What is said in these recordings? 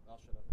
I'll shut up.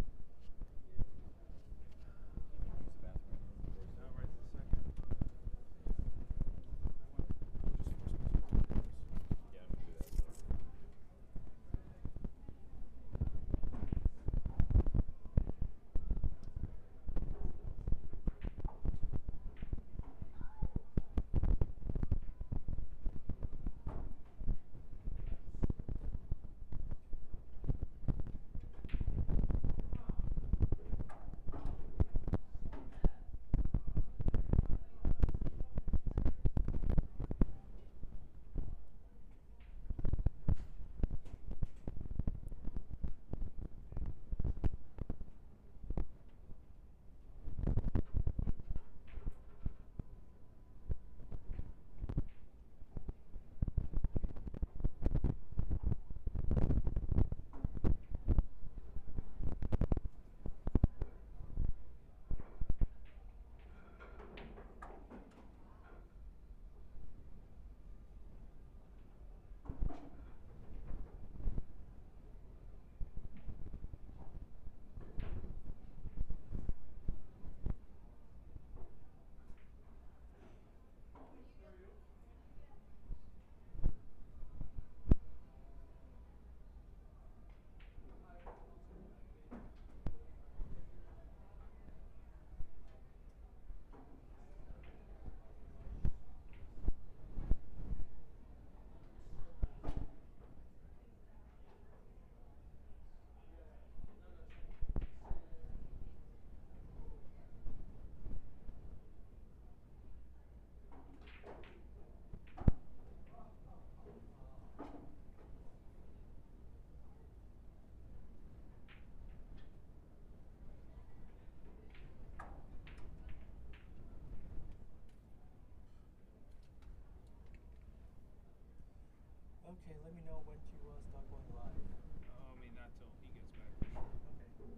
Okay, let me know when to start going live. I mean, not till he gets back for sure. Okay.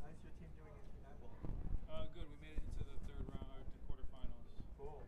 How's your team doing in Nashville? Good. We made it into the third round, or the quarterfinals. Cool.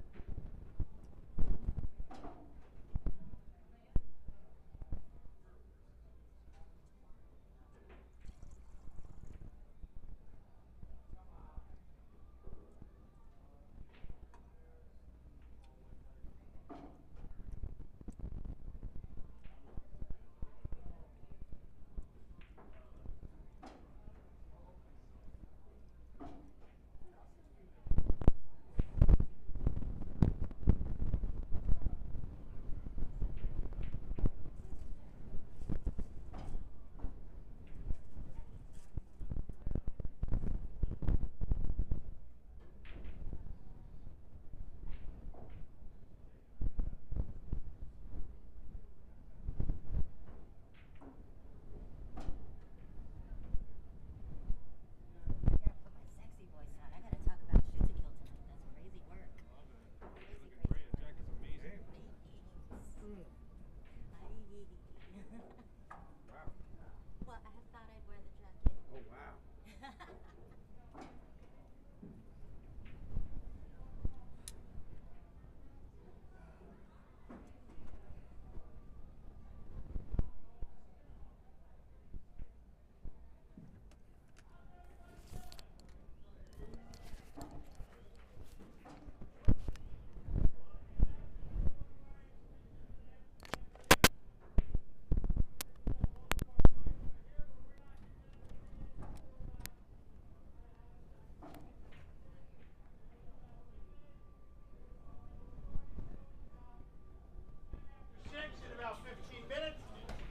About 15 minutes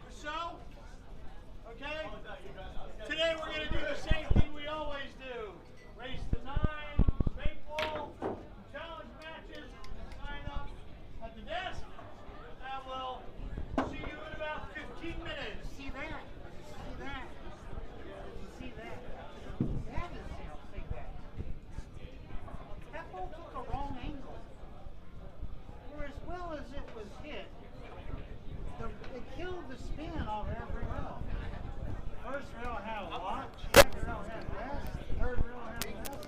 or so. Okay? Today we're going to do the same thing we always do. Race to 9, straight ball, challenge matches, sign up at the desk, and we'll see you in about 15 minutes. See that? See that? See that? That is see that. That ball took a wrong angle. For as well as it was hit, it killed the spin off every rail. First rail had a lot, second rail had less, third rail had less.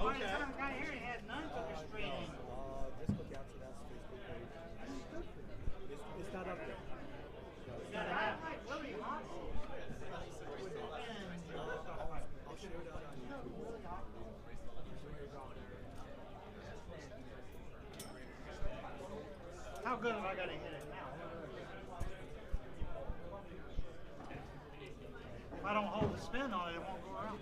By the time I got here, he had none, took a straight angle. Just look out to that Facebook page. That's stupid. It's not up there. You gotta have good if I gotta hit it now? If I don't hold the spin on it, it won't go around.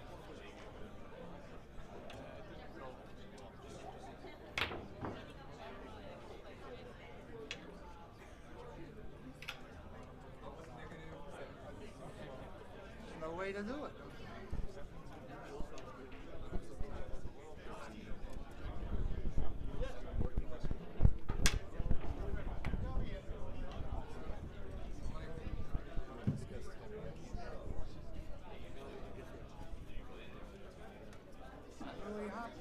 There's no way to do it. Really happy.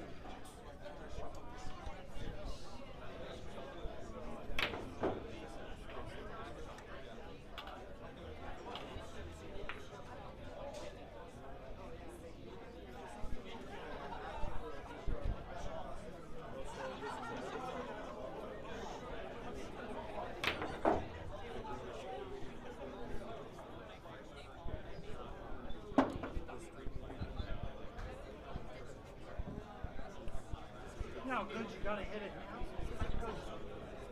You know how good you gotta hit it now? Because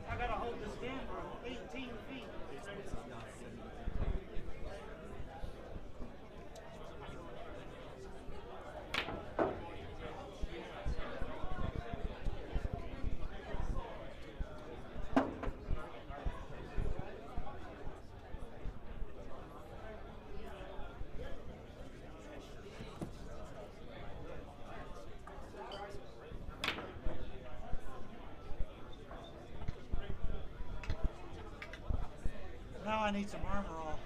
I gotta hold this game for 18 feet. Now I need some armor all.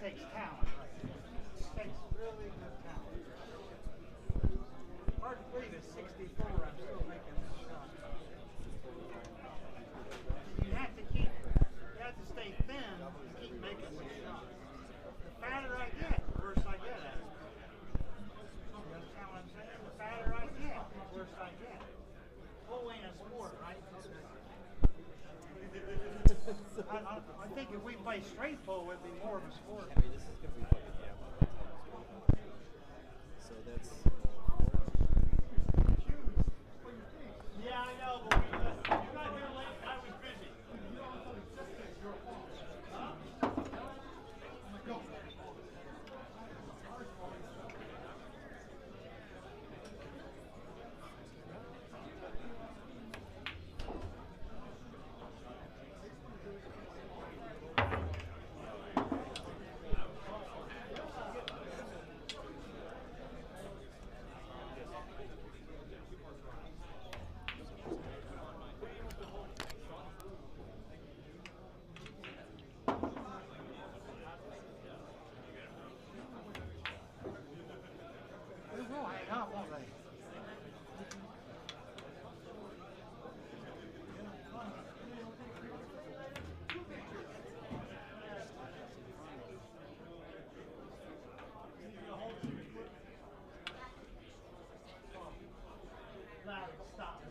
takes talent. It takes really good talent. Hard to believe at 64 I'm still making this shot. You have to stay thin and keep making this shot. The fatter I get, the worse I get at it. You understand what I'm saying? The fatter I get, the worse I get. Full ain't a sport, right? I think if we play straight pull, it'd be more of a sport. Henry, this is good for you fucking so that's Yeah, I know, but you got here late. I was busy. They will hang up, won't they? Stop.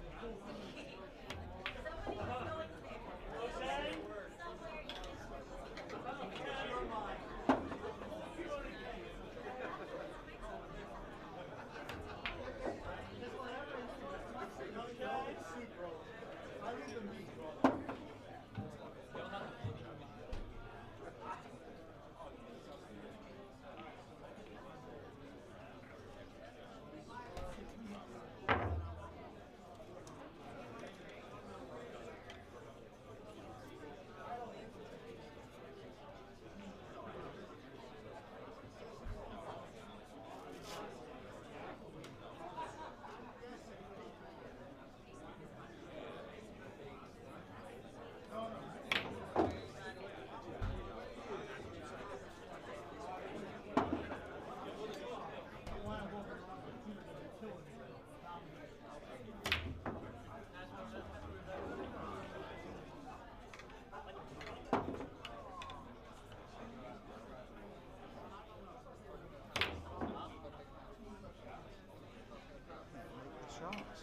Shots.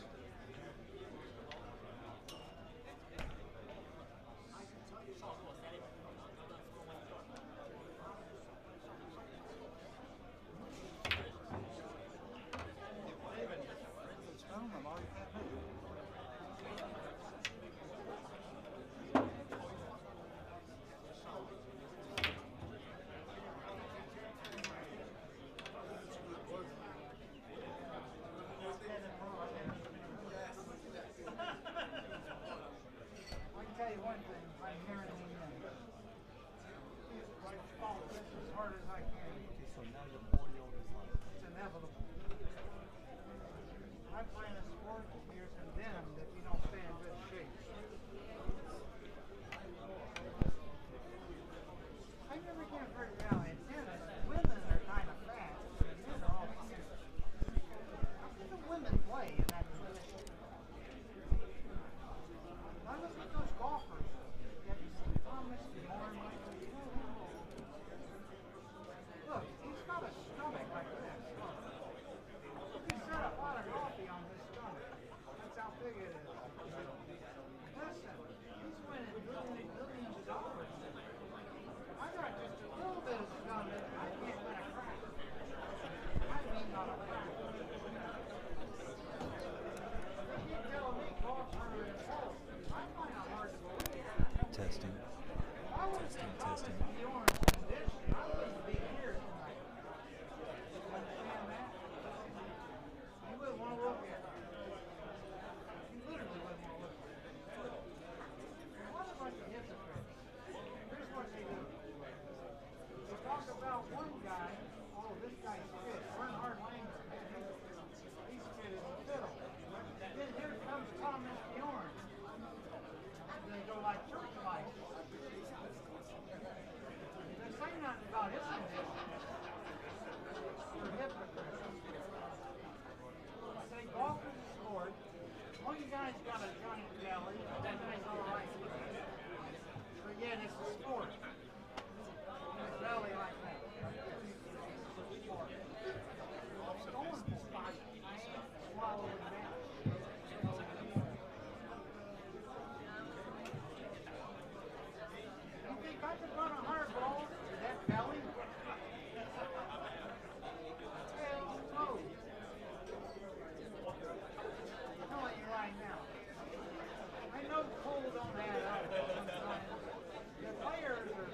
Tell you one thing, I'm hearing him in. This as hard as I can. Okay, so now you're 40 over his line. It's inevitable. I play in a sport that you're condemned if you don't stay in good shape. I never get very well in tennis. Women are kind of fat, but men are all fat. How can the women play in that position? I look at those golfers. Have you seen Thomas Bjorn? Look, he's got a stomach like this. He set a pot of coffee on his stomach. That's how big it is. Listen, he's winning millions of dollars. I got just a little bit of stomach. I can't win a crack. I mean, not a crack. You tell me golfer is full. I find it hard to believe. testing. I would Testing, think testing. Bjorn's condition. I wouldn't be here tonight. You understand that? You wouldn't want to look at it. You literally wouldn't want to look at it. What a bunch of hypocrites. Here's what they do. They talk about one guy. Oh, this guy's fit. Bernhard Langer. He's fit as a fiddle. Then here comes Thomas Bjorn. And they go like church mice. understand it's a sport. It's really like that. Sport. Going for fight. I ain't swallowing that. You think I could run a hard ball to that belly? Hell no. I'm telling you right now. I know Cole don't add up. The players are,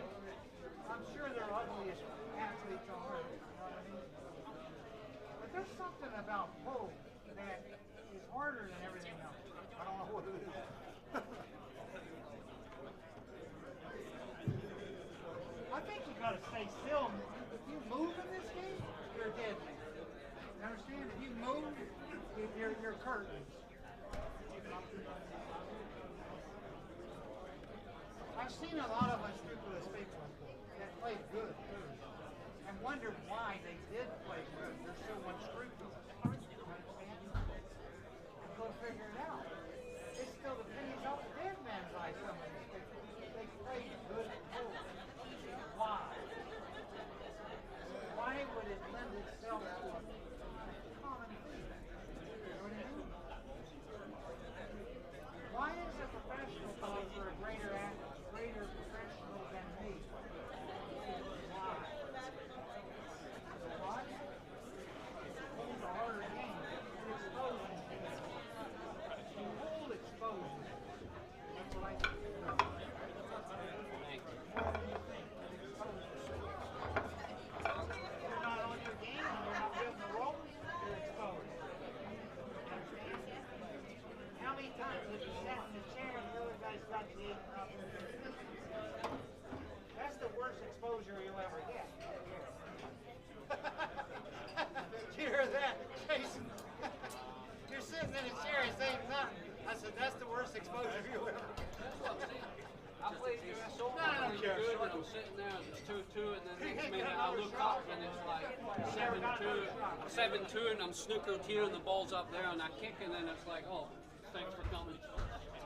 I'm sure they're ugliest athletes on earth. You know what I mean? But there's something about Cole that is harder than everything else. I don't know what it is. I think you gotta stay still. If you move in this game, you're a dead man. You understand? If you move, you're curtains. I've seen a lot of unscrupulous people that played good too, and wondered why they did play good. They're so unscrupulous. You understand? And go figure it out. It's still the pennies off the dead man's eye. Some of these people, they played good pool. Why? Why would it lend itself to a common thing? You know what I mean? Why is a professional golfer a greater professional than me? Why? What? It's a harder game. It exposes things. The whole exposes. That's what I think. More than you think. It exposes. You're not on your game and you're not getting the roll, you're exposed. Understand? How many times have you sat in the chair and the other guy's got you eating up? That's the worst exposure you'll ever get. Did you hear that, Jayson? You're sitting in a chair and saying nothing. I said, that's the worst exposure you'll ever get. I played USO. No, I don't care. Good, and I'm sitting there, and it's 2-2, and then next minute I look up and it's like 7-2, and I'm snookered here, and the ball's up there, and I kick, and then it's like, oh, thanks for coming.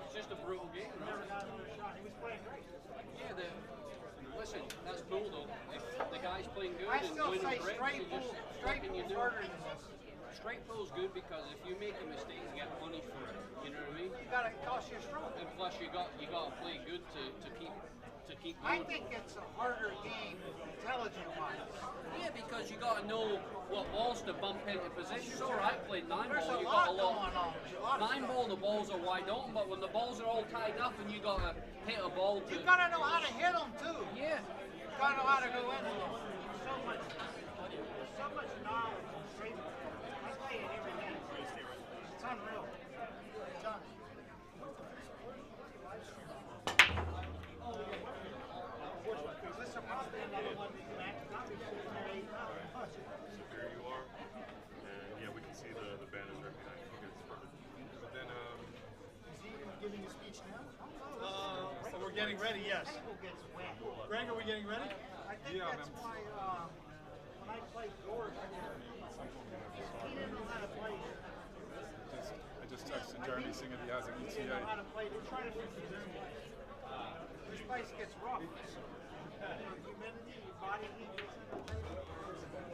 It's just a brutal game. Never got another shot. He was playing great. Yeah, listen, that's cool though. If the guy's playing good I and still winning say bricks, straight you just pool. what Straight can you pool's do? harder than this. Straight pool's good because if you make a mistake, you get punished for it. You know what I mean? You gotta cost you a stroke. And plus, you got to play good to keep. I going. think it's a harder game, intelligent-wise. Yeah, because you got to know what balls to bump into position. Sure, I played 9 There's ball. a You lot got a going lot. on. There's a lot of 9 ball, the balls are wide open, but when the balls are all tied up and you got to hit a ball to. You gotta know how to hit them too. Yeah. You gotta know how to go into them. There's so much knowledge in straight ball. I play it every day. It's unreal. It's unreal. Listen, probably another one of these matches. I'll be sitting there 8-0. There you are. And yeah, we can see the banners right behind you. Okay, it's perfect. But then, Is he giving a speech now? So We're getting ready, yes. Table gets wet. Greg, are we getting ready? I think that's why when I played George, he didn't know how to play it. I just texted Jeremy saying that he has an He didn't know how ETA. to play it. We're trying to fix this place. This place gets rough. Humidity, your body heat gets in the table.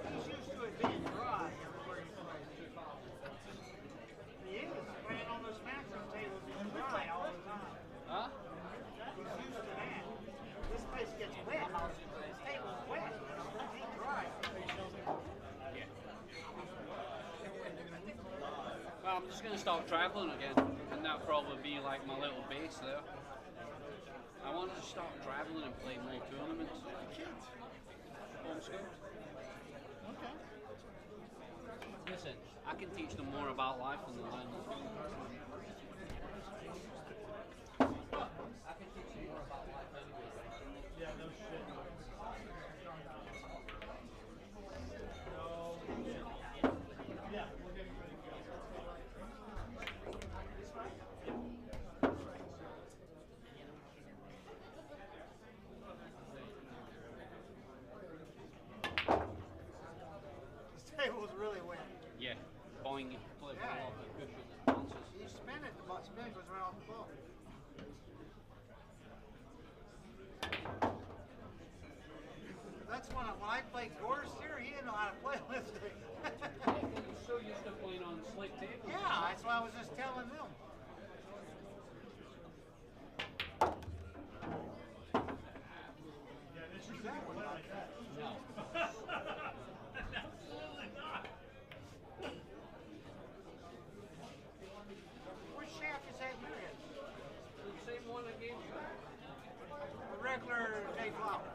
He's used to it being dry everywhere he plays. He is playing on those matching tables. It's dry all the time. Huh? He's used to that. This place gets wet. This table's wet. It ain't dry. Well, I'm just going to start traveling again, and that'll probably be like my little base there. I wanted to start traveling and play more tournaments. Homeschool. Okay. Listen, I can teach them more about life than the land. I can teach them more about life anyway. Yeah, no shit. Yeah, we're getting ready to go. This table's really wet. Yeah, boing, play Yeah. ball off the cushion and bounces. You spin it That's when I played Gorse here, he didn't know how to play listing. You're so used to playing on slick tables. Yeah, that's what I was just telling them. Yeah, this is that one like that. No. Absolutely not. Which shaft is that you're in? The same one I gave you. The regular J flower.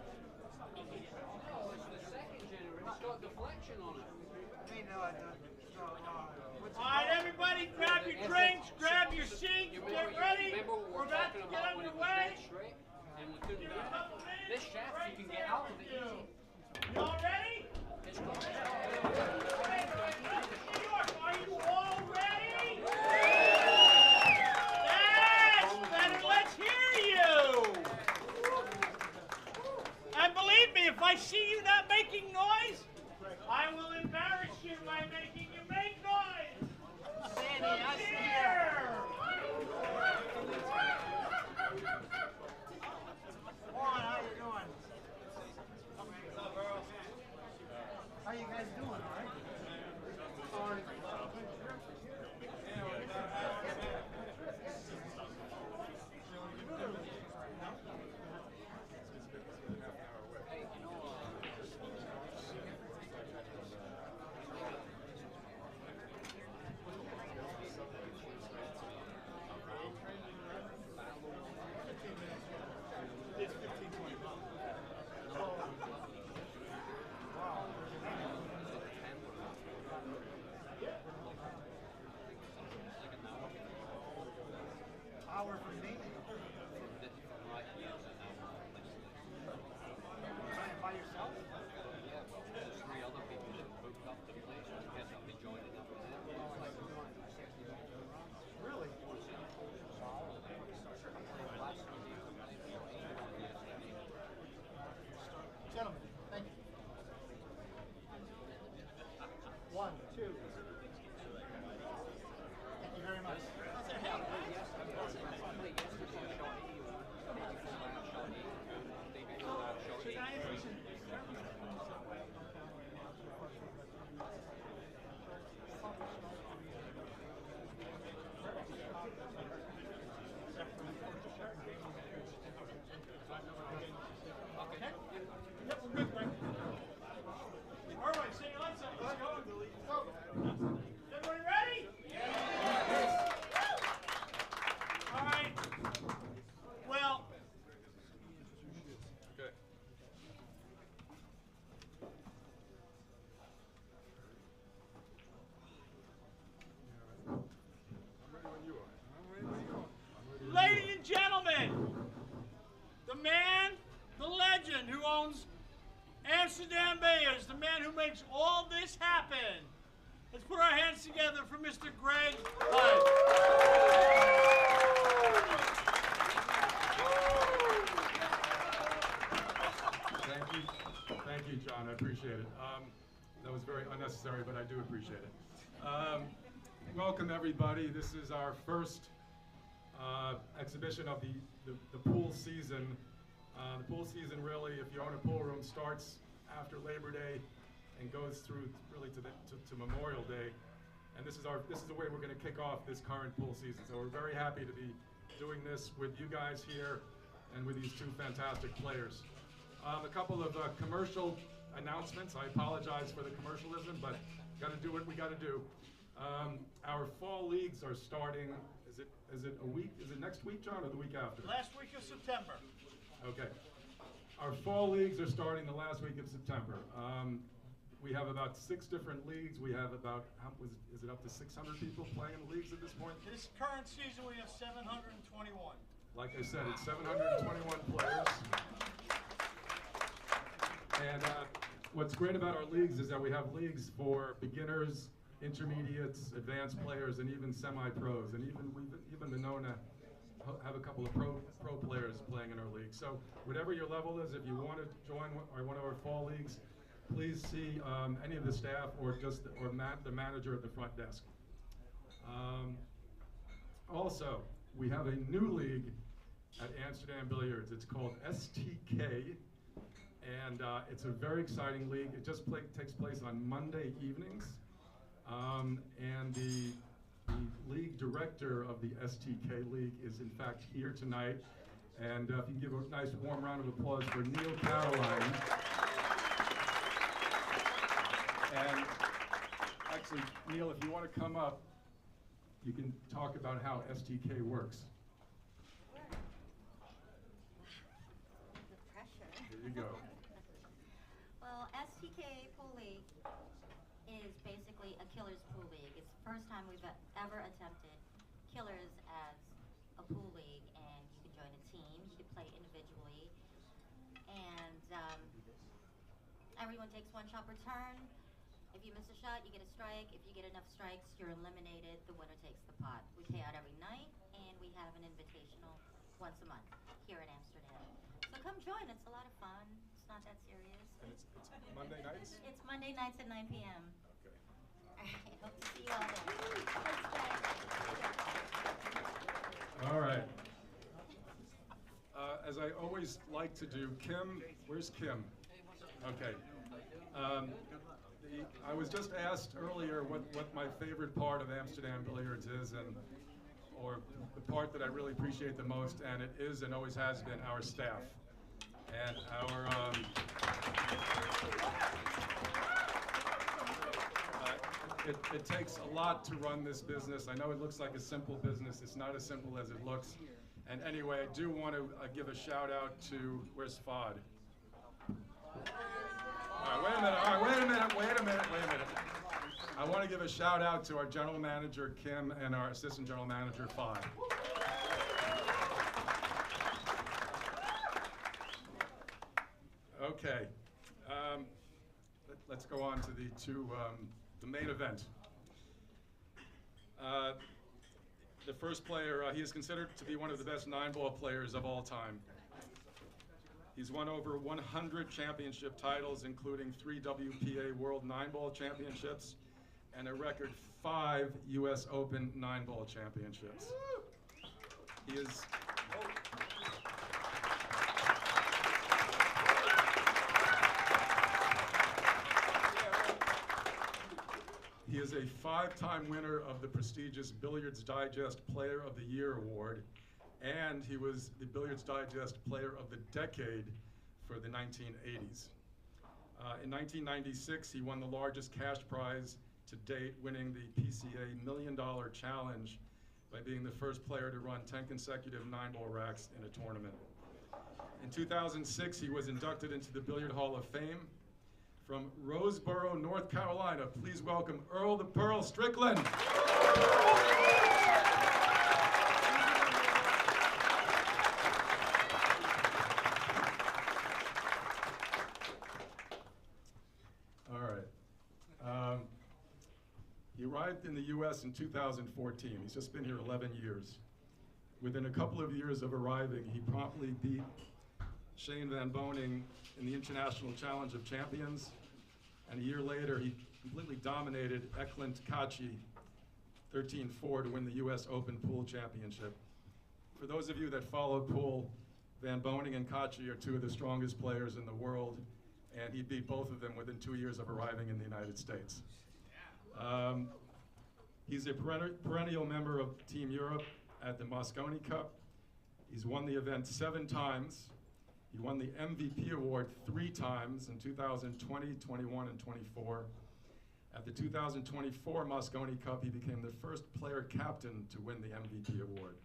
Oh, it's the second generation. It's got deflection on it. I mean, what's it All right, called? everybody, grab your drinks, grab your seats, get ready. Remember what We're we're about talking to get about when it was underway. dead straight and we couldn't Give do it a it. couple minutes. This shaft you can get out of it easy. Y'all ready? It's got New York, are you all ready? That's better. Let's hear you. And believe me, if I see you not making noise, I will embarrass you by making you make noise. Sandy, I see Here. Juan, how you doing? How you guys doing, all right? Hour from me. Playing by yourself? There's 3 other people that booked up the place. I guess I'll be joining up with them. It's like Really? Gentlemen, thank you. 1, 2. Thank you very much. Yep, we're good, Greg. All right, see you later. Let's go. Everybody ready? Yes. All right. Well. Okay. I'm ready when you are. Ladies and gentlemen, the man, the legend who owns Amsterdam Billiards, the man who makes all this happen. Let's put our hands together for Mr. Greg Hunt. Thank you, John. I appreciate it. That was very unnecessary, but I do appreciate it. Welcome, everybody. This is our first exhibition of the pool season. The pool season, really, if you own a pool room, starts after Labor Day and goes through really to Memorial Day. And this is the way we're going to kick off this current pool season. So we're very happy to be doing this with you guys here and with these 2 fantastic players. A couple of commercial announcements. I apologize for the commercialism, but got to do what we got to do. Our fall leagues are starting. Is it a week? Is it next week, John, or the week after? Last week of September. Okay. Our fall leagues are starting the last week of September. We have about 6 different leagues. We have about, is it up to 600 people playing in the leagues at this point? This current season, we have 721. Like I said, it's 721 players. And what's great about our leagues is that we have leagues for beginners, intermediates, advanced players, and even semi-pros. And we've even been known to have a couple of pro players playing in our league. So whatever your level is, if you want to join one of our fall leagues, please see any of the staff or the manager at the front desk. Also, we have a new league at Amsterdam Billiards. It's called STK, And it's a very exciting league. It just takes place on Monday evenings. And the league director of the STK League is in fact here tonight. And if you can give a nice warm round of applause for Neil Caroline. And actually, Neil, if you want to come up, you can talk about how STK works. The pressure. There you go. Well, STK Pool League is basically a killers pool league. It's the first time we've ever attempted killers as a pool league, and you can join a team, you can play individually, and everyone takes one shot per turn. If you miss a shot, you get a strike. If you get enough strikes, you're eliminated. The winner takes the pot. We pay out every night, and we have an invitational once a month here in Amsterdam. So come join. It's a lot of fun. It's not that serious. And it's Monday nights? It's Monday nights at 9 p.m. Okay. All right. Hope to see you all there. Thanks, guys. All right. As I always like to do, Kim, where's Kim? Okay. I was just asked earlier what my favorite part of Amsterdam Billiards is, or the part that I really appreciate the most, and it is and always has been our staff. And our it takes a lot to run this business. I know it looks like a simple business. It's not as simple as it looks. And anyway, I do want to give a shout out to, where's Fod? All right, wait a minute. I want to give a shout out to our general manager, Kim, and our assistant general manager, Fod. Okay, let's go on to the main event. The first player, he is considered to be one of the best 9-ball players of all time. He's won over 100 championship titles, including 3 WPA World 9-ball championships and a record 5 US Open 9-ball championships. He is a 5-time winner of the prestigious Billiards Digest Player of the Year Award, and he was the Billiards Digest Player of the Decade for the 1980s. In 1996, he won the largest cash prize to date, winning the PCA $1 Million Challenge by being the first player to run 10 consecutive 9-ball racks in a tournament. In 2006, he was inducted into the Billiard Hall of Fame. From Roseboro, North Carolina, please welcome Earl the Pearl Strickland. All right. He arrived in the U.S. in 2014. He's just been here 11 years. Within a couple of years of arriving, he promptly beat Shane Van Boening in the International Challenge of Champions, and a year later he completely dominated Eklund Kachi 13-4 to win the US Open Pool Championship. For those of you that follow pool, Van Boening and Kachi are 2 of the strongest players in the world, and he beat both of them within 2 years of arriving in the United States. He's a perennial member of Team Europe at the Moscone Cup. He's won the event 7 times. He won the MVP award 3 times in 2020, 21, and 24. At the 2024 Moscone Cup, he became the first player captain to win the MVP award.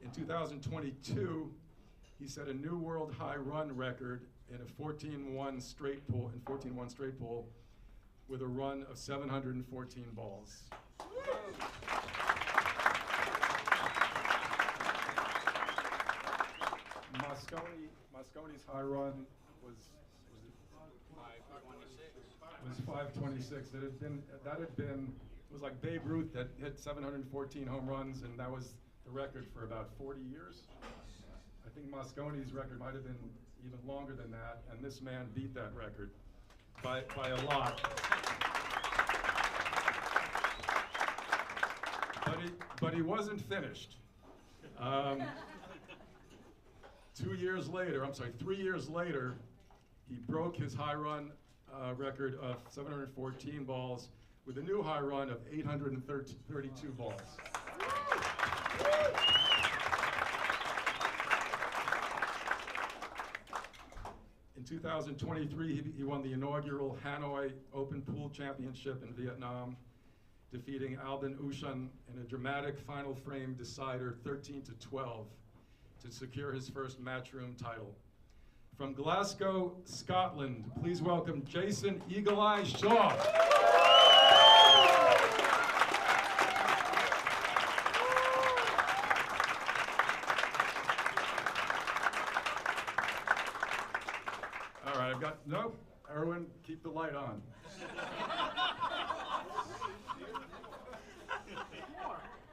In 2022, he set a new world high run record in a 14-1 straight pool, with a run of 714 balls. Moscone's high run was 526. It was like Babe Ruth that hit 714 home runs, and that was the record for about 40 years. I think Moscone's record might have been even longer than that, and this man beat that record by a lot. But he wasn't finished. 3 years later, He broke his high run record of 714 balls with a new high run of 832 balls. In 2023, he won the inaugural Hanoi Open Pool Championship in Vietnam, defeating Albin Ushan in a dramatic final frame decider 13-12 to secure his first matchroom title. From Glasgow, Scotland, please welcome Jayson Eagle Eye Shaw. All right, I've got, nope, Erwin, keep the light on.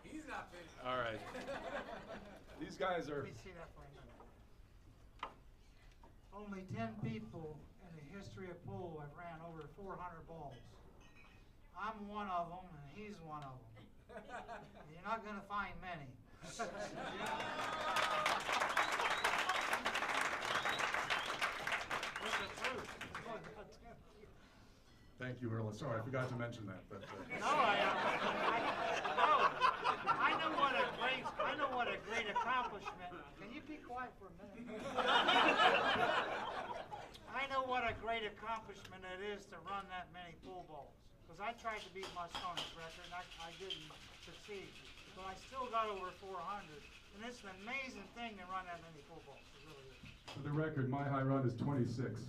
He's not finished. All right. These guys are, Let me see that for a minute. Only 10 people in the history of pool have ran over 400 balls. I'm one of them, and he's one of them. You're not going to find many. What's the truth? thank you, Earl. Sorry, I forgot to mention that. But, No, I know what a great accomplishment. Can you be quiet for a minute? I know what a great accomplishment it is to run that many pool balls. Because I tried to beat my son's record, and I didn't succeed. But I still got over 400. And it's an amazing thing to run that many pool balls. It really is. for the record, my high run is 26.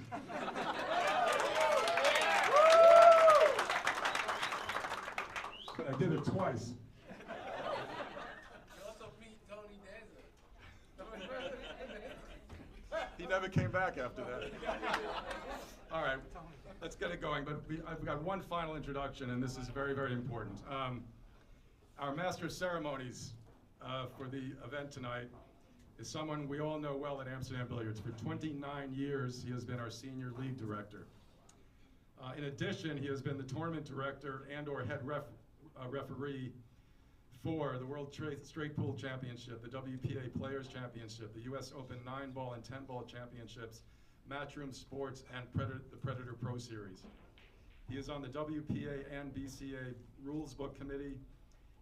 I did it twice. You also beat Tony Danza. He never came back after that. All right, let's get it going. But I've got one final introduction, and this is very, very important. Our master of ceremonies for the event tonight is someone we all know well at Amsterdam Billiards. For 29 years, he has been our senior league director. In addition, he has been the tournament director and/or head referee for the World Straight Pool Championship, the WPA Players Championship, the U.S. Open 9-ball and 10-ball championships, Matchroom Sports, and the Predator Pro Series. He is on the WPA and BCA Rules Book Committee.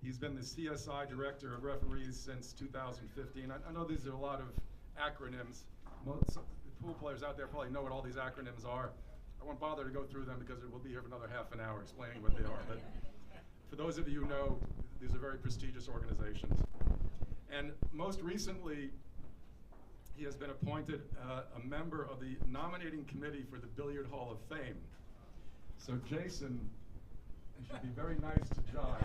He's been the CSI Director of Referees since 2015. I know these are a lot of acronyms. Most pool players out there probably know what all these acronyms are. I won't bother to go through them because we'll be here for another half an hour explaining what they are. But for those of you who know, these are very prestigious organizations. And most recently, he has been appointed a member of the nominating committee for the Billiard Hall of Fame. So Jayson, you should be very nice to John.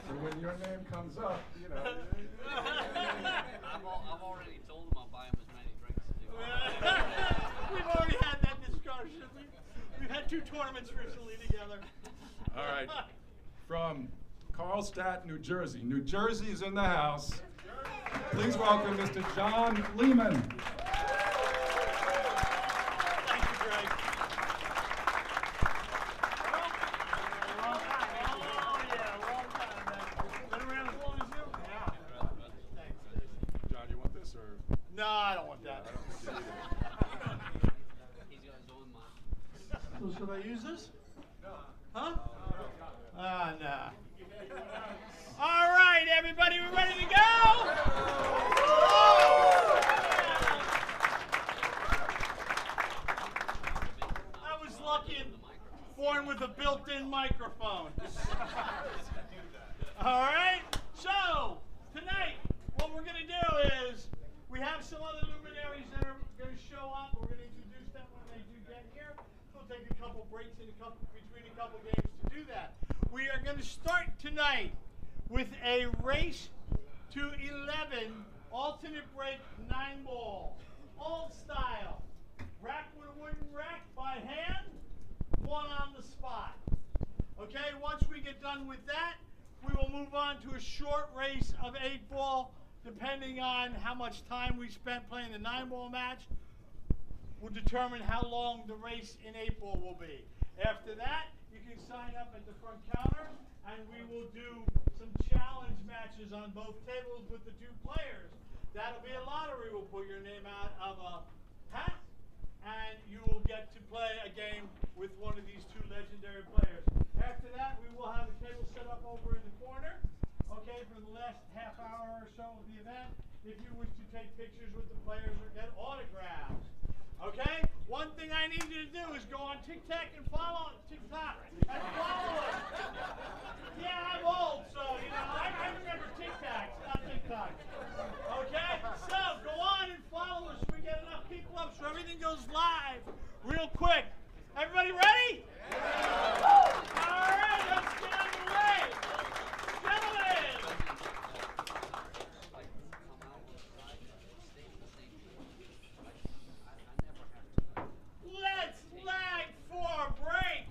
So when your name comes up, you know. I've already told him I'll buy him as many drinks as he wants. We've already had that discussion. We've had 2 tournaments recently together. All right. From Carlstadt, New Jersey. New Jersey is in the house. Please welcome Mr. John Lehman. Thank you, Greg. Long time, man. Been around as long as you? Yeah. Thanks. John, you want this or? No, I don't want that. He's got his own mind. So should I use this? No. Huh? Ah, nah. All right, everybody, we ready to go? I was lucky and born with a built-in microphone. All right, so tonight what we're going to do is we have some other luminaries that are going to show up. We're going to introduce them when they do get here. We'll take a couple breaks in between a couple games to do that. We are going to start tonight with a race to 11 alternate break 9-ball, old style. Rack with a wooden rack by hand, one on the spot. Okay, once we get done with that, we will move on to a short race of 8-ball, depending on how much time we spent playing the 9-ball match will determine how long the race in 8-ball will be. After that, you can sign up at the front counter, and we will do some challenge matches on both tables with the 2 players That'll be a lottery. We'll pull your name out of a hat, and you will get to play a game with one of these two legendary players. After that, we will have a table set up over in the corner, okay, for the last half hour or so of the event, if you wish to take pictures with the players or get autographs. Okay? One thing I need you to do is go on TikTok and follow TikTok and follow us. Yeah, I'm old, so you know I remember TikToks, not TikTok. Okay? So go on and follow us. We get enough people up so everything goes live real quick. Everybody ready? Yeah. All right, let's get underway. Gentlemen. Let's lag for a break.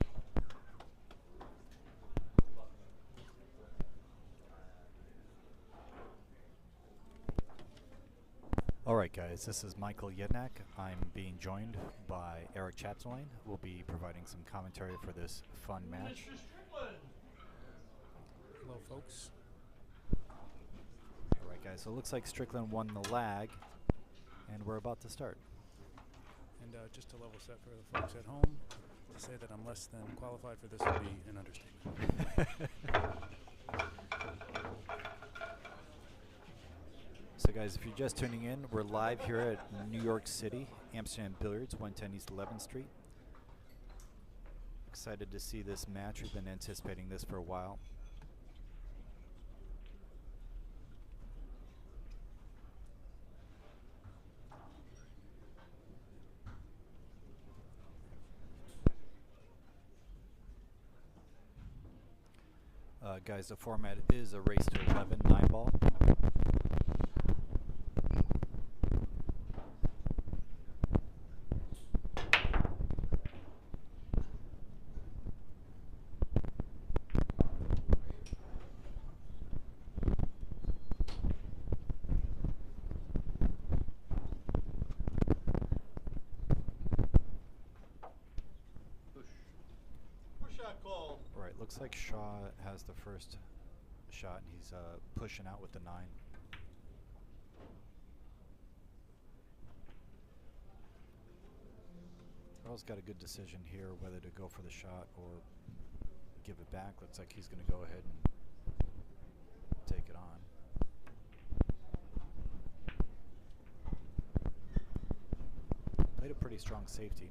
Alright guys, this is Michael Yednak. I'm being joined by Eric Chapdelaine. We'll be providing some commentary for this fun match. Mr. Strickland. Hello, folks. Alright guys, so it looks like Strickland won the lag, and we're about to start. And just to level set for the folks at home, to say that I'm less than qualified for this would be an understatement. So guys, if you're just tuning in, we're live here at New York City, Amsterdam Billiards, 110 East 11th Street. Excited to see this match. We've been anticipating this for a while. Guys, the format is a race to 11 9-ball. Looks like Shaw has the first shot, and he's pushing out with the 9. Earl's got a good decision here whether to go for the shot or give it back. Looks like he's going to go ahead and take it on. Played a pretty strong safety.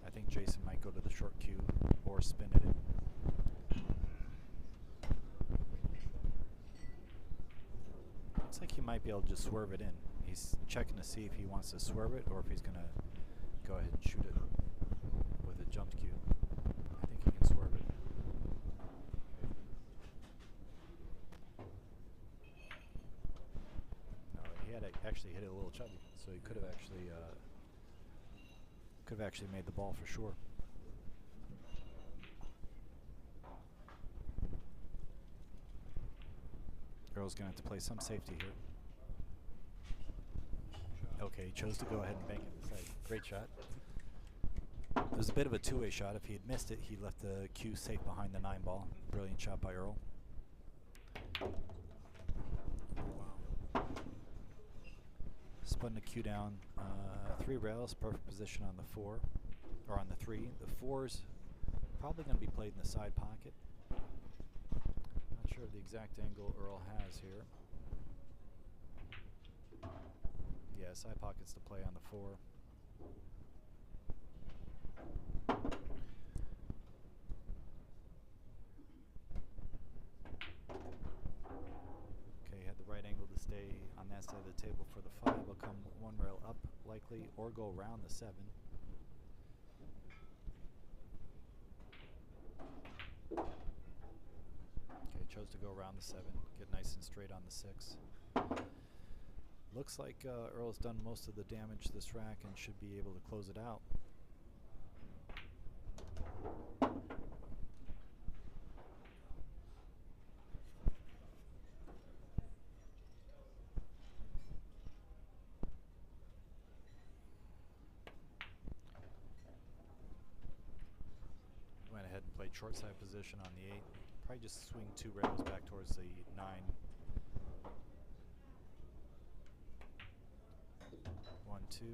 I think Jayson might go to the short cue or spin it in. Looks like he might be able to just swerve it in. He's checking to see if he wants to swerve it or if he's going to go ahead and shoot it with a jumped cue. I think he can swerve it. No, he had actually hit it a little chubby, so he could have actually made the ball for sure. Earl's going to have to play some safety here. Okay, he chose to go ahead and bank it inside. Great shot. It was a bit of a two-way shot. If he had missed it, he left the cue safe behind the 9-ball. Brilliant shot by Earl. Wow. Spun the cue down. 3 rails, perfect position on the 4, or on the 3. The 4's probably going to be played in the side pocket. Not sure of the exact angle Earl has here. Yeah, side pocket's the play on the 4. Okay, had the right angle to stay on that side of the table for the 5. Will come 1 rail up likely, or go around the 7. Okay, chose to go around the 7, get nice and straight on the 6. Looks like Earl's done most of the damage to this rack and should be able to close it out. Went ahead and played short side position on the 8. Probably just swing 2 rails back towards the 9. 2.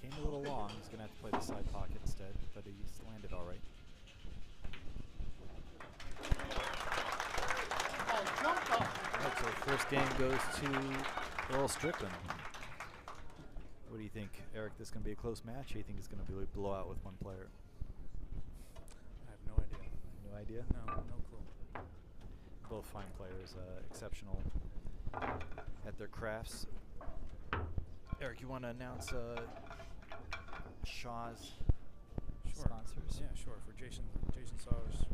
Came a little long. He's going to have to play the side pocket instead, but he's landed all right. Alright, so first game goes to Earl Strickland. What do you think, Eric? This is going to be a close match? Or do you think it's going to be a blowout with one player? I have no idea. No idea? No clue. Both fine players, exceptional at their crafts. Eric, you want to announce Shaw's sponsors? Yeah, sure. For Jayson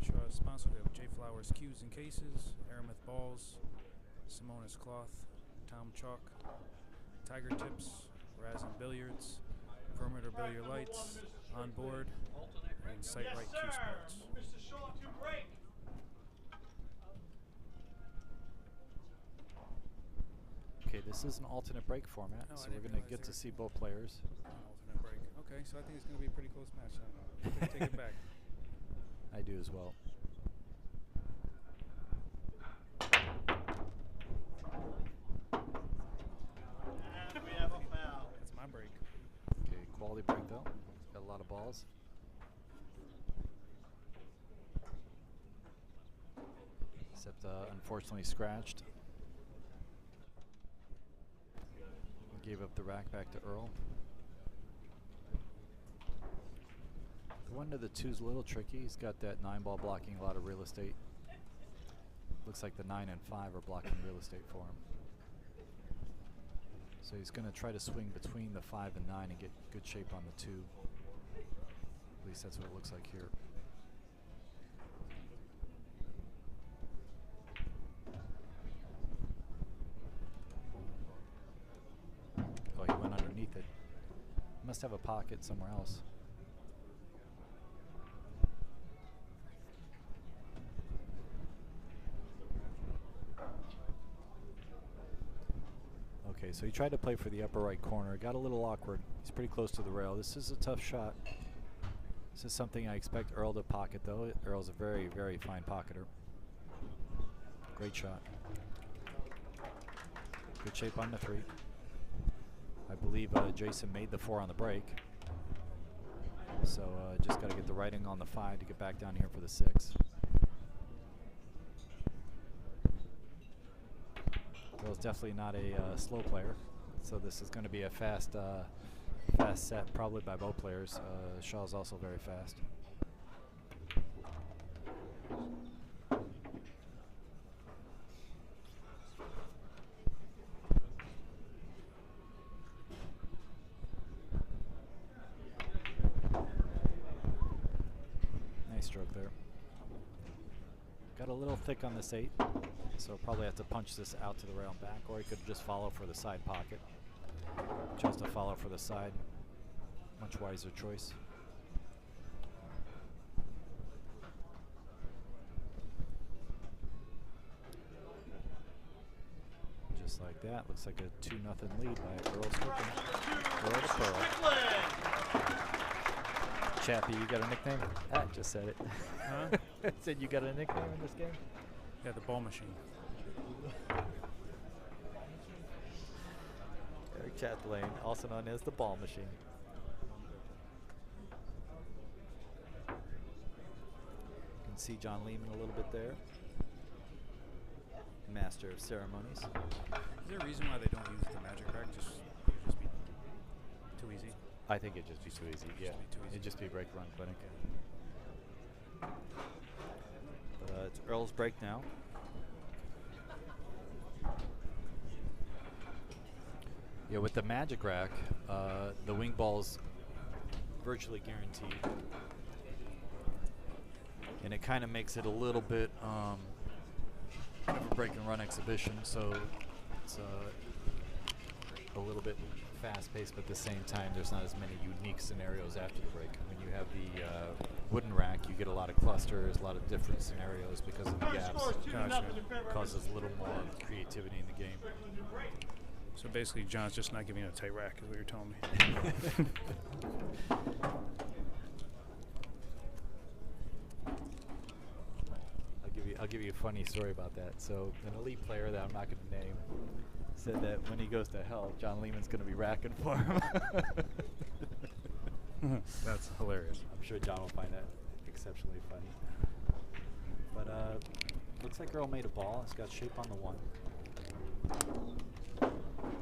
Shaw's sponsors, we have J Flowers Cues and Cases, Aramith Balls, Simonis Cloth, Tom Chalk, Tiger Tips, Amsterdam Billiards, Perimeter Billiard Lights, On Board, and Sight Right Cue Sports. Mr. Shaw to break. Okay, this is an alternate break format, Oh, so I we're didn't going to realize get they to were- see both players. Alternate break. Okay, so I think it's going to be a pretty close match then. Take it back. I do as well. And we have a foul. That's my break. Okay, quality break though. Got a lot of balls. Except unfortunately scratched. Gave up the rack back to Earl. The one to the 2's a little tricky. He's got that 9 ball blocking a lot of real estate. Looks like the 9 and 5 are blocking real estate for him. So he's going to try to swing between the 5 and 9 and get good shape on the 2. At least that's what it looks like here. Oh, he went underneath it. Must have a pocket somewhere else. Okay, so he tried to play for the upper right corner. Got a little awkward. He's pretty close to the rail. This is a tough shot. This is something I expect Earl to pocket, though. Earl's a very, very fine pocketer. Great shot. Good shape on the 3. I believe Jayson made the 4 on the break. So just got to get the writing on the 5 to get back down here for the 6. Earl's definitely not a slow player, so this is going to be a fast set, probably by both players. Shaw's also very fast. Nice stroke there. Got a little thick on this 8. So probably have to punch this out to the rail and back, or he could just follow for the side pocket. Chose to follow for the side. Much wiser choice. Just like that. Looks like a 2-0 lead by Earl Strickland. Earl to Pearl. Chappie, you got a nickname? I just said it. Huh? Said you got a nickname in this game? Yeah, the ball machine. Eric Chatelaine, also known as the ball machine. You can see John Lehman a little bit there. Master of ceremonies. Is there a reason why they don't use the magic rack? Just be too easy. I think it'd just be too easy. Yeah, be too easy. it'd just be break run clinic. But it's Earl's break now. Yeah, with the magic rack, the wing ball's virtually guaranteed, and it kind of makes it a little bit of a break and run exhibition. So it's a little bit fast-paced, but at the same time, there's not as many unique scenarios after the break. When you have the wooden rack, you get a lot of clusters, a lot of different scenarios because of the gaps. Gotcha. Causes a little more creativity in the game. So basically, John's just not giving you a tight rack, is what you're telling me. I'll give you a funny story about that. So an elite player that I'm not going to name said that when he goes to hell, John Lehman's going to be racking for him. That's hilarious. I'm sure John will find that exceptionally funny. But looks like Earl made a ball. It's got shape on the 1.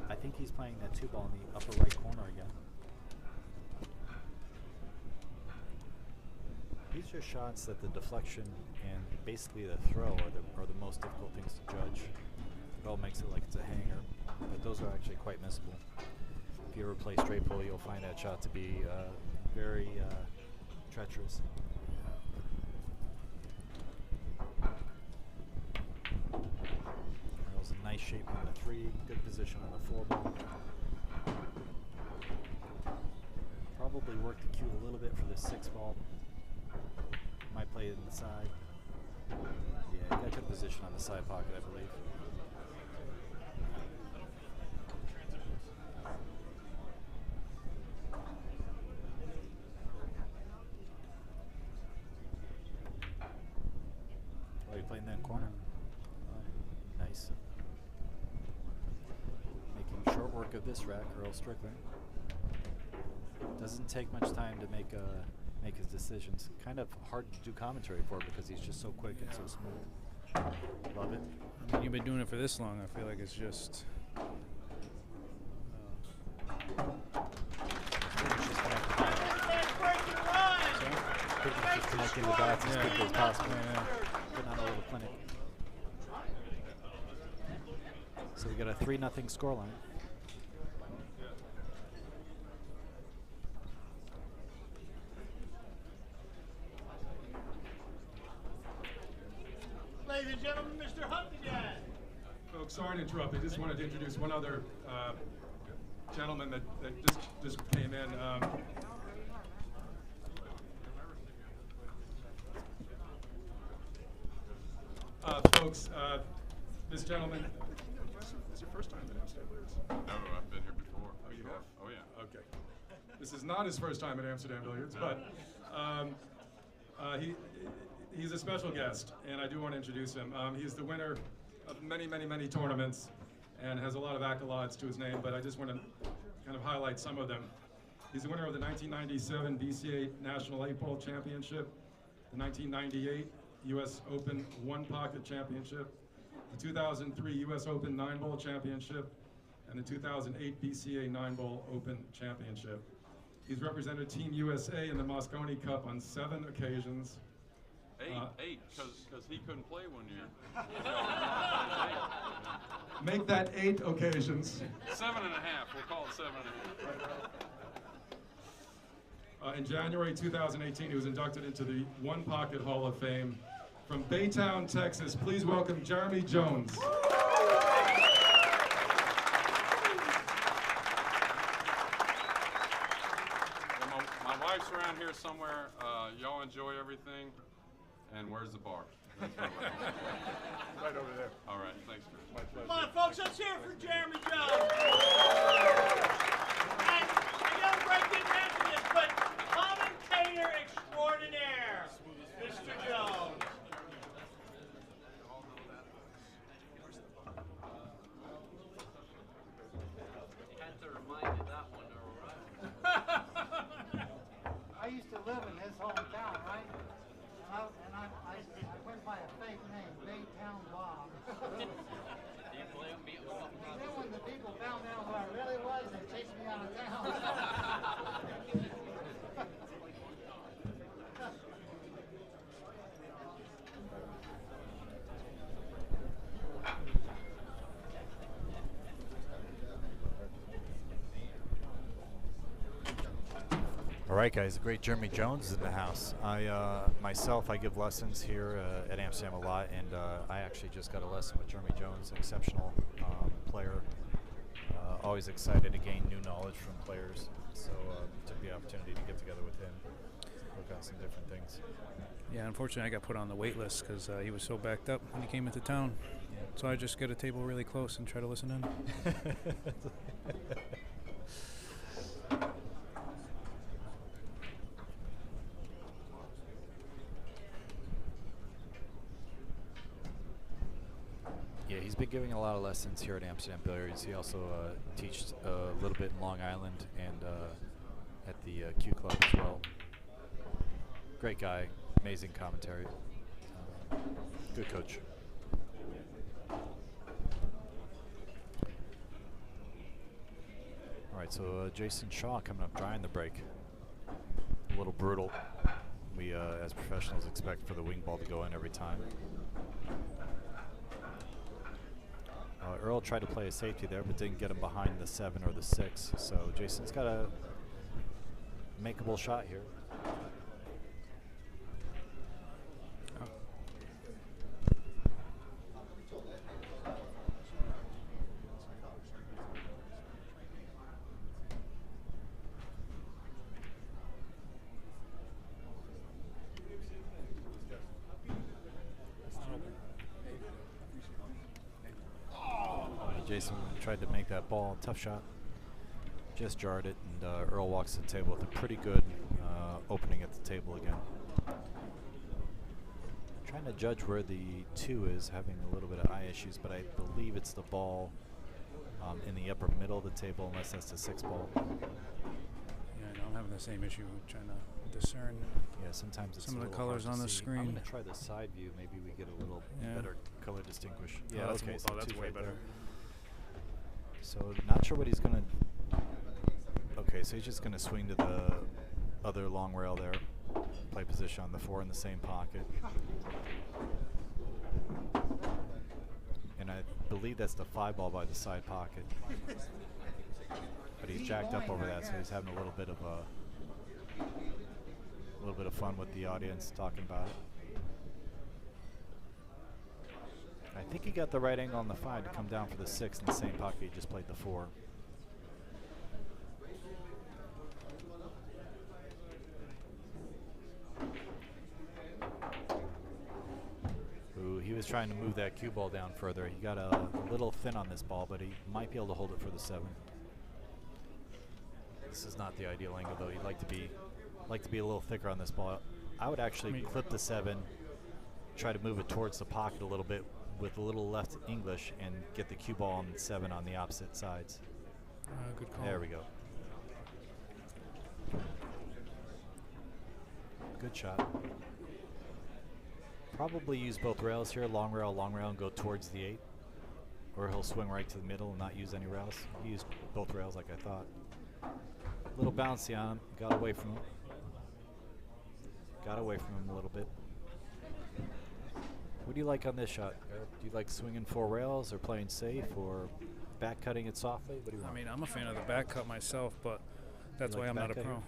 I think he's playing that 2 ball in the upper right corner again. These are shots that the deflection and basically the throw are the most difficult things to judge. Earl makes it like it's a hanger, but those are actually quite missable. If you ever play straight pull, you'll find that shot to be very treacherous. Earl's in nice shape on the 3, good position on the 4 ball. Probably work the cue a little bit for the 6 ball. Might play it in the side. Yeah, got good position on the side pocket, I believe. Oh, you playing that corner? Nice. Making short work of this rack, Earl Strickland. Doesn't take much time to make his decisions. Kind of hard to do commentary for because he's just so quick and so smooth. Love it. I mean, you've been doing it for this long. I feel like it's just. Just connecting the dots as quickly as possible. Putting on a little clinic. So we got a 3-0 scoreline. Ladies and gentlemen, Mr. Hunt again. Folks, sorry to interrupt. I just wanted to introduce one other gentleman that just came in. Folks, this gentleman. Is your first time at Amsterdam Billiards? No, I've been here before. Oh, you have? Oh, yeah. Okay. This is not his first time at Amsterdam Billiards, but he's a special guest, and I do want to introduce him. He's the winner of many, many, many tournaments and has a lot of accolades to his name, but I just want to kind of highlight some of them. He's the winner of the 1997 BCA National 8-Ball Championship, the 1998 U.S. Open 1-Pocket Championship, the 2003 U.S. Open 9-Ball Championship, and the 2008 BCA 9-Ball Open Championship. He's represented Team USA in the Moscone Cup on 7 occasions. Eight, because he couldn't play one year. Make that 8 occasions. 7.5. We'll call it 7.5. In January 2018, he was inducted into the One Pocket Hall of Fame. From Baytown, Texas, please welcome Jeremy Jones. My wife's around here somewhere. Y'all enjoy everything. And where's the bar? Right over there. All right, thanks, Chris. My pleasure. Come on, folks, let's hear it for Jeremy Jones. And I know Greg didn't mention this, but commentator extraordinaire, Mr. Jones. You had to remind me that one, Earl, right? I used to live in his hometown, right? And I went by a fake name, Baytown Bob. Do you play them, beat them up? And then when the people found out who I really was, they chased me out of town. All right, guys, the great Jeremy Jones is in the house. Myself, I give lessons here at Amsterdam a lot, and I actually just got a lesson with Jeremy Jones, an exceptional player. Always excited to gain new knowledge from players, so took the opportunity to get together with him, work on some different things. Yeah, unfortunately, I got put on the wait list because he was so backed up when he came into town. Yeah. So I just get a table really close and try to listen in. He's been giving a lot of lessons here at Amsterdam Billiards. He also teaches a little bit in Long Island and at the Q Club as well. Great guy, amazing commentary, good coach. All right, so Jayson Shaw coming up, drying the break. A little brutal. We, as professionals, expect for the wing ball to go in every time. Earl tried to play a safety there, but didn't get him behind the 7 or the 6. So Jayson's got a makeable shot here. Jayson tried to make that ball, tough shot, just jarred it, and Earl walks to the table with a pretty good opening at the table again. Trying to judge where the 2 is, having a little bit of eye issues, but I believe it's the ball in the upper middle of the table, unless that's the 6 ball. Yeah, I know, I'm having the same issue trying to discern. Yeah, sometimes it's some a of the little colors hard to on the see. screen. I'm going to try the side view. Maybe we get a little better color distinguish. Yeah, that's okay, that's two way right better. there. So not sure what he's going to. Okay, so he's just going to swing to the other long rail there. Play position on the 4 in the same pocket. And I believe that's the 5 ball by the side pocket. But he's jacked up over that, so he's having a little bit of fun with the audience talking about it. I think he got the right angle on the 5 to come down for the 6 in the same pocket he just played the 4. Ooh, he was trying to move that cue ball down further. He got a little thin on this ball, but he might be able to hold it for the 7. This is not the ideal angle, though. He'd like to be a little thicker on this ball. I would actually clip the 7, try to move it towards the pocket a little bit with a little left English, and get the cue ball on the 7 on the opposite sides. Good call. There we go. Good shot. Probably use both rails here, long rail, and go towards the 8. Or he'll swing right to the middle and not use any rails. He used both rails like I thought. A little bouncy on him, got away from him. Got away from him a little bit. What do you like on this shot, Eric? Do you like swinging 4 rails or playing safe or back cutting it softly? What do you want? I mean, I'm a fan of the back cut myself, but that's why I'm not a pro.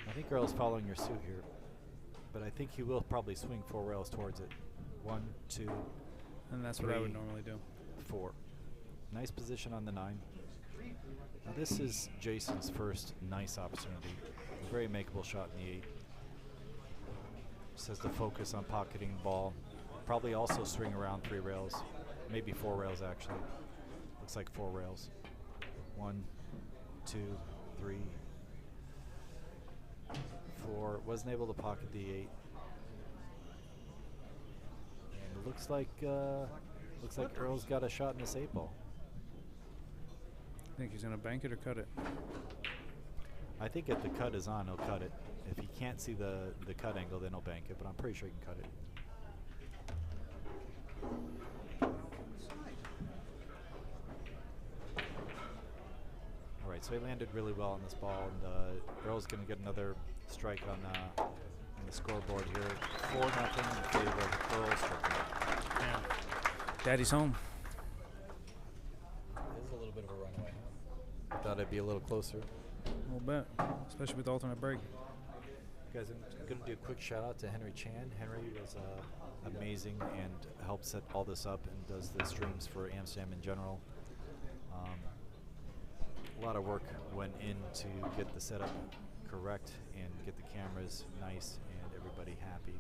I think Earl's following your suit here, but I think he will probably swing 4 rails towards it. 1, 2, and that's 3, what I would normally do. 4. Nice position on the 9. Now this is Jayson's first nice opportunity. A very makeable shot in the 8. Just has to focus on pocketing the ball. Probably also swing around 3 rails, maybe 4 rails actually. Looks like 4 rails. 1, 2, 3, 4. Wasn't able to pocket the 8. And it looks like Earl's got a shot in this 8 ball. Think he's gonna bank it or cut it? I think if the cut is on, he'll cut it. If he can't see the cut angle, then he'll bank it, but I'm pretty sure he can cut it. All right, so he landed really well on this ball, and Earl's going to get another strike on the scoreboard here. 4-0 in favor of Earl Strickland. Yeah. Daddy's home. This is a little bit of a runaway. I thought it'd be a little closer. A little bit, especially with alternate break. Guys, I'm going to do a quick shout out to Henry Chan. Henry was amazing and helped set all this up and does the streams for Amsterdam in general. A lot of work went in to get the setup correct and get the cameras nice and everybody happy.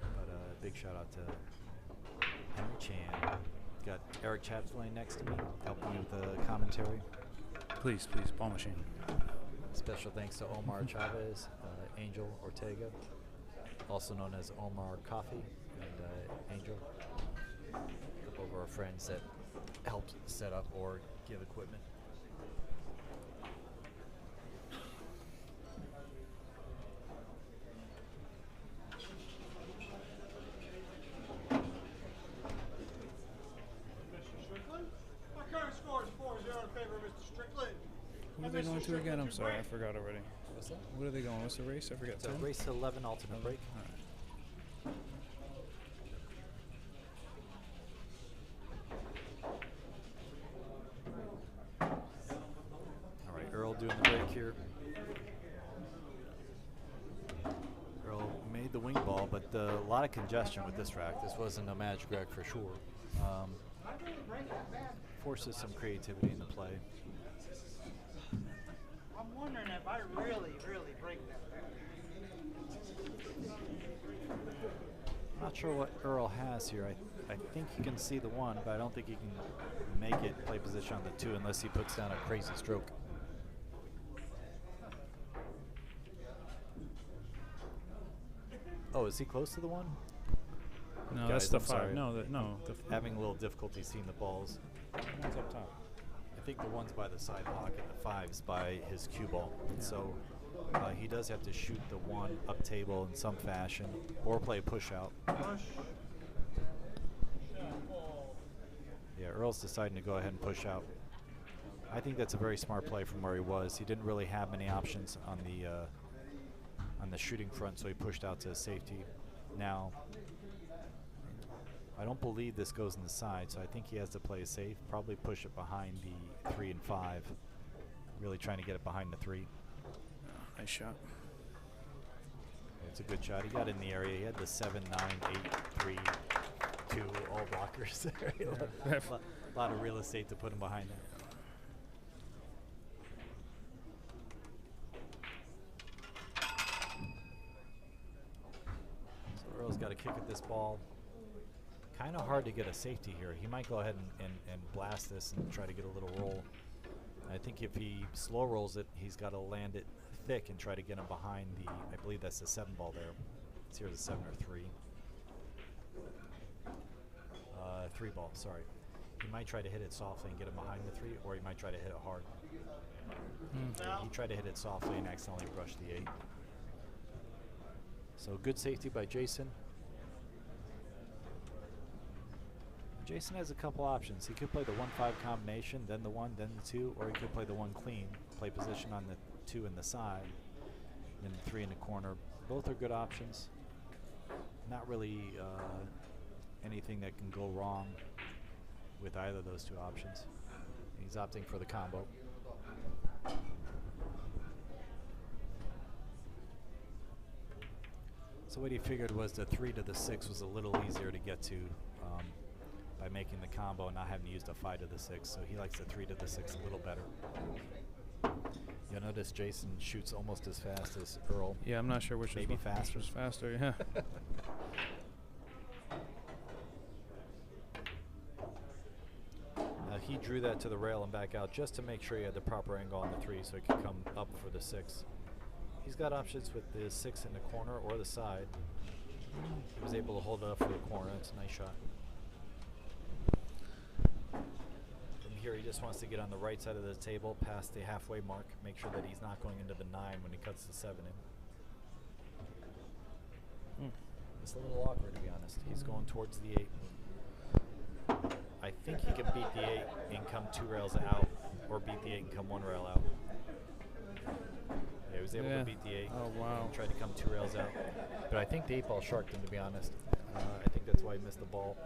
But big shout out to Henry Chan. Got Eric Chapdelaine next to me, helping me with the commentary. Please, ball machine. Special thanks to Omar Chavez, Angel Ortega, also known as Omar Coffee, and Angel. A couple of our friends that helped set up or give equipment. Mr. Strickland. Our current score is 4-0 in favor of Mr. Strickland. Who are And they Mr. going to again? Strickland I'm to sorry, I break. forgot already. What's that? What are they going? What's the race? I forgot. It's a 10? race 11 alternate break. All right. All right, Earl doing the break here. Earl made the wing ball, but a lot of congestion with this rack. This wasn't a magic rack for sure. I really break that bad. Forces some creativity in the play. I'm wondering if I really break that bad. I'm not sure what Earl has here. I think he can see the one, but I don't think he can make it play position on the two unless he puts down a crazy stroke. Oh, is he close to the one? No, Guys, that's the I'm 5. sorry. No, no. Having a little difficulty seeing the balls. One's up top. I think the one's by the side pocket, the 5's by his cue ball. Yeah. So he does have to shoot the one up table in some fashion or play push out. Push. Yeah, Earl's deciding to go ahead and push out. I think that's a very smart play from where he was. He didn't really have many options on the shooting front, so he pushed out to his safety. Now, I don't believe this goes in the side, so I think he has to play it safe. Probably push it behind the 3 and 5. Really trying to get it behind the 3. Nice shot. It's a good shot. He got in the area. He had the 7, 9, 8, 3, 2 all blockers there. A lot of real estate to put him behind that. So Earl's got to kick at this ball. Kind of hard to get a safety here. He might go ahead and blast this and try to get a little roll. I think if he slow rolls it, he's got to land it thick and try to get him behind the, I believe that's the 7 ball there. It's here the 7 or 3. 3 ball, sorry. He might try to hit it softly and get him behind the 3, or he might try to hit it hard. He tried to hit it softly and accidentally brushed the 8. So good safety by Jayson. Jayson has a couple options. He could play the 1-5 combination, then the 1, then the 2, or he could play the 1 clean, play position on the 2 in the side, then the 3 in the corner. Both are good options. Not really anything that can go wrong with either of those two options. He's opting for the combo. So what he figured was the 3 to the 6 was a little easier to get to by making the combo and not having to use the 5 to the 6. So he likes the 3 to the 6 a little better. You'll notice Jayson shoots almost as fast as Earl. Yeah, I'm not sure which Maybe is faster. Which is faster, yeah. He drew that to the rail and back out just to make sure he had the proper angle on the 3 so he could come up for the 6. He's got options with the 6 in the corner or the side. He was able to hold it up for the corner. That's a nice shot. From here, he just wants to get on the right side of the table past the halfway mark, make sure that he's not going into the 9 when he cuts the 7 in. It's a little awkward, to be honest. He's going towards the 8. I think he can beat the 8 and come 2 rails out, or beat the 8 and come 1 rail out. Yeah, he was able to beat the 8. Oh, wow. And tried to come 2 rails out. But I think the 8 ball sharked him, to be honest. I think that's why he missed the ball.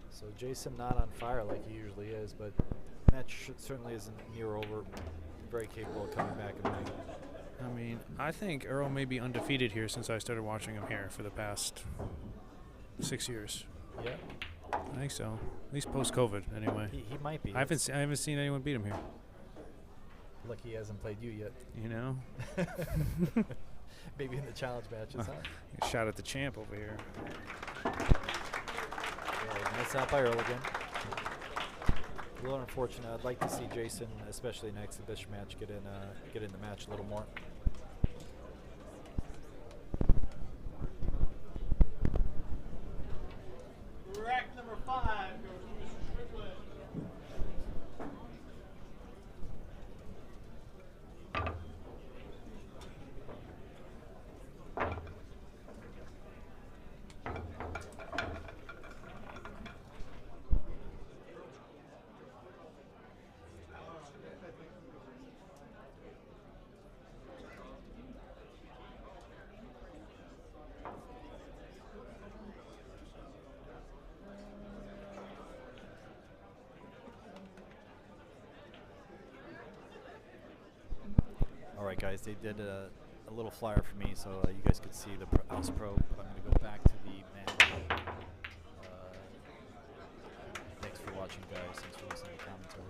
So Jayson not on fire like he usually is, but match certainly isn't near over. Very capable of coming back and winning. I mean, I think Earl may be undefeated here since I started watching him here for the past 6 years. Yeah. I think so. At least post-COVID, anyway. He might be. I haven't seen anyone beat him here. Lucky he hasn't played you yet. You know? Maybe in the challenge matches, huh? Shot at the champ over here. Yeah, nice out by Earl again. A little unfortunate. I'd like to see Jayson, especially in an exhibition match, get in the match a little more. guys. They did a little flyer for me so you guys could see the House Pro. But I'm going to go back to the manual. Thanks for watching, guys. Thanks for listening to commentary.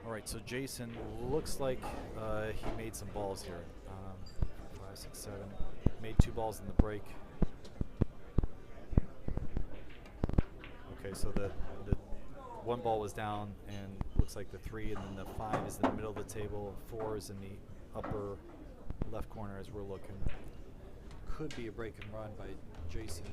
All right, so Jayson looks like he made some balls here. 5, 6, 7. Made 2 balls in the break. Okay, so the 1 ball was down, and looks like the 3, and then the 5 is in the middle of the table. 4 is in the upper left corner as we're looking. Could be a break and run by Jayson.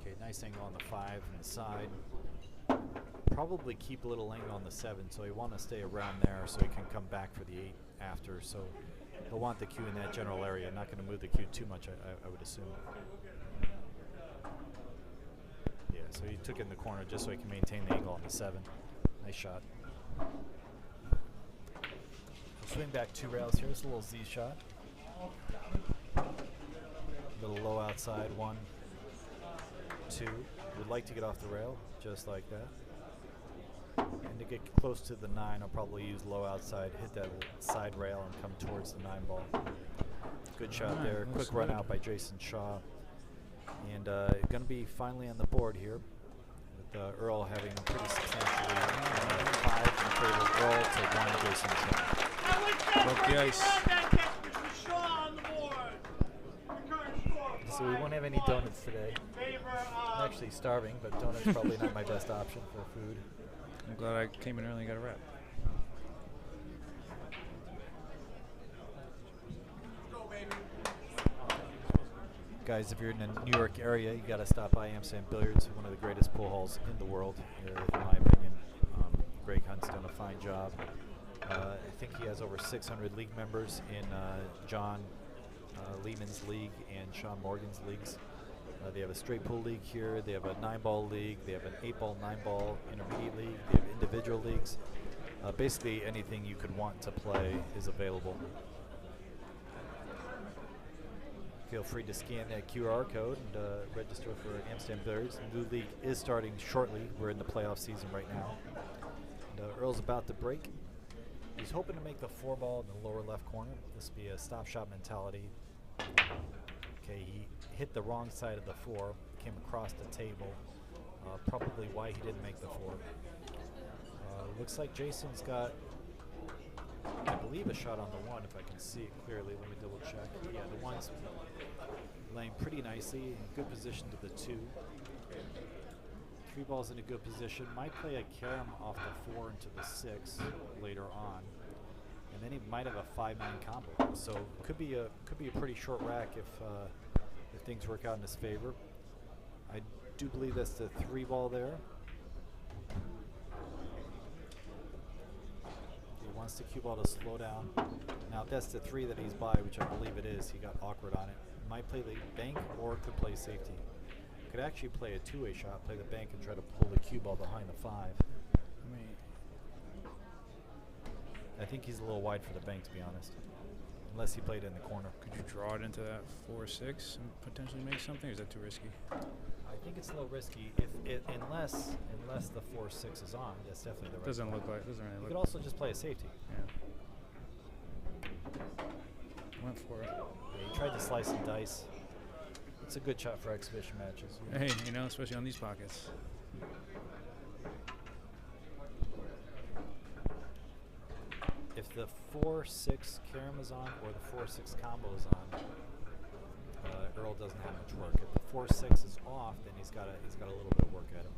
Okay, nice angle on the 5 and the side. Probably keep a little angle on the 7, so you want to stay around there so he can come back for the 8 after. So he'll want the cue in that general area. Not going to move the cue too much, I would assume. Yeah, so he took it in the corner just so he can maintain the angle on the 7. Nice shot. Swing back 2 rails here. It's a little Z shot. Little low outside, 1, 2. Would like to get off the rail, just like that. And to get close to the 9, I'll probably use low outside, hit that side rail, and come towards the 9 ball. Good shot there. Quick run out by Jayson Shaw. And going to be finally on the board here, with Earl having a pretty substantial lead. 5 in favor of Earl to 1 Jayson Shaw. Broke the ice. So we won't have any donuts today. I'm actually starving, but donuts probably not my best option for food. I'm glad I came in early and got a wrap. Guys, if you're in the New York area, you got to stop by Amsterdam Billiards, one of the greatest pool halls in the world, in my opinion. Greg Hunt's done a fine job. I think he has over 600 league members in John Lehman's league and Sean Morgan's leagues. They have a straight pool league here. They have a 9-ball league. They have an 8-ball, 9-ball intermediate league. They have individual leagues. Basically, anything you could want to play is available. Feel free to scan that QR code and register for Amsterdam Billiards. The new league is starting shortly. We're in the playoff season right now. And, Earl's about to break. He's hoping to make the 4-ball in the lower left corner. This will be a stop shot mentality. Okay, he hit the wrong side of the 4, came across the table. Probably why he didn't make the 4. Looks like Jayson's got, I believe, a shot on the 1, if I can see it clearly. Let me double check. Yeah, the 1's laying pretty nicely, in good position to the 2. 3 balls in a good position. Might play a carom off the 4 into the 6 later on. And then he might have a 5-9 combo. So could be a pretty short rack if things work out in his favor. I do believe that's the 3 ball there. He wants the cue ball to slow down. Now if that's the 3 that he's by, which I believe it is, he got awkward on it. Might play the bank or could play safety. Could actually play a 2-way shot, play the bank and try to pull the cue ball behind the 5. I think he's a little wide for the bank, to be honest. Unless he played it in the corner. Could you draw it into that 4-6 and potentially make something, or is that too risky? I think it's a little risky unless the 4-6 is on. That's definitely the right. Doesn't look like. Doesn't really You look. could also just play a safety. Yeah. Went for it. Yeah, he tried to slice and dice. It's a good shot for exhibition matches. Hey, you know, especially on these pockets. If the 4-6 carom is on or the 4-6 combo is on, Earl doesn't have much work. If the 4-6 is off, then he's got a little bit of work at him.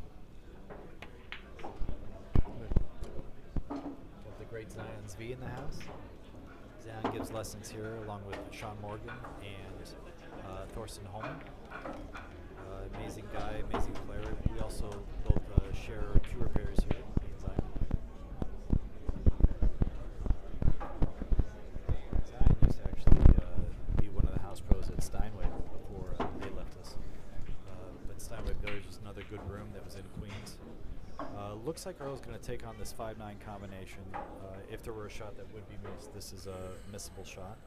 Got the great Zion's V in the house. Zion gives lessons here along with Sean Morgan and Thorsten Holman. Amazing guy, amazing player. We also both share cue repairs here. Zion used to actually be one of the house pros at Steinway before they left us. But Steinway Billiards was another good room that was in Queens. Looks like Earl's going to take on this 5-9 combination. If there were a shot that would be missed, this is a missable shot.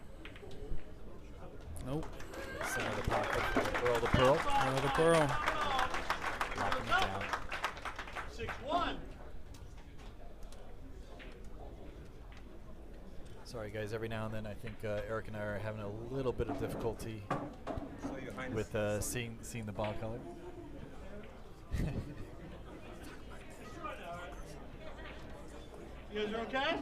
Nope. Center of the pocket for Earl the Pearl. Earl the Pearl. Locking it down. 6-1. Sorry, guys. Every now and then, I think Eric and I are having a little bit of difficulty with seeing the ball color. You guys are okay?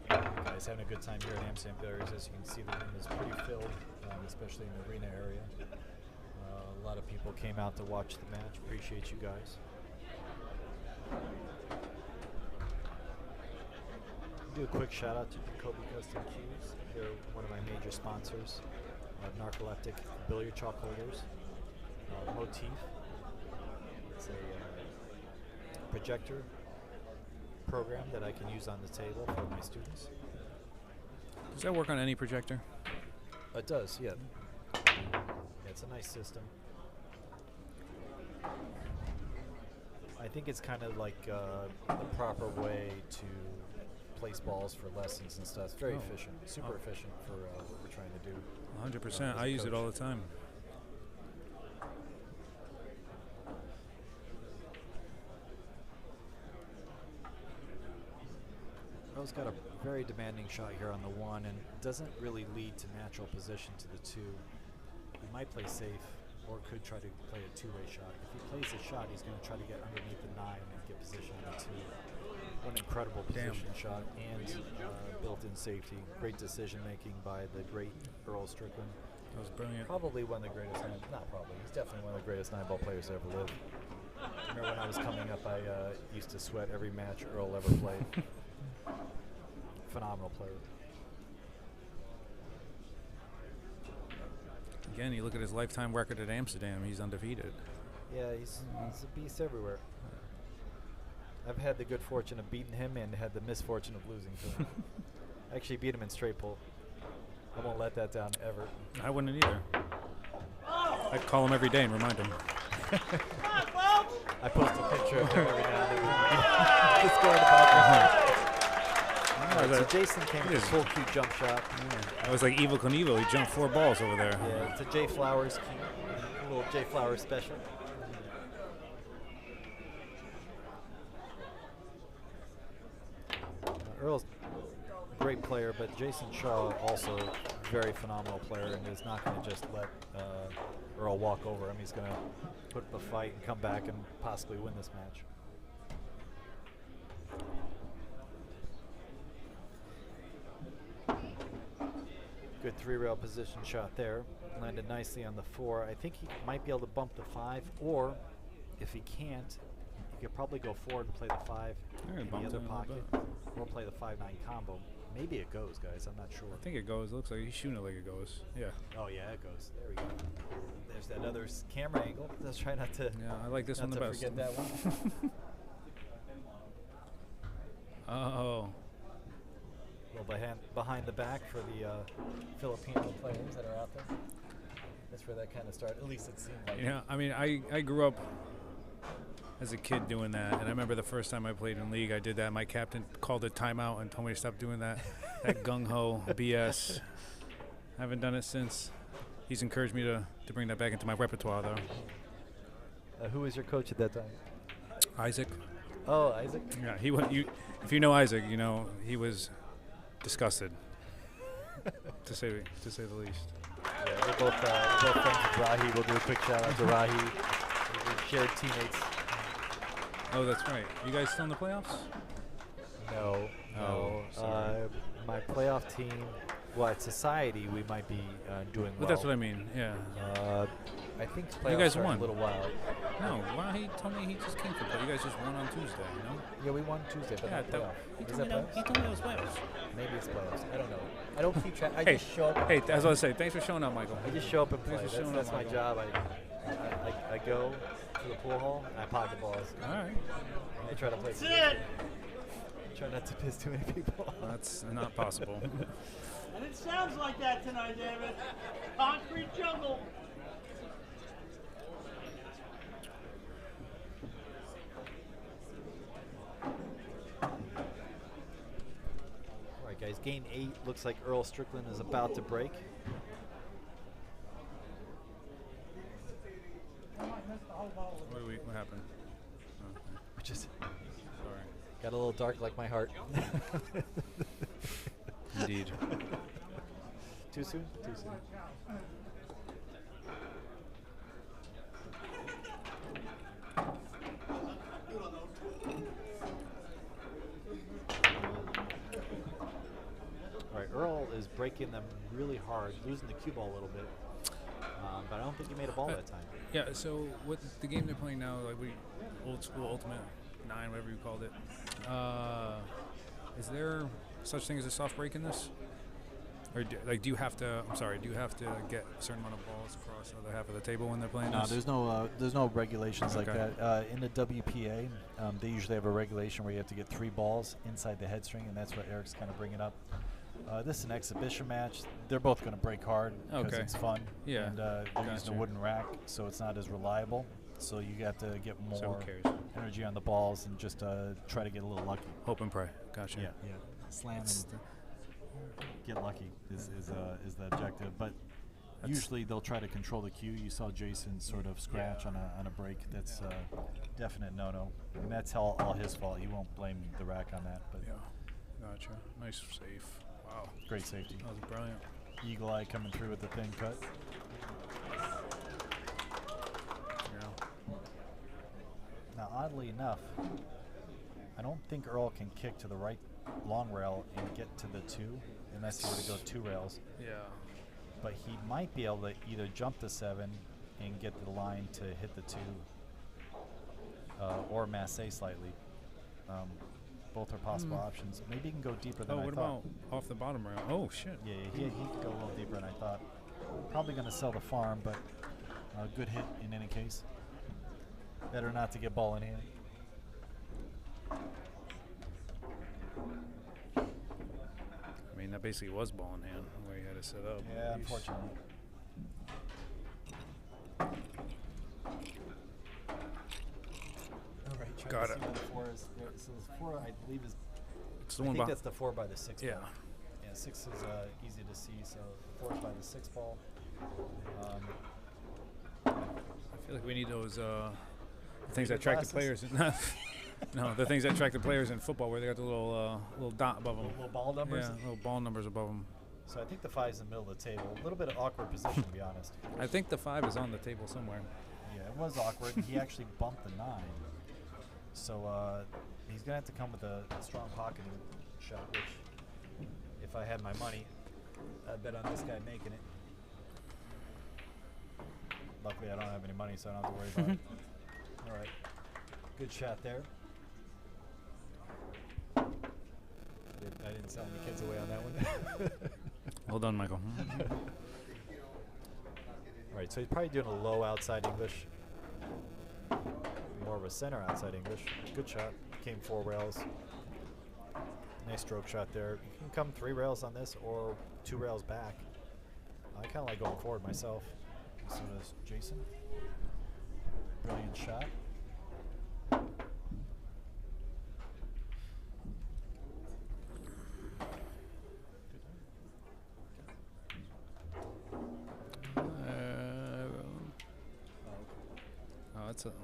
Guys, having a good time here at Amsterdam Billiards. As you can see, the room is pretty filled, especially in the arena area. A lot of people came out to watch the match. Appreciate you guys. Do a quick shout out to Kobe Custom Cues. They're one of my major sponsors. Narcoleptic billiard chalk holders. Motif. It's a projector program that I can use on the table for my students. Does that work on any projector? It does, yeah. It's a nice system. I think it's kind of like the proper way to place balls for lessons and stuff. It's very efficient, super efficient for what we're trying to do. 100%. I use it all the time. Earl's got a very demanding shot here on the 1 and doesn't really lead to natural position to the 2. He might play safe or could try to play a two-way shot. If he plays a shot, he's going to try to get underneath the 9 and get position on the 2. What an incredible position shot and built-in safety. Great decision-making by the great Earl Strickland. That was brilliant. Probably one of the greatest, not probably, he's definitely one of the greatest 9-ball players to ever live. I remember when I was coming up, I used to sweat every match Earl ever played. Phenomenal player. Again, you look at his lifetime record at Amsterdam, he's undefeated. Yeah, he's a beast everywhere. I've had the good fortune of beating him and had the misfortune of losing to him. I actually beat him in straight pull. I won't let that down ever. I wouldn't either. I'd call him every day and remind him. I post a picture of him every now and then. Just going about so Jayson came with a full cue jump shot. Yeah. That was like Evil Knievel. He jumped 4 balls over there. Yeah, it's a Jay Flowers cue. A little Jay Flowers special. Earl's a great player, but Jayson Shaw also very phenomenal player and is not going to just let Earl walk over him. He's going to put up a fight and come back and possibly win this match. Good 3-rail position shot there. Landed nicely on the 4. I think he might be able to bump the 5, or if he can't, he could probably go forward and play the 5 in the other pocket, or play the 5-9 combo. Maybe it goes, guys. I'm not sure. I think it goes. It looks like he's shooting it like it goes. Yeah. Oh yeah, it goes. There we go. There's that other camera angle. Let's try not to. Yeah, I like this one the best. Forget that one. Oh. A little behind the back for the Filipino players that are out there. That's where that kind of started. At least it seemed like. Yeah, I mean, I grew up as a kid doing that, and I remember the first time I played in league, I did that. My captain called it timeout and told me to stop doing that. That gung-ho BS. I haven't done it since. He's encouraged me to bring that back into my repertoire, though. Who was your coach at that time? Isaac. Oh, Isaac. Yeah, he was. If you know Isaac, you know he was disgusted, to say the least. Yeah, we're both friends with Rahi. We'll do a quick shout out to Rahi. We've shared teammates. Oh, that's right. You guys still in the playoffs? No. Oh, sorry. My playoff team, well, at Society, we might be doing well. But that's what I mean, yeah. I think you guys won won. A little while. No, well, he told me he just came for play. You guys just won on Tuesday, you know? Yeah, we won Tuesday, but not playoff. He told me it was playoffs. Maybe it's playoffs. I don't know. I don't keep track. I Hey, just show up. hey, I was going to say, thanks for showing up, Michael. I just show up and play. Thanks for showing That's up, my Michael. job. I go to the pool hall and I pocket balls. All right. I try to play. That's it. Try not to piss too many people. That's not possible. And it sounds like that tonight, David. Concrete jungle. 8. Looks like Earl Strickland is about to break. What happened? Just Sorry. got a little dark like my heart. Indeed. Too soon? Too soon. All right, Earl is breaking them really hard, losing the cue ball a little bit. But I don't think he made a ball that time. Yeah, so what the game they're playing now, like old school Ultimate 9, whatever you called it, is there such thing as a soft break in this? Or do you have to, do you have to get a certain amount of balls across the other half of the table when they're playing No, this? there's no regulations like Okay. that. In the WPA, they usually have a regulation where you have to get 3 balls inside the head string, and that's what Eric's kind of bringing up. This is an exhibition match. They're both going to break hard because Okay. it's fun. Yeah, And they're using gotcha. a wooden rack, so it's not as reliable. So you have to get So more who cares? energy on the balls and just try to get a little lucky. Hope and pray. Gotcha. Yeah. Slam and get lucky is the objective. But usually they'll try to control the cue. You saw Jason sort of scratch on a break. That's a definite no-no. And that's all his fault. He won't blame the rack on that. But Yeah. Gotcha. Nice save. Wow. great safety. That was brilliant. Eagle eye coming through with the thin cut. Yeah. Now, oddly enough, I don't think Earl can kick to the right long rail and get to the 2 unless he were to go 2 rails. Yeah. But he might be able to either jump the 7 and get the line to hit the 2 or masse slightly. Both are possible options. Maybe he can go deeper than I what thought. about off the bottom rail? Oh, shit. Yeah, he could go a little deeper than I thought. Probably going to sell the farm, but a good hit in any case. Better not to get ball in hand. I mean, that basically was ball in hand where he had to set up. Yeah, Yeesh. unfortunately. All right, trying Got to it. see where the 4 is. So the 4, I believe, is. It's the I one think beh- that's the 4 by the 6 Yeah. ball. Yeah, 6 is easy to see. So 4 is by the 6 ball. I feel like we need those things that attract the players. No, the things that attract the players in football where they got the little dot above them. Little ball numbers. Yeah, little ball numbers above them. So I think the 5 is in the middle of the table. A little bit of awkward position, to be honest. I think the 5 is on the table somewhere. Yeah, it was awkward. He actually bumped the 9. So he's going to have to come with a strong pocketing shot, which, if I had my money, I'd bet on this guy making it. Luckily, I don't have any money, so I don't have to worry about it. All right. Good shot there. I didn't sell any kids away on that one. Well done, Michael. All right, so he's probably doing a low outside English. More of a center outside English. Good shot. Came 4 rails. Nice stroke shot there. You can come 3 rails on this or 2 rails back. I kind of like going forward myself. So does Jason. Brilliant shot.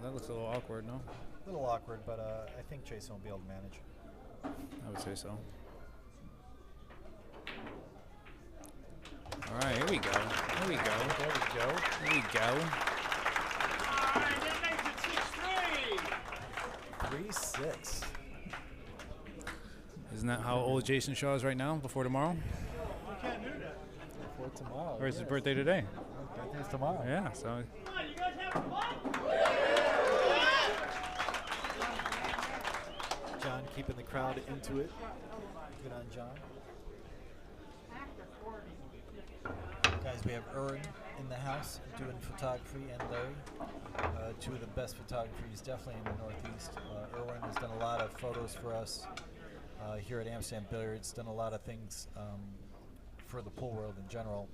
That looks a little awkward, no? A little awkward, but I think Jason will be able to manage. I would say so. All right, here we go. Here we go. There we go. Here we go. All right, that makes it 6-3. 3-6. Isn't that how old Jayson Shaw is right now, before tomorrow? We can't do that. For tomorrow. Or is his yes. birthday today? Birthday's tomorrow. Yeah, so Come on, you guys having fun? John keeping the crowd into it. Good on John. Guys, we have Erwin in the house doing photography, and Larry, 2 of the best photographers definitely in the Northeast. Erwin has done a lot of photos for us here at Amsterdam Billiards, done a lot of things for the pool world in general,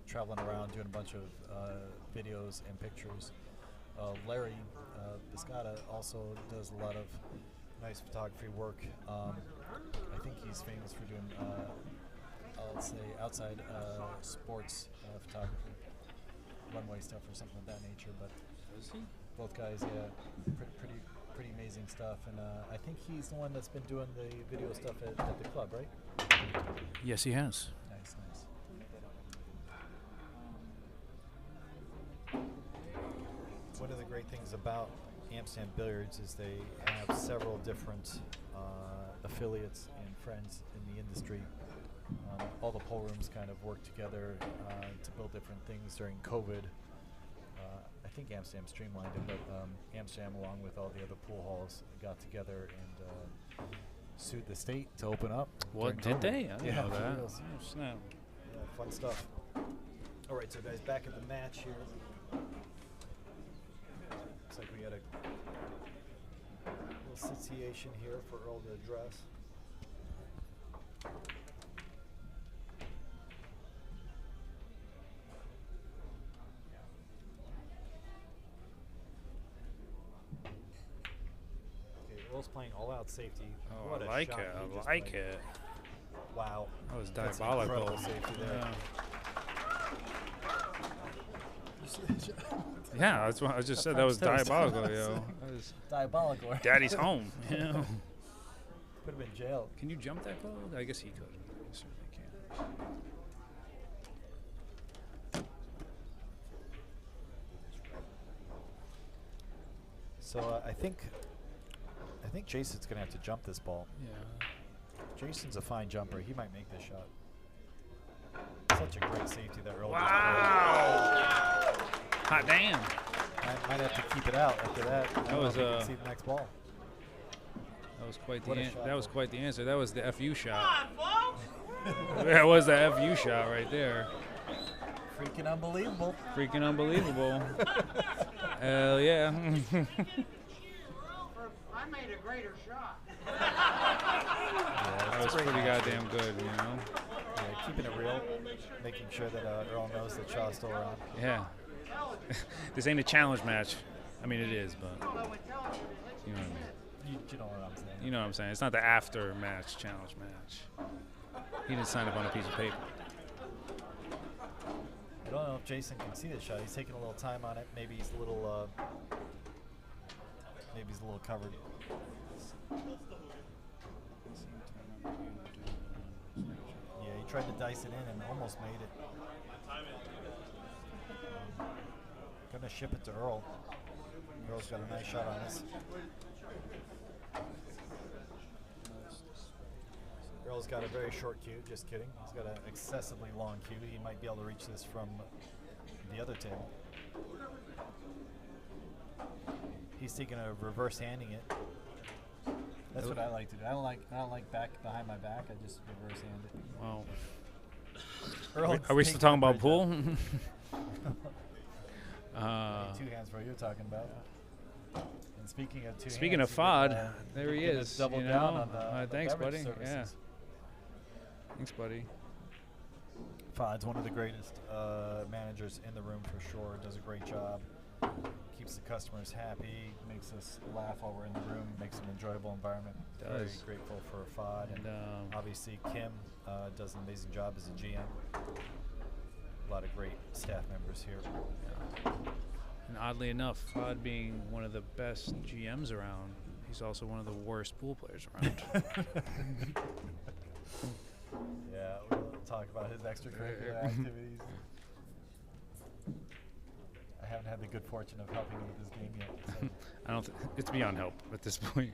traveling around doing a bunch of videos and pictures. Larry Biscotta also does a lot of nice photography work. I think he's famous for doing I'll say outside sports photography, runway stuff or something of that nature. But Is he? both guys, yeah, pretty amazing stuff. And I think he's the one that's been doing the video stuff at the club, right? Yes, he has. Nice. One of the great things about Amsterdam Billiards is they have several different affiliates and friends in the industry. All the pool rooms kind of work together to build different things during COVID. I think Amsterdam streamlined it, but Amsterdam, along with all the other pool halls, got together and sued the state to open up. What, during did COVID. they? I didn't know that. for reals. Oh, snap. Yeah, fun stuff. All right, so guys, back at the match here. Looks like we got a little situation here for Earl to address. Okay, Earl's playing all-out safety. Oh, What I a like shot it. he I just like played. it. Wow. That was That's diabolical. incredible safety there. Yeah, that's what I just said. That was diabolical, yo. That was Diabolical. Daddy's home. You know? Could have been jailed. Can you jump that close? I guess he could. He certainly can. So I think Jason's gonna have to jump this ball. Yeah. Jason's a fine jumper. He might make this shot. Such a great safety that Earl Wow! Hot damn. might have to keep it out after that. That was see the next ball. That was quite What the a an- shot, that was though. quite the answer. That was the FU shot. Come on, folks! That was the FU shot right there. Freaking unbelievable. Freaking unbelievable. Hell yeah. I made a greater shot. That was pretty goddamn good, you know? Yeah, keeping it real, making sure that Earl knows that Shaw's still around. Yeah. This ain't a challenge match. I mean, it is, but you know what I mean. You know what I'm saying. You know what I'm saying? It's not the after match challenge match. He didn't sign up on a piece of paper. I don't know if Jason can see the shot. He's taking a little time on it. Maybe he's a little covered. Yeah, he tried to dice it in and almost made it. Gonna ship it to Earl. Earl's got a nice shot on this. Earl's got a very short cue, just kidding. He's got an excessively long cue. He might be able to reach this from the other table. He's taking a reverse handing it. That's what I like to do. I don't like back behind my back. I just reverse hand it. Well, Earl are we still talking about pool? Two hands for what you're talking about. And speaking of two Speaking hands, of FOD, you there he get to is. double you down know? on the Thanks, beverage buddy. Yeah. services. Thanks, buddy. FOD's one of the greatest managers in the room for sure. Does a great job. Keeps the customers happy. Makes us laugh while we're in the room. Makes an enjoyable environment. Very Does. grateful for FOD. And obviously Kim does an amazing job as a GM. A lot of great staff members here. And oddly enough, Fod being one of the best GMs around, he's also one of the worst pool players around. Yeah, we'll talk about his extracurricular activities. I haven't had the good fortune of helping him with this game yet. So I don't. It's beyond help at this point.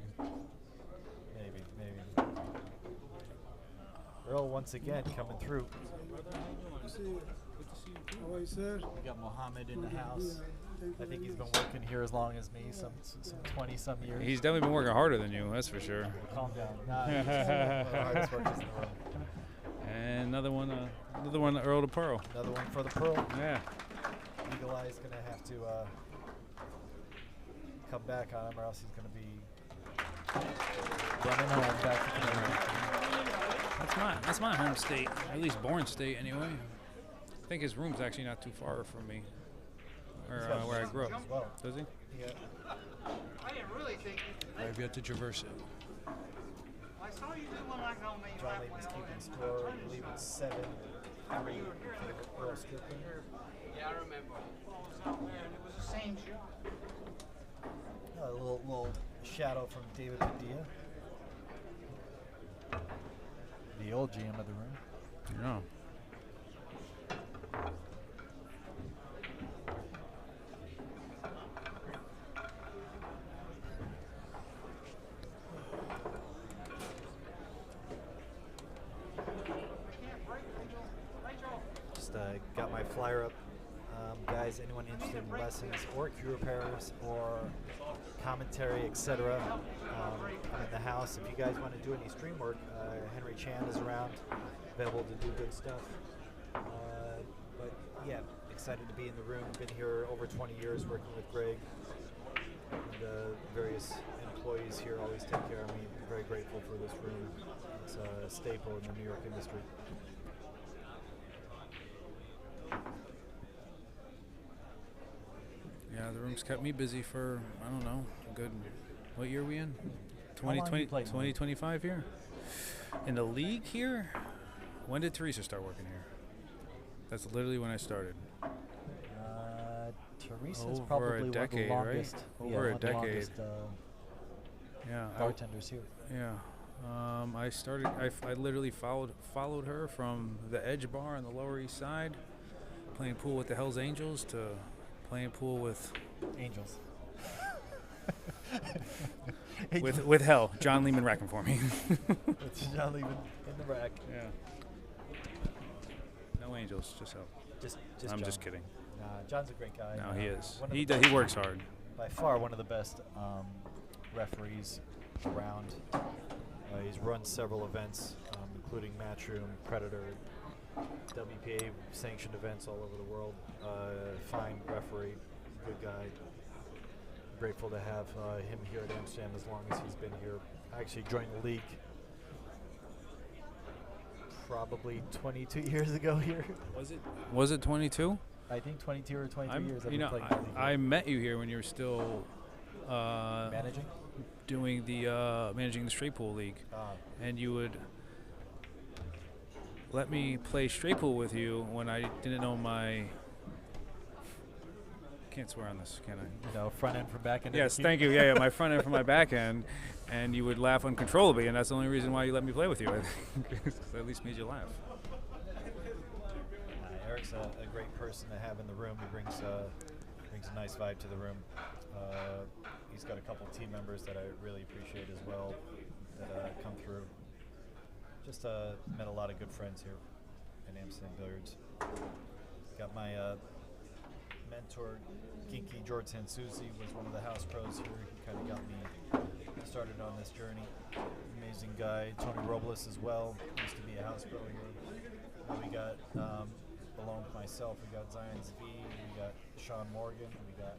maybe. Earl once again coming through. How are you, sir? We got Mohammed in the house. I think he's been working here as long as me, some 20-some years. He's definitely been working harder than you, that's for sure. Calm down. Nah, he's one of the hardest workers in the room. And another one, Earl to Pearl. Another one for the Pearl. Yeah. Eagle Eye's gonna have to come back on him, or else he's gonna be running home back to Canada. That's my home state, at least born state anyway. I think his room's actually not too far from me, or where I grew up. Well. Does he? Yeah. I didn't really think. I've yet to traverse it. I saw you doing like on me. John Lehman's keeping score. I believe it's 7-3 in favor of Earl Strickland. Yeah, I remember. Ball was out there, and it was the same shot. A little shadow from David Padilla, the old GM of the room. Yeah. Just got my flyer up. Guys, anyone interested in lessons or cue repairs or commentary, etc. I'm in the house. If you guys want to do any stream work, Henry Chan is around, available to do good stuff. But yeah, excited to be in the room. Been here over 20 years working with Greg and various employees here always take care of me. I'm very grateful for this room. It's a staple in the New York industry. Yeah, the room's kept me busy for, I don't know, a good, what year are we in? How long have you played in the league? 2025 here? In the league here? When did Teresa start working here? That's literally when I started. Teresa's Over probably a decade, one of the longest, right? Over a decade. longest, Yeah. bartenders here. Yeah. I started, I literally followed her from the Edge Bar on the Lower East Side, playing pool with the Hells Angels, to playing pool with Angels. with Hell. John Lehman racking for me. It's John Lehman in the rack. Yeah. No Angels, just Hell. Just I'm John. just kidding. Nah, John's a great guy. No, he is. One of He the he works hard. By far one of the best referees around. He's run several events, including Matchroom, Predator, WPA sanctioned events all over the world. Fine referee, good guy. Grateful to have him here at Amsterdam as long as he's been here. I actually joined the league probably 22 years ago here. Was it 22? I think 22 or 23 years I've You been know, playing the league. I met you here when you were still Managing? doing the managing the straight pool league, and you would let me play straight pool with you when I didn't know my. Can't swear on this, can I? No, front end from back end. Yes, thank you. Yeah, my front end from my back end, and you would laugh uncontrollably, and that's the only reason why you let me play with you. I think, 'cause I at least made you laugh. Eric's a great person to have in the room. He brings a nice vibe to the room. He's got a couple team members that I really appreciate as well that come through. Just met a lot of good friends here in Amsterdam Billiards. Got my mentor, Ginky George Sansouzi, was one of the house pros here. He kind of got me started on this journey. Amazing guy. Tony Robles as well. Used to be a house pro here. Now we got, along with myself, we got Zion Zvi, we got Sean Morgan, we got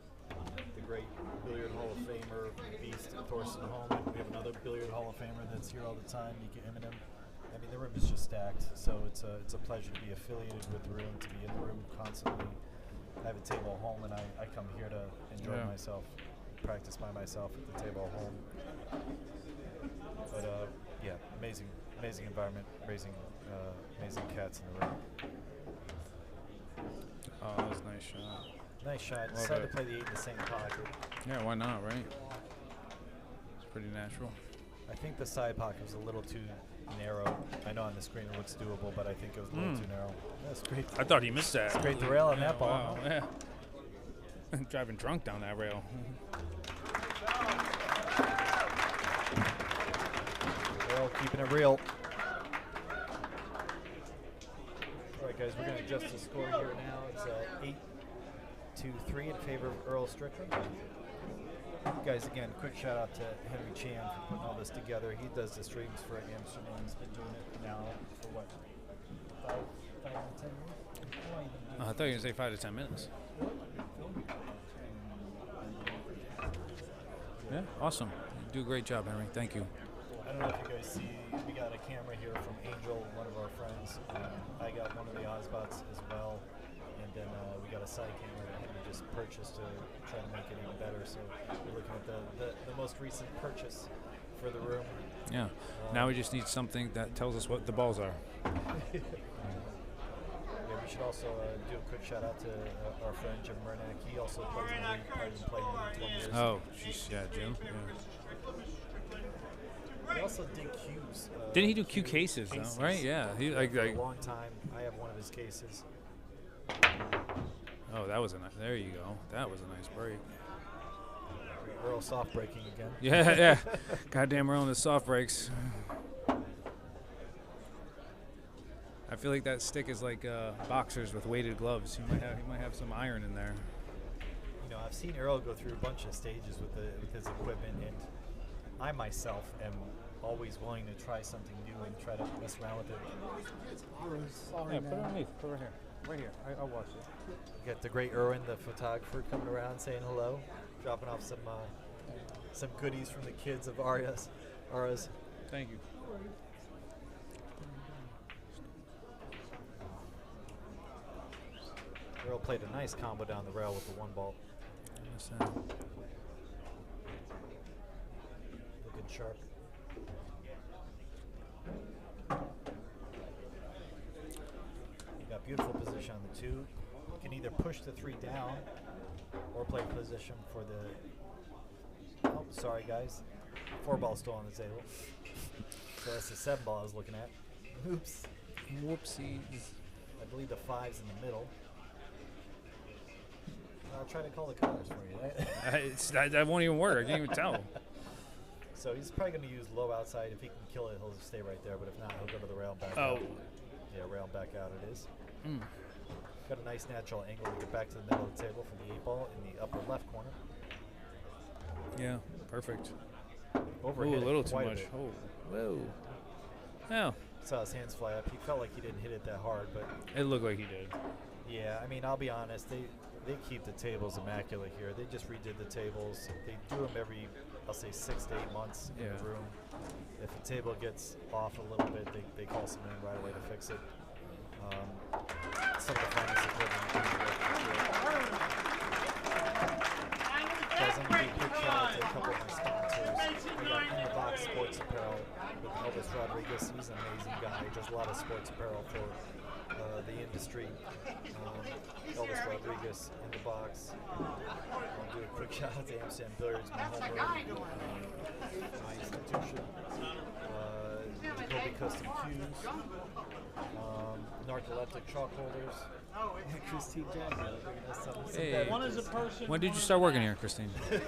the great Billiard Hall of Famer, Beast Thorsten Holman. We have another Billiard Hall of Famer that's here all the time, Mika Eminem. I mean, the room is just stacked, so it's a pleasure to be affiliated with the room, to be in the room constantly. I have a table at home, and I come here to enjoy myself, practice by myself at the table at home. But yeah, amazing environment, amazing cats in the room. Oh, that was a nice shot. Nice shot. Love Decided it. to play the 8 in the same pocket. Yeah, why not, right? It's pretty natural. I think the side pocket was a little too narrow. I know on the screen it looks doable, but I think it was a little too narrow. That's great. I thought he missed that. It's great to rail on that ball. Wow, Huh? yeah. Driving drunk down that rail. Rail keeping it real. All right, guys, we're going to adjust the score here now. It's 8-3 in favor of Earl Strickland. Guys, again, quick shout out to Henry Chan for putting all this together. He does the streams for Amsterdam. He's been doing it now for what, 5 to 10 years? I thought you were going to say 5 to 10 minutes. Yeah, awesome. You do a great job, Henry. Thank you. I don't know if you guys see, we got a camera here from Angel, one of our friends. I got one of the Ozbots as well. And then we got a side camera that Henry just purchased to try to make it even better. So we're looking at the most recent purchase for the room. Yeah. Now we just need something that tells us what the balls are. Yeah, we should also do a quick shout out to our friend Jim Murnack. He also plays in the league, probably been playing more than 20 years. Oh, jeez, yeah, Jim. Yeah. He also did Q's. Didn't he do Q cases, though, right? Yeah. He for a long time. I have one of his cases. Oh, that was a nice. There you go. That was a nice break. Earl soft breaking again. Yeah, yeah. Goddamn Earl in the soft breaks. I feel like that stick is like boxers with weighted gloves. He might have some iron in there. You know, I've seen Earl go through a bunch of stages with his equipment, and I myself am always willing to try something new and try to mess around with it. Yeah, put it underneath. Put it right here. Right here. I'll watch it. You got the great Erwin, the photographer, coming around saying hello, dropping off some goodies from the kids of Ara's. Thank you. Earl played a nice combo down the rail with the one ball. Looking sharp. You got beautiful position on the 2. You can either push the 3 down or play position for the. Oh, sorry guys. 4 ball still on the table. So that's the 7 ball I was looking at. Oops. Whoopsies. I believe the 5's in the middle. I'll try to call the colors for you. That won't even work. I can't even tell. So he's probably going to use low outside. If he can kill it, he'll stay right there. But if not, he'll go to the rail and back out. Yeah, rail and back out it is. Got a nice natural angle to get back to the middle of the table for the 8 ball in the upper left corner. Yeah, perfect. Overhit a little too quite a much. bit. Oh, whoa. Yeah. Saw his hands fly up. He felt like he didn't hit it that hard, but It looked like he did. yeah, I mean, I'll be honest. They keep the tables immaculate here. They just redid the tables. They do them every, I'll say, 6 to 8 months in the room. If the table gets off a little bit, they call someone in right away to fix it. Some of the finest equipment. Guys, I'm going to give a quick shout out to a couple of my sponsors. We got In the Box Sports Apparel with Elvis Rodriguez. He's an amazing guy. He does a lot of sports apparel for the industry. Elvis Rodriguez, In the Box. I'll do a quick shout out to Amsterdam Billiards, my home room, my institution. Kobe Custom Cues. Narcoleptic chalk holders. Christine Jackson. Hey. One is a person. When did you start working here, Christine? Yeah,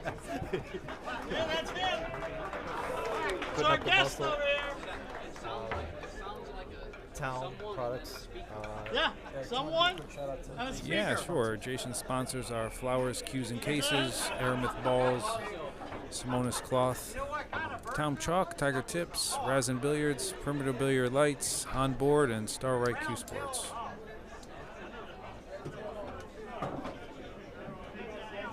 that's him. It's Putting our up the guest muscle. over here. Town products. Yeah, someone? Yeah, sure. Jayson sponsors our flowers, cues, and cases, Aramith balls, Simonis cloth, Town chalk, Tiger tips, Razin billiards, perimeter billiard lights, on board, and Starlight Q Sports.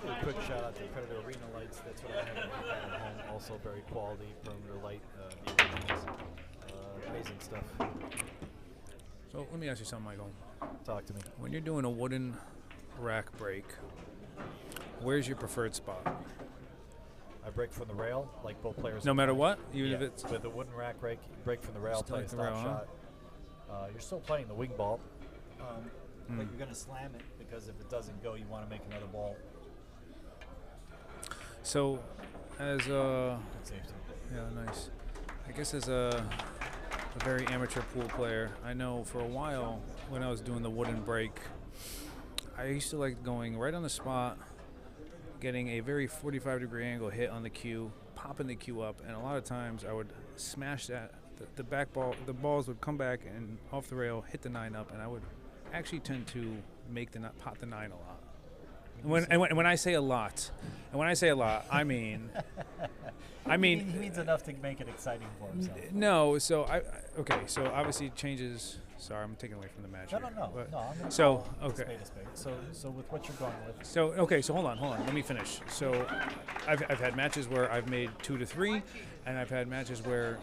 A quick shout out to Predator Arena lights. That's what I have at home. Also very quality perimeter light. The originals. Amazing stuff. So let me ask you something, Michael. Talk to me. When you're doing a wooden rack break, where's your preferred spot? I break from the rail, like both players. No matter play. what? Even if Yeah, it's with a wooden rack break, you break from the rail, Still play a like the stop rail, huh? shot. You're still playing the wing ball, but you're going to slam it because if it doesn't go, you want to make another ball. So, as a Good safety. yeah, nice. I guess as a very amateur pool player, I know for a while when I was doing the wooden break, I used to like going right on the spot, getting a very 45-degree angle hit on the cue, popping the cue up, and a lot of times I would smash that. The back ball, the balls would come back and off the rail, hit the 9 up, and I would actually tend to make the pot the 9 a lot. When I say a lot, I mean, He means enough to make it exciting for himself. no. So okay. So obviously it changes. Sorry, I'm taking away from the match. No, here, no, no. but- No, I'm going to So call okay. a spade. So with what you're going with. So okay. So hold on. Let me finish. So I've had matches where I've made 2 to 3, and I've had matches where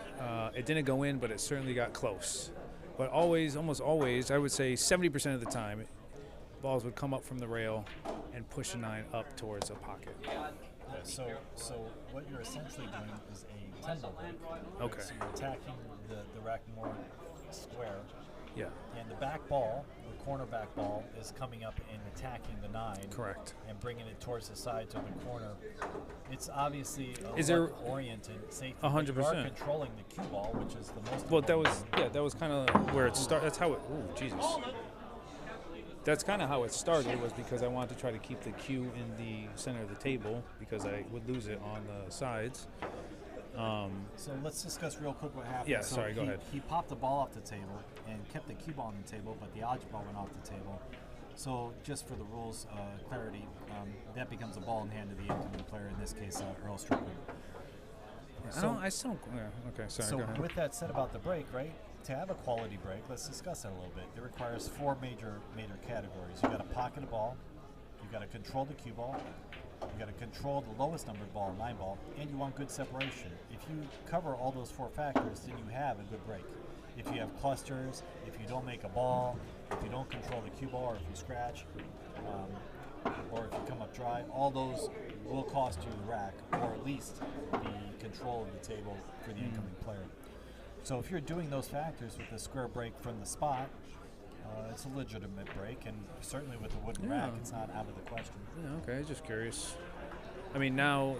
it didn't go in, but it certainly got close. But almost always, I would say 70% of the time, balls would come up from the rail and push a 9 up towards a pocket. Yeah, so what you're essentially doing is a 10 ball break. Okay. So you're attacking the rack more square. Yeah. And the back ball, the corner back ball, is coming up and attacking the 9. Correct. And bringing it towards the sides of the corner. It's obviously Is there oriented safety. 100%? You are controlling the cue ball, which is the most. Well, that was important. that was kind of where it started. That's how it. Oh, Jesus. That's kind of how it started, was because I wanted to try to keep the cue in the center of the table because I would lose it on the sides. So let's discuss real quick what happened. Yeah, so sorry, go ahead. He popped the ball off the table and kept the cue ball on the table, but the odds ball went off the table. So just for the rules clarity, that becomes a ball in hand of the incoming player, in this case, Earl Strickland. I still don't. Yeah, okay, sorry, So go ahead. with that said about the break, right? To have a quality break, let's discuss that a little bit. It requires 4 major categories. You got to pocket a ball, you got to control the cue ball, you got to control the lowest numbered ball, 9 ball, and you want good separation. If you cover all those 4 factors, then you have a good break. If you have clusters, if you don't make a ball, if you don't control the cue ball, or if you scratch, or if you come up dry, all those will cost you the rack, or at least the control of the table for the incoming player. So if you're doing those factors with a square break from the spot, it's a legitimate break, and certainly with the wooden rack, it's not out of the question. Yeah, okay, just curious. I mean, now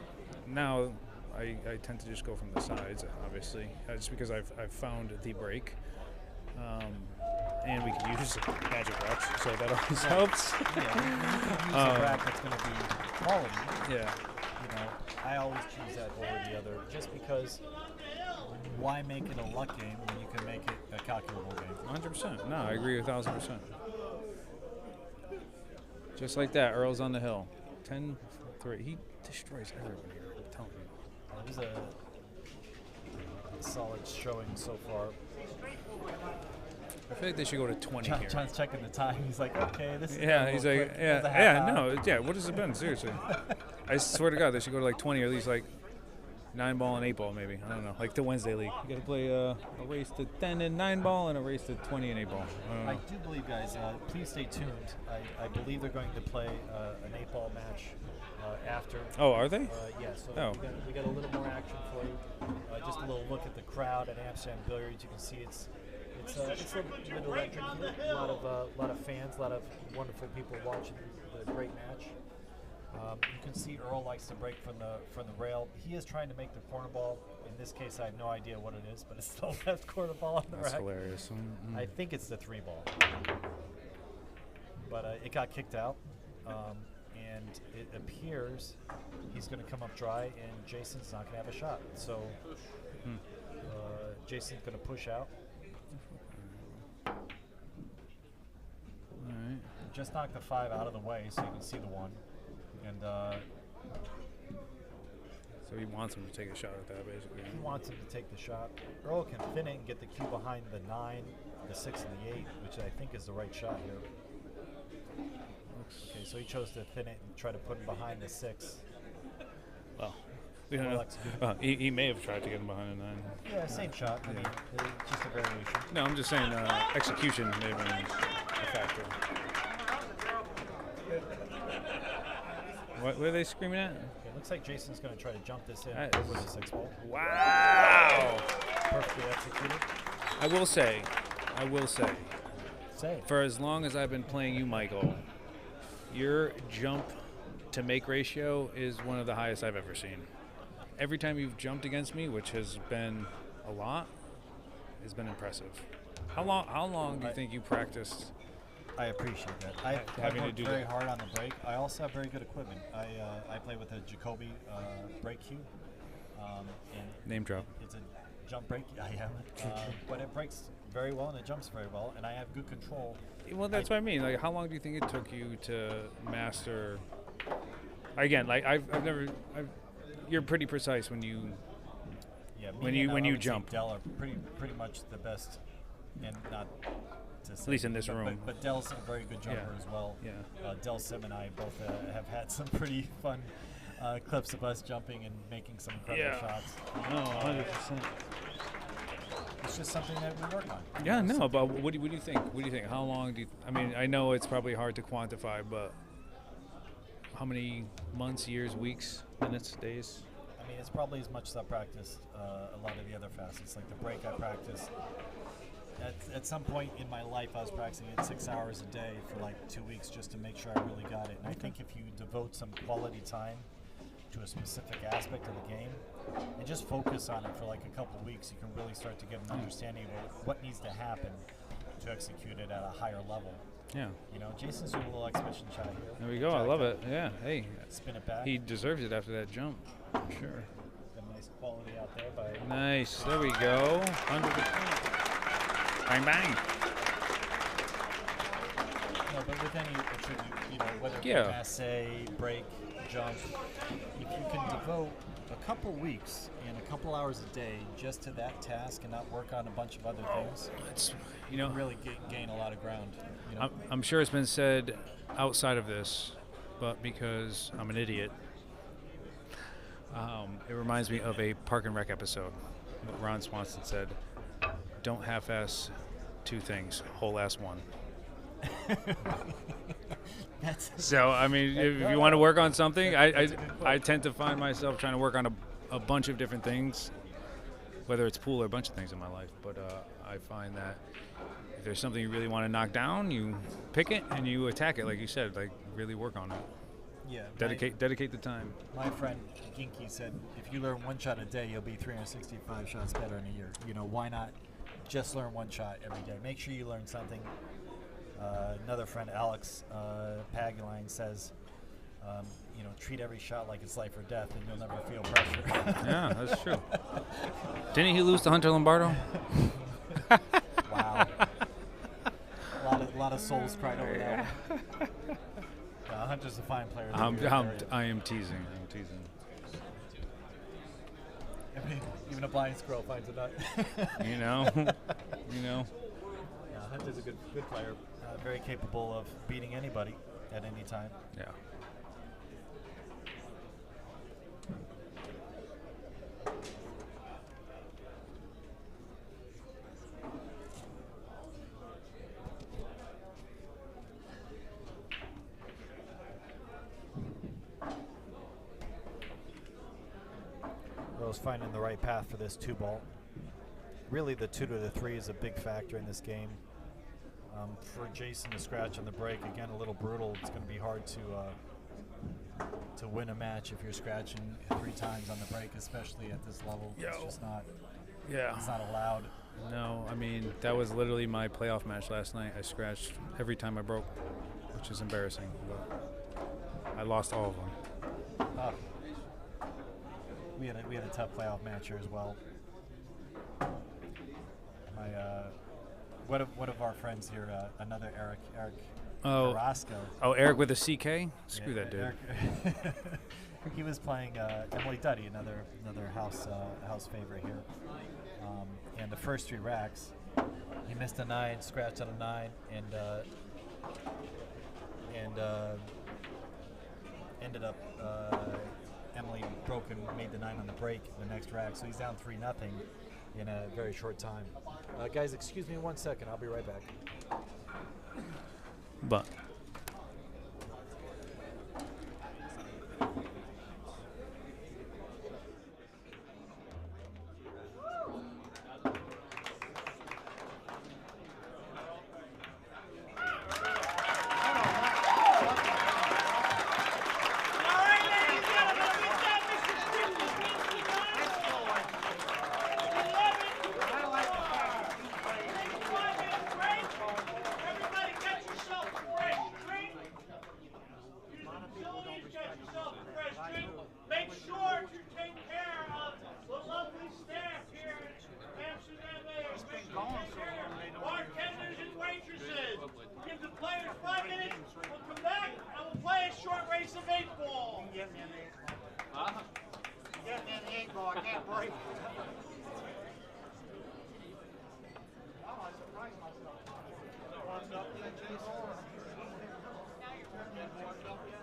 I tend to just go from the sides, obviously, just because I've found the break. And we can use magic racks, so that always helps. Yeah, you can use a rack that's going to be quality. Yeah. You know, I always choose that over the other, just because why make it a luck game when you can make it a calculable game? 100%. No, I agree 1,000%. Just like that, Earl's on the hill. 10-3. He destroys everyone here, I'm telling you. It was a solid showing so far. I feel like they should go to 20 here. John's checking the time. He's like, okay, this is Yeah, he's like, quick. yeah, It's a half hour. no, yeah. What has it been? Seriously, I swear to God, they should go to like 20, or at least like 9 ball and 8 ball, maybe. I don't know, like the Wednesday league. You got to play a race to 10 and 9 ball and a race to 20 and 8 ball. I don't know. I do believe, guys. Please stay tuned. I believe they're going to play an 8 ball match after. Oh, are they? Yeah. So Oh. we got a little more action for you. Just a little look at the crowd at Amsterdam Billiards. You can see it's a bit electric here. A lot of fans, a lot of wonderful people watching the great match. You can see Earl likes to break from the rail. He is trying to make the corner ball. In this case, I have no idea what it is, but it's the left corner ball on the That's rack. hilarious. I think it's the 3 ball, but it got kicked out, and it appears he's going to come up dry, and Jayson's not going to have a shot. So Jayson's going to push out. All right. Just knock the 5 out of the way so you can see the 1. And So he wants him to take a shot at that, basically. he wants him to take the shot. Earl can thin it and get the cue behind the 9, the 6, and the 8, which I think is the right shot here. Okay, so he chose to thin it and try to put him behind the 6. Well, we don't Well know. executed. He may have tried to get him behind a 9. Yeah, same shot. I mean, it's just a variation. No, I'm just saying execution may have been a factor. What are they screaming at? Okay, looks like Jayson's going to try to jump this in That over is- the 6 ball. Wow! Perfectly executed. I will say, Say. for as long as I've been playing you, Michael, your jump to make ratio is one of the highest I've ever seen. Every time you've jumped against me, which has been a lot, has been impressive. How long do you think you practiced? I appreciate that. I've Having to worked do very that. hard on the break. I also have very good equipment. I play with a Jacoby brake cue. And Name drop. It's a jump brake. I am. But it breaks very well and it jumps very well, and I have good control. Well, that's what I mean. Like, how long do you think it took you to master? Again, like you're pretty precise when you. Yeah, me When and you- I when you would say jump. Dell are pretty much the best, and not to say, At least in this room. But Dell's a very good jumper Yeah. as well. Yeah. Dell Sim and I both have had some pretty fun clips of us jumping and making some incredible shots. No, 100%. It's just something that we work on. Yeah, no, but what do you think? What do you think? How long do you? I mean, I know it's probably hard to quantify, but how many months, years, weeks? minutes, days? I mean, it's probably as much as I practiced a lot of the other facets. Like the break I practiced. At some point in my life, I was practicing it 6 hours a day for like 2 weeks just to make sure I really got it. And I think if you devote some quality time to a specific aspect of the game and just focus on it for like a couple weeks, you can really start to get an understanding of what needs to happen to execute it at a higher level. Yeah. You know, Jason's doing a little exhibition shot here. There we go. I love it. Yeah. Hey. Spin it back. He deserves it after that jump. For sure. Got nice quality out there by. Nice. There we go. 100%. Bang, bang. No, but with any attribute, you know, whether it's assay, break, jump, if you can devote a couple weeks and a couple hours a day just to that task and not work on a bunch of other things, you know, really gain a lot of ground. You know? I'm sure it's been said outside of this, but because I'm an idiot, it reminds me of a Park and Rec episode. What Ron Swanson said, don't half-ass two things, whole-ass one. So, I mean, if you want to work on something, I tend to find myself trying to work on a bunch of different things, whether it's pool or a bunch of things in my life. But I find that if there's something you really want to knock down, you pick it and you attack it, like you said, like really work on it. Yeah. Dedicate the time. My friend Ginky said, if you learn one shot a day, you'll be 365 shots better in a year. You know, why not just learn one shot every day? Make sure you learn something. Another friend, Alex Paguline, says, you know, treat every shot like it's life or death, and you'll never feel pressure. Yeah, that's true. Didn't he lose to Hunter Lombardo? Wow. A lot of souls cried over that one. Hunter's a fine player. I am teasing. I'm teasing. I mean, even a blind squirrel finds a nut. You know. Yeah, Hunter's a good player. Very capable of beating anybody at any time. Yeah. Earl's finding the right path for this 2-ball. Really, the 2 to the 3 is a big factor in this game. For Jayson to scratch on the break, again, a little brutal. It's going to be hard to win a match if you're scratching 3 times on the break, especially at this level. It's just not. Yeah. It's not allowed. No, I mean, that was literally my playoff match last night. I scratched every time I broke, which is embarrassing. But I lost all of them. We had a tough playoff match here as well. One of our friends here, another Eric Carrasco. Oh, Eric with a CK? Screw that dude. He was playing Emily Duddy, another house favorite here. And the first 3 racks, he missed a 9, scratched on a 9, and ended up Emily broke and made the 9 on the break in the next rack, so he's down 3-0 in a very short time. Guys, excuse me 1 second. I'll be right back. But Make sure to take care of the lovely staff here at Amsterdam Billiards. Bartenders and waitresses. Give the players 5 minutes. We'll come back and we'll play a short race of 8-ball. Get me an 8-ball. Get me an 8-ball. I can't break. Oh, I surprised myself. Warmed up yet, Jason? Warmed up yet?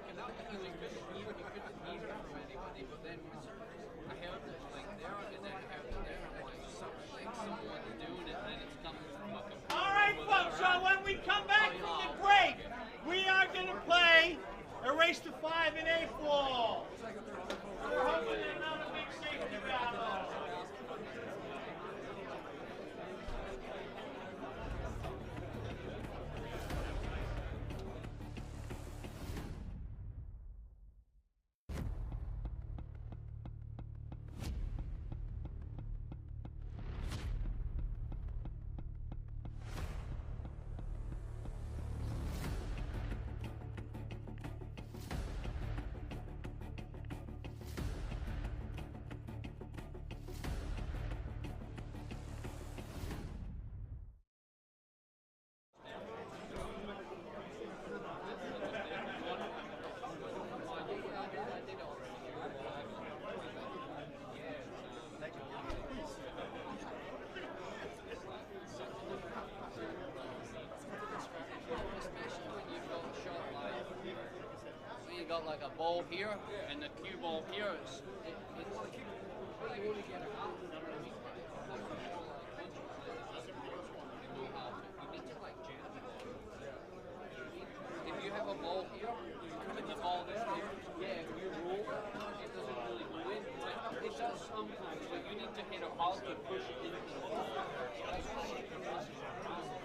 freaking out because he couldn't hear it from anybody. But then I heard it like there, and then I heard it there. I'm like, someone's doing it, and then it's coming from a computer. All right, folks, so when we come back from the break, we are going to play a race to 5 and 8 ball. We're hoping another big safety battle. Got like a ball here and the cue ball here. It's well, you want to get it out. You need to like jam it. If you have a ball here, and the ball there, yeah, if you roll, it doesn't really win. It does sometimes, but you need to hit it hard to push it into the ball. That's why you can push it around.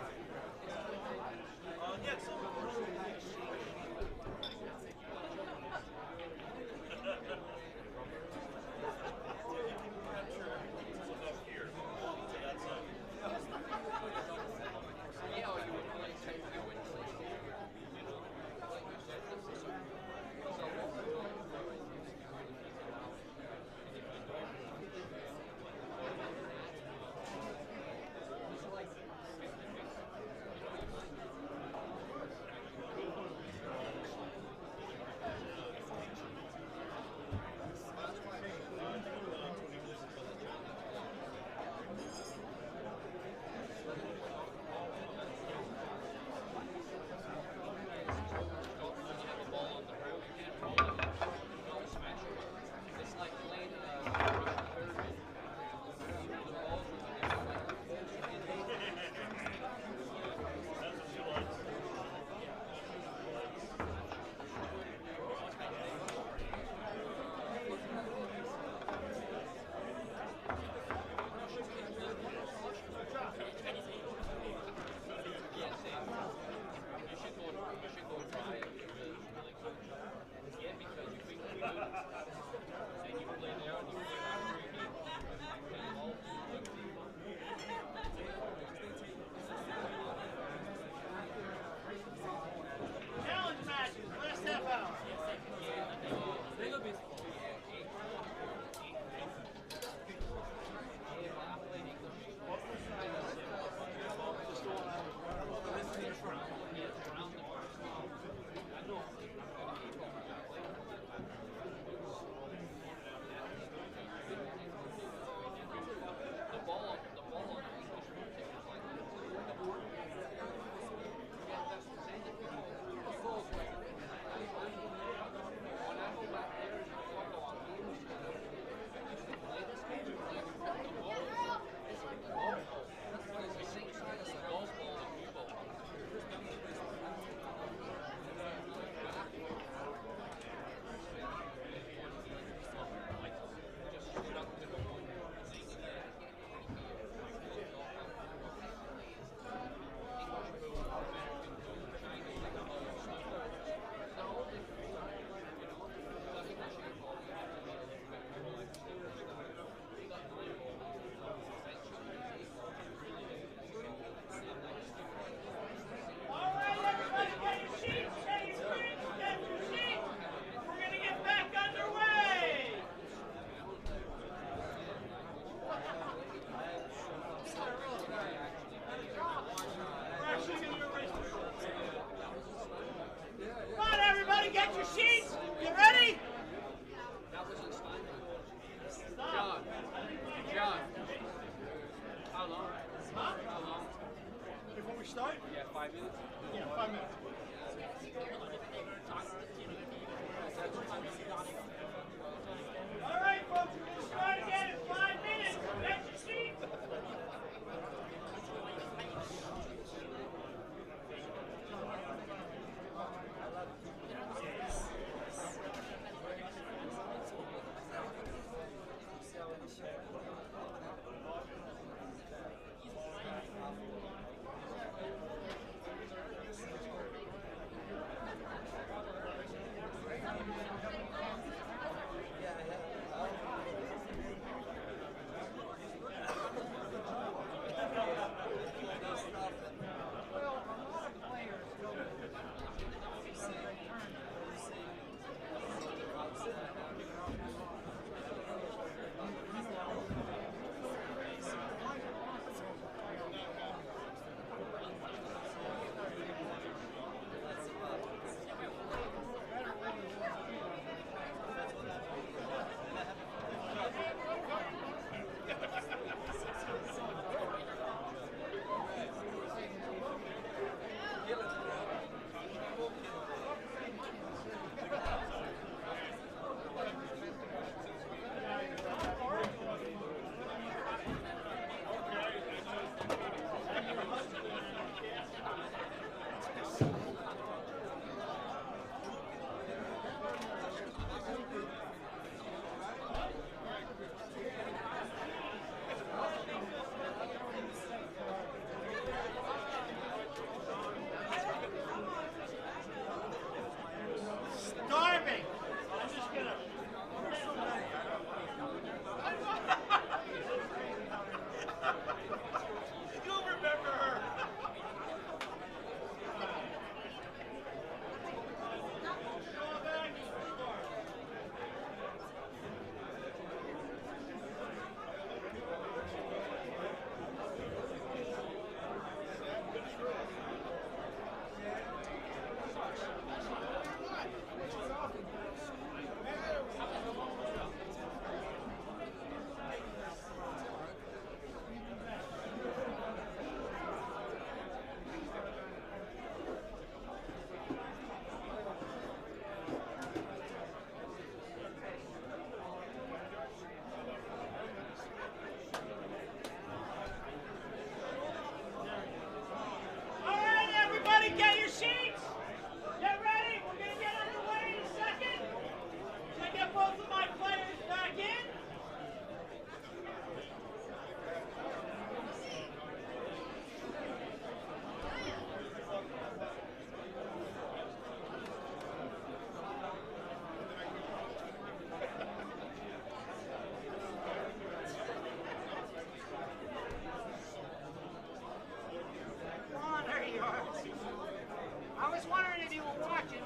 just wondering if you were watching.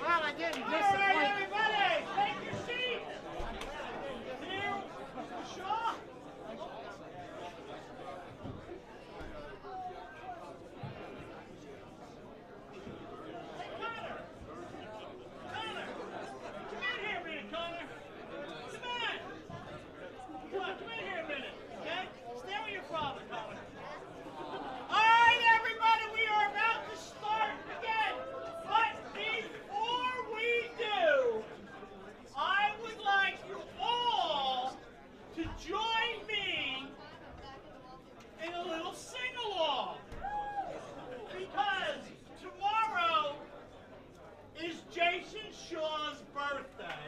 Well, I didn't All right, everybody, take your seat. Here, Shaw. Hey, Connor. Connor, come in here a minute, Connor. Come on. Come on, come in here a minute, okay? Stay with your father, Connor. All right, everybody, we are about to start again. But before we do, I would like you all to join me in a little sing-along. Because tomorrow is Jayson Shaw's birthday.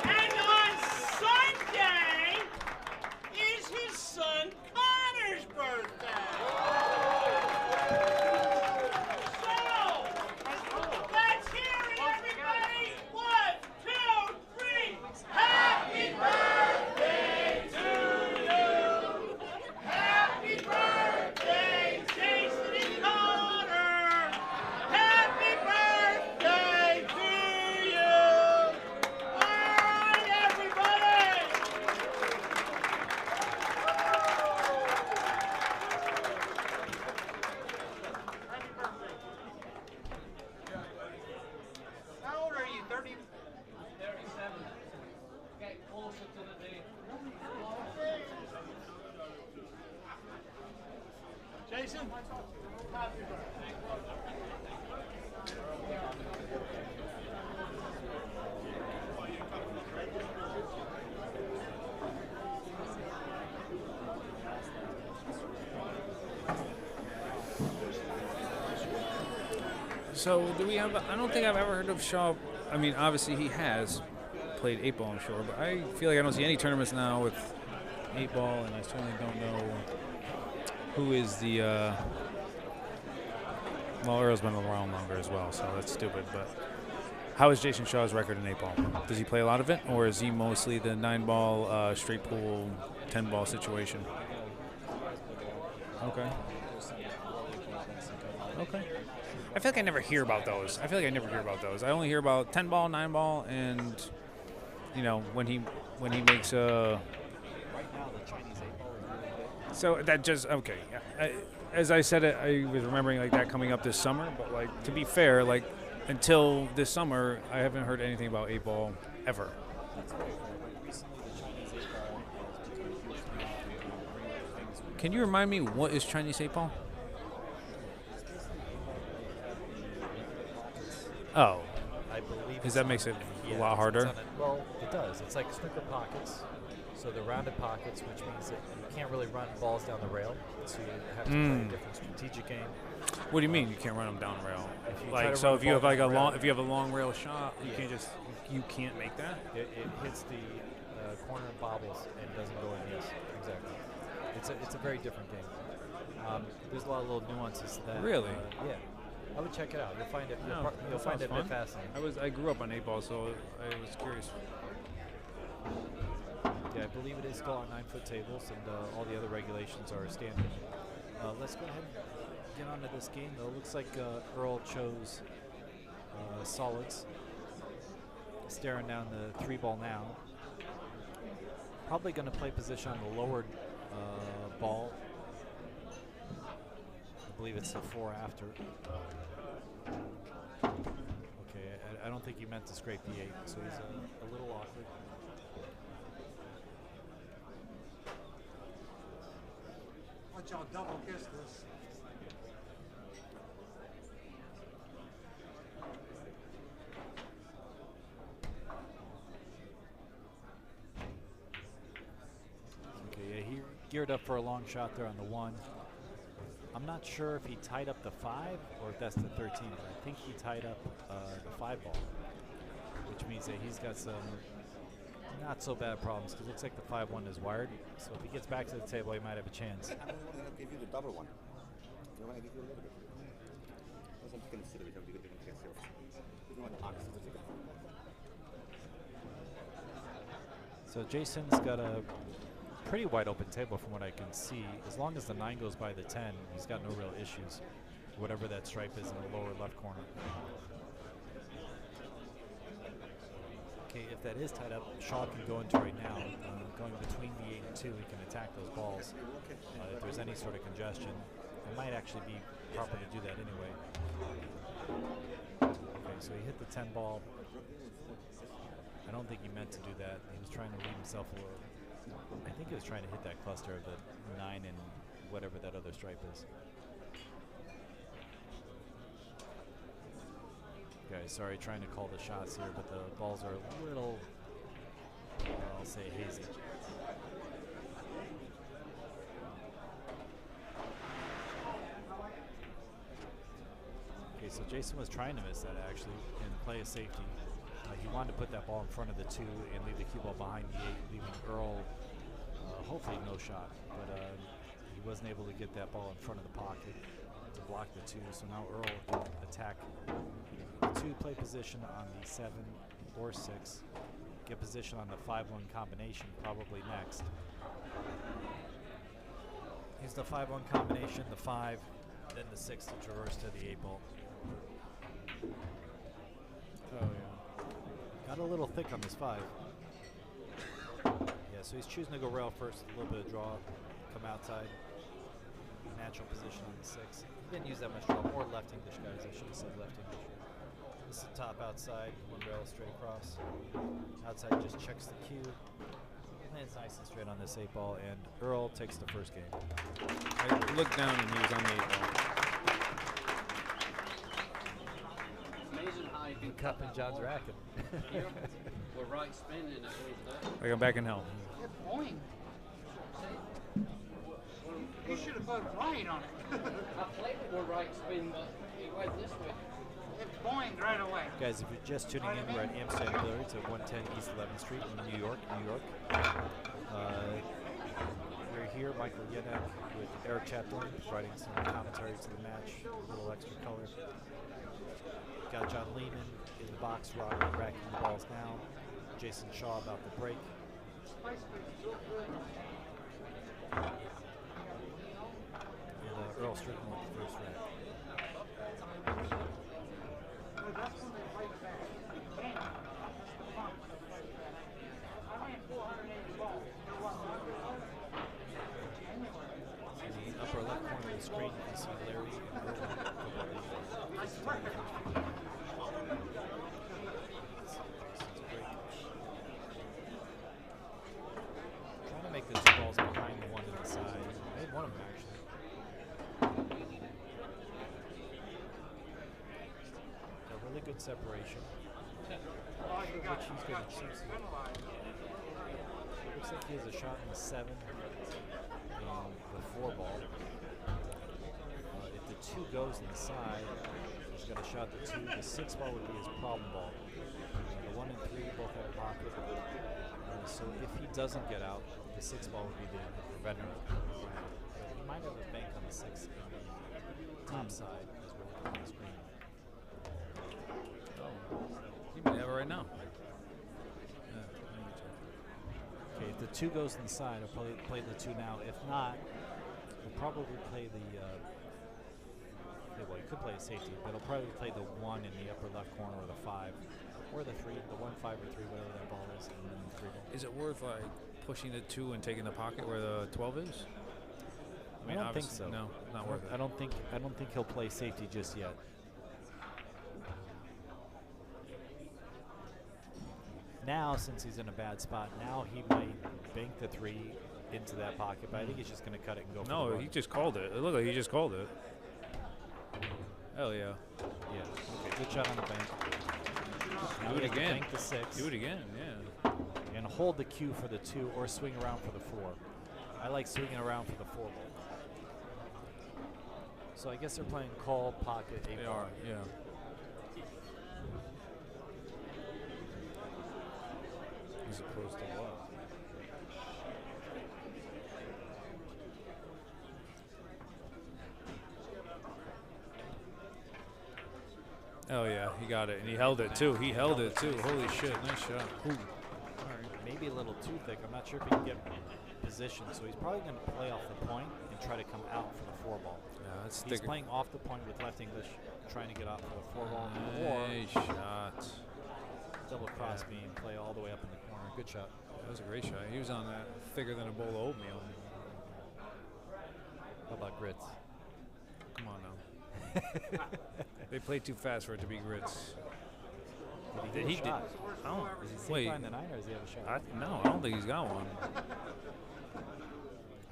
And on Sunday is his son Connor's birthday. So, let's hear it, everybody. 1, 2, 3. Happy birthday to you. Happy birthday, Jayson and Connor. Happy birthday to you. All right, everybody. Happy birthday. How old are you? 30? 37. Get closer to the day. Jayson, happy birthday. So do we have? I don't think I've ever heard of Shaw. I mean, obviously he has played 8-ball, I'm sure, but I feel like I don't see any tournaments now with 8-ball, and I certainly don't know who is the. Well, Earl's been around longer as well, so that's stupid. But how is Jayson Shaw's record in 8-ball? Does he play a lot of it, or is he mostly the 9-ball straight pool, 10-ball situation? Okay. Okay. I feel like I never hear about those. I only hear about 10-ball, 9-ball, and when he makes a. Right now, the Chinese 8-ball is really good. So that just okay. As I said, I was remembering like that coming up this summer. But like to be fair, like until this summer, I haven't heard anything about 8-ball ever. That's right. Recently, the Chinese 8-ball has become a huge thing. Can you remind me what is Chinese 8-ball? Oh, I believe because that makes it a lot harder. Well, it does. It's like snooker pockets. So they're rounded pockets, which means that you can't really run balls down the rail. So you have to play a different strategic game. What do you mean you can't run them down rail? If you try Like to so, run if the you ball have like a down the long, rail- if you have a long rail shot, you can't make that. It hits the corner and bobbles and doesn't go in. Yes, exactly. It's a very different game. There's a lot of little nuances to that. Really? Yeah. I would check it out. You'll find it. No, You'll that find it a sounds bit fun. fascinating. I grew up on 8-ball, so I was curious. Yeah, I believe it is still on 9-foot tables, and all the other regulations are standard. Let's go ahead and get on to this game, though. It looks like Earl chose solids. Staring down the 3-ball now. Probably going to play position on the lowered ball. I believe it's the 4 after. Okay, I don't think he meant to scrape the 8, so he's a little awkward. Watch y'all double kiss this. Okay, yeah, he geared up for a long shot there on the 1. I'm not sure if he tied up the 5 or if that's the 13, but I think he tied up the 5 ball, which means that he's got some not so bad problems, because it looks like the 5-1 is wired. So if he gets back to the table, he might have a chance. I don't want to give you the double one. You want to give you a little bit. Wasn't consider it because it gets your. You want the ox. So Jason's got a pretty wide open table from what I can see. As long as the 9 goes by the 10, he's got no real issues. Whatever that stripe is in the lower left corner. Okay, if that is tied up, Shaw can go into right now. Going between the 8 and 2, he can attack those balls. If there's any sort of congestion, it might actually be proper to do that anyway. Okay, so he hit the 10 ball. I don't think he meant to do that. He was trying to leave himself a little. I think he was trying to hit that cluster of the 9 and whatever that other stripe is. Guys, sorry, trying to call the shots here, but the balls are a little, I'll say, hazy. Okay, so Jayson was trying to miss that actually and play a safety. He wanted to put that ball in front of the 2 and leave the cue ball behind the 8, leaving Earl hopefully no shot. But he wasn't able to get that ball in front of the pocket to block the 2. So now Earl can attack the 2, play position on the 7 or 6, get position on the 5-1 combination probably next. Here's the 5-1 combination, the 5, then the 6 to traverse to the 8 ball. Oh yeah. Got a little thick on this 5. Yeah, so he's choosing to go rail first, a little bit of draw, come outside. Natural position on the 6. He didn't use that much draw, more left English guys, I should have said left English. This is top outside, 1 rail straight across. Outside just checks the cue. Lands nice and straight on this 8 ball, and Earl takes the first game. I looked down and he was on the 8 ball. Amazing how you can Cup in John's racket. Here, we're right spin and it goes there. Like I'm back in hell. It's boing. You should have put right on it. I played it with right spin, but it went this way. It's boing right away. Guys, if you're just tuning in, we're at Amsterdam Billiards at 110 East 11th Street in New York, we're here, Michael Yenek with Eric Chaplin, providing some commentary to the match, a little extra color. Got John Lehman in the box, racking the balls now. Jayson Shaw about to break. And Earl Strickland with the first rack. That's when they fight back. Bang. That's the fun. I ran 480 balls. In the upper left corner of the screen, you can see Larry and Earl. I swear. Trying to make the 2 balls behind the 1 to the side. Made one of them actually. A really good separation. Which he's going to choose. Looks like he has a shot in the 7 and the 4 ball. If the 2 goes in the side, he's got a shot at the 2. The 6 ball would be his problem ball. The 1 and 3 both have a pocket. So if he doesn't get out, the 6 ball would be the preventer. He might have a bank on the 6 in the top side as we're looking on the screen. You may have it right now. Okay, if the 2 goes in the side, I'll probably play the 2 now. If not, we'll probably play the. Well, you could play a safety, but I'll probably play the 1 in the upper left corner, or the 5, or the 3, the 1, 5, or 3, whatever that ball is, and then the 3 ball. Is it worth like pushing the 2 and taking the pocket where the 12 is? I don't think so. No, not worth it. I don't think he'll play safety just yet. Now, since he's in a bad spot, now he might bank the 3 into that pocket, but I think he's just going to cut it and go for the No, run. he just called it. It looked like he just called it. Hell yeah. Yeah. Okay, good shot on the bank. Do it again. Bank the 6. Do it again, yeah. And hold the cue for the 2 or swing around for the 4. I like swinging around for the 4 ball. So I guess they're playing call, pocket, 8 They ball. are, yeah. As opposed to what? Oh yeah, he got it, and he held it too. He held it too. Holy shit, nice shot. Ooh. Maybe a little too thick. I'm not sure if he can get position, so he's probably going to play off the point and try to come out for the 4 ball. He's playing off the point with left English, trying to get out for the 4 ball, or shot. double cross me and play all the way up in the corner. Good shot. That was a great shot. He was on that thicker than a bowl of oatmeal. How about grits? Come on now. They played too fast for it to be grits. Did he shot? Oh, Is he safe wait. behind the 9 or does he have a shot? No, I don't think he's got one.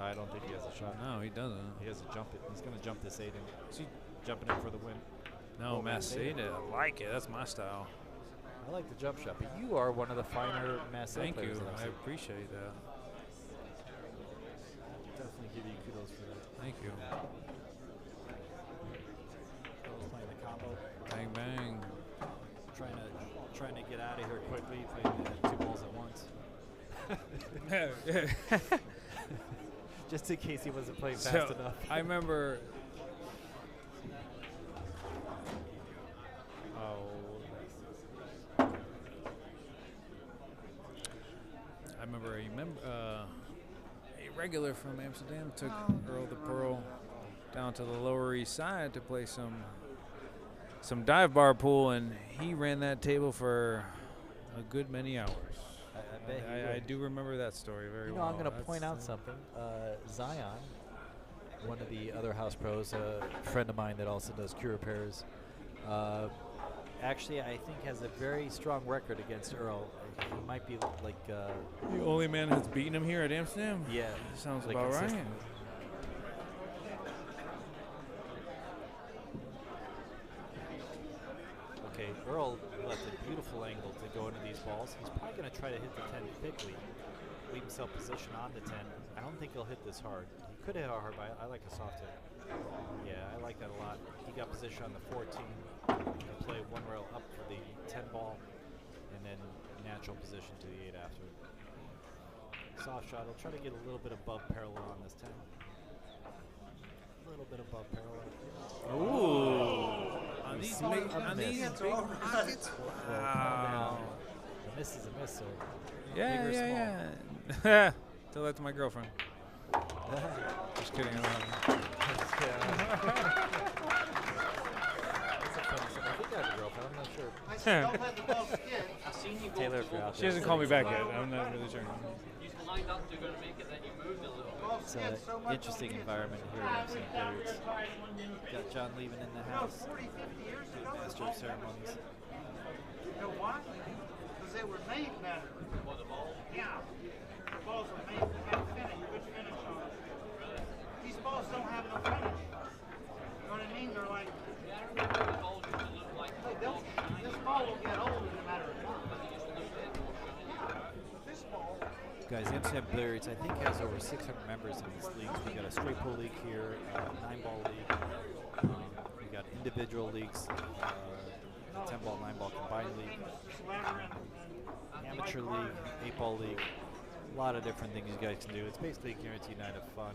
I don't think he has a shot. No, he doesn't. He has to jump it. He's going to jump this 8 in. Is he jumping in for the win? No, Maceda. I like it. That's my style. I like the jump shot, but you are one of the finer Maceda Thank players. you. that I've I seen. appreciate that. Definitely give you kudos for that. Thank you. Earl's playing the combo. Bang, bang. Trying to get out of here quickly, playing 2 balls at once. Just in case he wasn't playing fast enough. I remember. A regular from Amsterdam took Earl the Pearl down to the Lower East Side to play some dive bar pool, and he ran that table for a good many hours. I bet he I would. do remember that story very well. I'm going to point out something. Zion, one of the other house pros, a friend of mine that also does cure repairs, actually I think has a very strong record against Earl. He might be like the only man that's beaten him here at Amsterdam? Yeah. Sounds like about right. consistent. Okay, Earl left a beautiful angle to go into these balls. He's probably going to try to hit the 10 quickly, leave himself position on the 10. I don't think he'll hit this hard. He could hit it hard, but I like a soft hit. Yeah, I like that a lot. He got position on the 14. He'll play 1 rail up for the 10 ball, and then natural position to the 8 after. Soft shot. He'll try to get a little bit above parallel on this 10. A little bit above parallel. Ooh. On We these see big, a on miss. these big pockets. Wow. A miss is a miss, sir. Yeah, Big or small? yeah. Tell that to my girlfriend. Just kidding. That's a funny stuff. I think I have a girlfriend. I'm not sure. I said, don't let the ball skid. I've seen you go Taylor, to if you're out She there. hasn't called me back yet. I'm not really sure. You lined up to go to make it, then you moved a little. Ball It's skid so an much. interesting environment here at Amsterdam Billiards. Got John Levin in the You know, house, 40, 50 years ago, master of ceremonies. you know why? Because they were made better. What, the ball? Yeah. The balls were made to have finish, good finish on them. These balls don't have no finish. You know what I mean? They're like, Yeah, I remember the balls used to look like hey, this ball will get old no matter what. This ball, Guys, Amsterdam Billiards, I think, has over 600 members in these leagues. We got a straight pool league here, 9-ball league. We got individual leagues, 10-ball, 9-ball combined league, amateur league, 8-ball league. A lot of different things you guys can do. It's basically a guaranteed night of fun.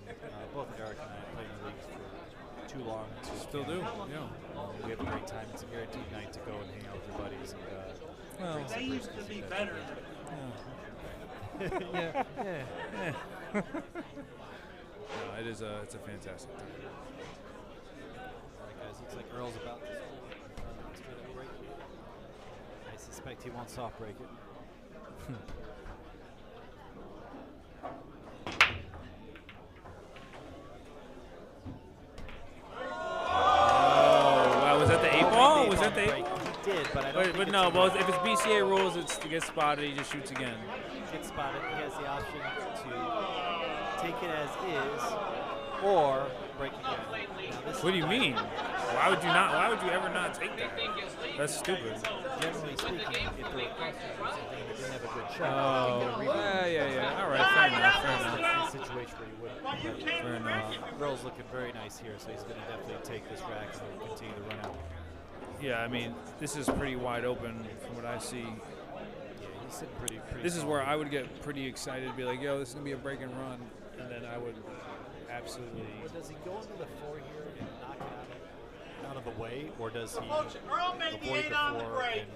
Both Eric and I have played in the leagues for too long. to Still do, count. yeah. We have a great time. It's a guaranteed night to go and hang out with your buddies. And, Well, they used to be better. yeah. no, it's a fantastic time. All right, guys, looks like Earl's about to straight up break it. I suspect he won't soft break it. Wow, was that the 8 ball? Was that the 8 break? He did, but I don't think But it's no, a well, break. if it's BCA rules, it's to get spotted, he just shoots again. Gets spotted, he has the option to take it as is or break again. Now, this What do you mean? Why would you not? Why would you ever not take that? That's stupid. Generally speaking, if there were questions or something and they didn't have a good shot, Oh, you can get a yeah. All right, fair enough. That's a situation where you wouldn't. Fair enough. Earl's looking very nice here, so he's going to definitely take this rack and continue to run out. Yeah, I mean, this is pretty wide open from what I see. Yeah, he's sitting pretty This is solid. where I would get pretty excited to be like, yo, this is going to be a break and run. And then I would absolutely. Well, does he go into the 4 here and knock it out of the way, or does he Folks, Earl made the avoid 8 the on the 4 break. and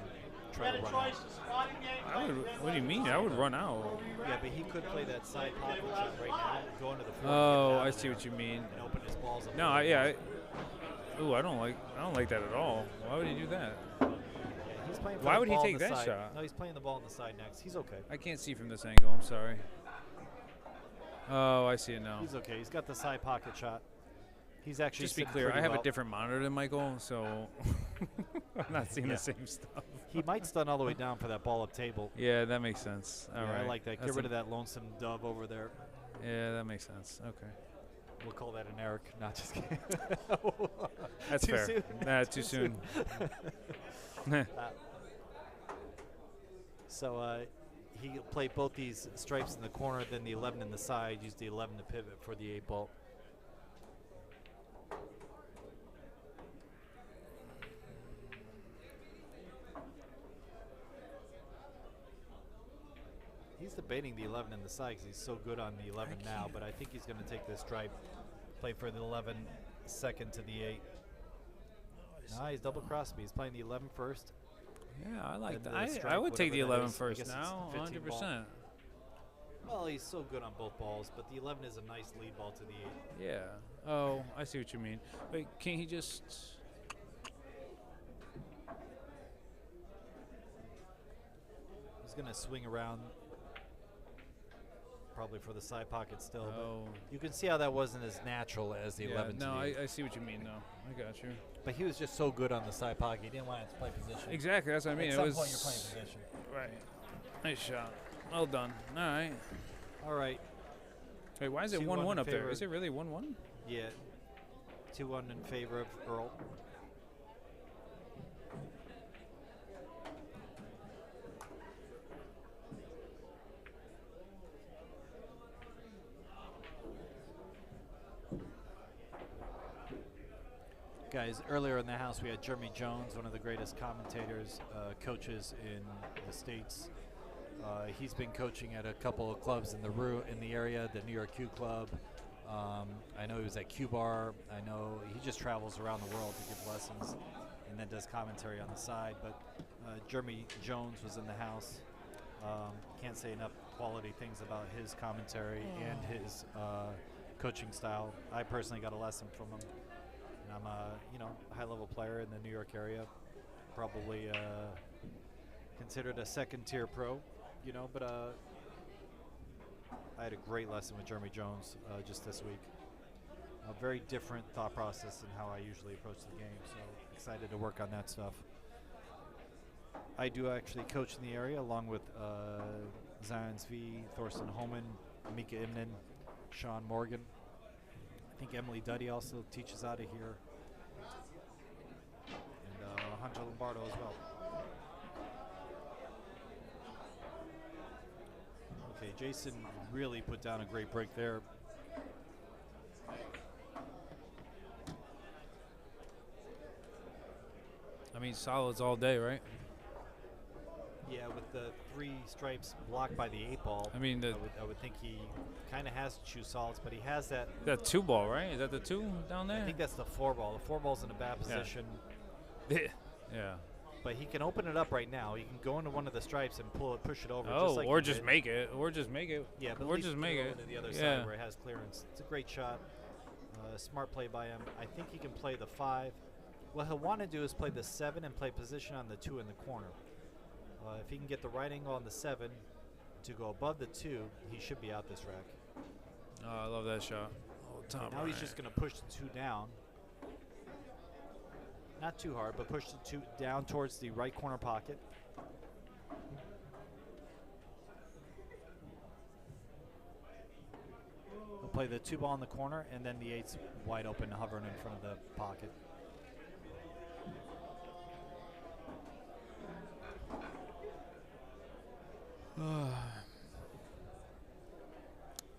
try to Get a run choice out. of spotting game. I would. What do you mean? I would run out. Yeah, but he could play that side pocket shot right now, go into the floor. Oh, I see what you mean. And open his balls up. No, ooh, I don't like that at all. Why would he do that? He's playing for Why the would he ball take on the that side. shot? No, he's playing the ball on the side next. He's okay. I can't see from this angle. I'm sorry. Oh, I see it now. He's okay. He's got the side pocket shot. He's actually Just be sitting clear, I pretty have well. a different monitor than Michael, so I'm not seeing Yeah. the same stuff. He might stun all the way down for that ball up table. Yeah, that makes sense. All Yeah, right. I like that. Get That's rid of that lonesome dove over there. Yeah, that makes sense. Okay. We'll call that an Eric. Not just kidding. That's Too fair. soon? Nah, too soon. So he played both these stripes in the corner, then the 11 in the side, used the 11 to pivot for the 8 ball. He's debating the 11 in the side because he's so good on the 11 now, but I think he's going to take this stripe, play for the 11 second to the 8. Nah, he's double crossed me. He's playing the 11 first. Yeah, I like then that. the I stripe, would take the whatever that 11 is. I first guess it's now, 15 ball. 100%. Well, he's so good on both balls, but the 11 is a nice lead ball to the 8. Yeah. Oh, I see what you mean. Wait, can't he just... He's going to swing around probably for the side pocket still. Oh. But you can see how that wasn't as natural as the 11 to no, the 8. I see what you mean, though. I got you. But he was just so good on the side pocket. He didn't want to play position. Exactly, that's what I mean. At It some was point you're playing position. Right. Nice shot. Well done. All right. All right. Wait, why is it 2-1 1-1 in up there? favor. Is it really 1-1? Yeah. 2-1 in favor of Earl. Guys, earlier in the house we had Jeremy Jones, one of the greatest commentators, coaches in the States. He's been coaching at a couple of clubs in the area, the New York Q Club. I know he was at Q Bar. I know he just travels around the world to give lessons and then does commentary on the side. But Jeremy Jones was in the house. Can't say enough quality things about his commentary and his coaching style. I personally got a lesson from him. And I'm a high-level player in the New York area, probably considered a second-tier pro, but I had a great lesson with Jeremy Jones just this week. A very different thought process than how I usually approach the game, so excited to work on that stuff. I do actually coach in the area along with Zion Zvi, Thorsten Holman, Mika Imnan, Sean Morgan. I think Emily Duddy also teaches out of here. And Hunter Lombardo as well. Okay, Jayson really put down a great break there. I mean, solids all day, right? Yeah, with the 3 stripes blocked by the 8 ball. I mean, I would think he kind of has to choose solids, but he has that. That 2 ball, right? Is that the 2 down there? I think that's the 4 ball. The 4 ball's in a bad position. Yeah. But he can open it up right now. He can go into one of the stripes and push it over. Oh, just like or he just did. make it. Or just make it. Yeah, but or at least just make throw it. into the other Yeah. side where it has clearance. It's a great shot. Smart play by him. I think he can play the 5. What he'll want to do is play the 7 and play position on the 2 in the corner. If he can get the right angle on the 7 to go above the 2, he should be out this rack. Oh, I love that shot. Oh, Okay, top now he's right. just going to push the 2 down. Not too hard, but push the 2 down towards the right corner pocket. He'll play the 2 ball in the corner, and then the 8's wide open, hovering in front of the pocket.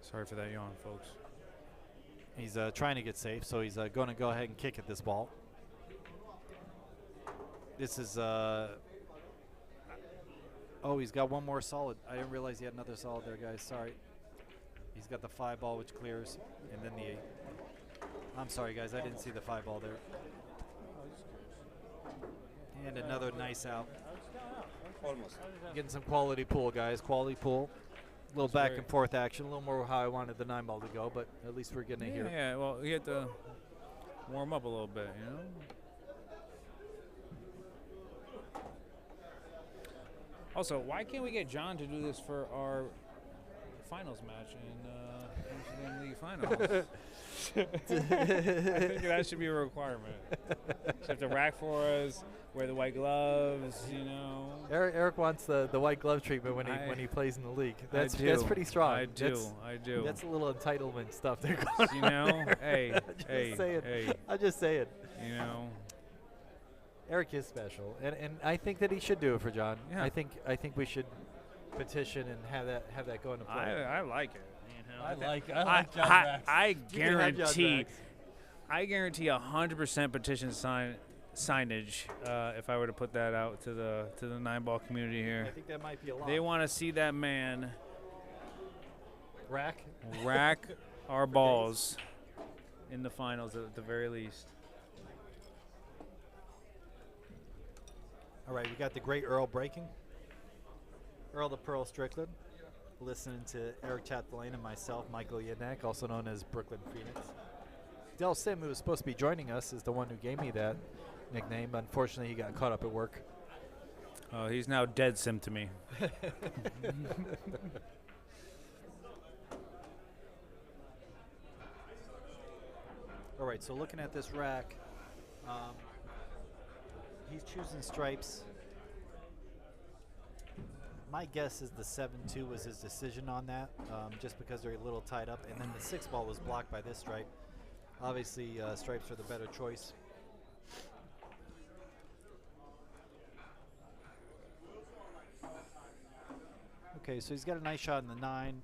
Sorry for that yawn, folks. He's trying to get safe, so he's going to go ahead and kick at this ball. This is oh, he's got one more solid. I didn't realize he had another solid there, guys. Sorry. He's got the 5 ball, which clears, and then the 8. I'm sorry, guys. I didn't see the 5 ball there. And another nice out. Almost. Getting some quality pool, guys. Quality pool. A little back and forth action. A little more how I wanted the 9-ball to go, but at least we're getting it here. Yeah, well, you have to warm up a little bit, you know? Also, why can't we get John to do this for our finals match in Amsterdam League Finals? I think that should be a requirement. Should have to rack for us, wear the white gloves, you know. Eric wants the white glove treatment when he plays in the league. That's pretty strong. I do. That's a little entitlement stuff they're going you on know, there. hey. I'm just saying. You know. Eric is special, and I think that he should do it for John. Yeah. I think we should petition and have that go into play. I like it. You know, I like John Max. I guarantee 100% petition signage if I were to put that out to the 9-ball community here. I think that might be a lot. They want to see that man rack our balls in the finals at the very least. All right, we got the great Earl breaking. Earl the Pearl Strickland, listening to Eric Chapdelaine and myself, Michael Yednak, also known as Brooklyn Phoenix. Del Sim, who was supposed to be joining us, is the one who gave me that nickname. Unfortunately, he got caught up at work. Oh, he's now dead Sim to me. All right, so looking at this rack, he's choosing stripes. My guess is the 7-2 was his decision on that, just because they're a little tied up. And then the 6-ball was blocked by this stripe. Obviously, stripes are the better choice. Okay, so he's got a nice shot in the 9.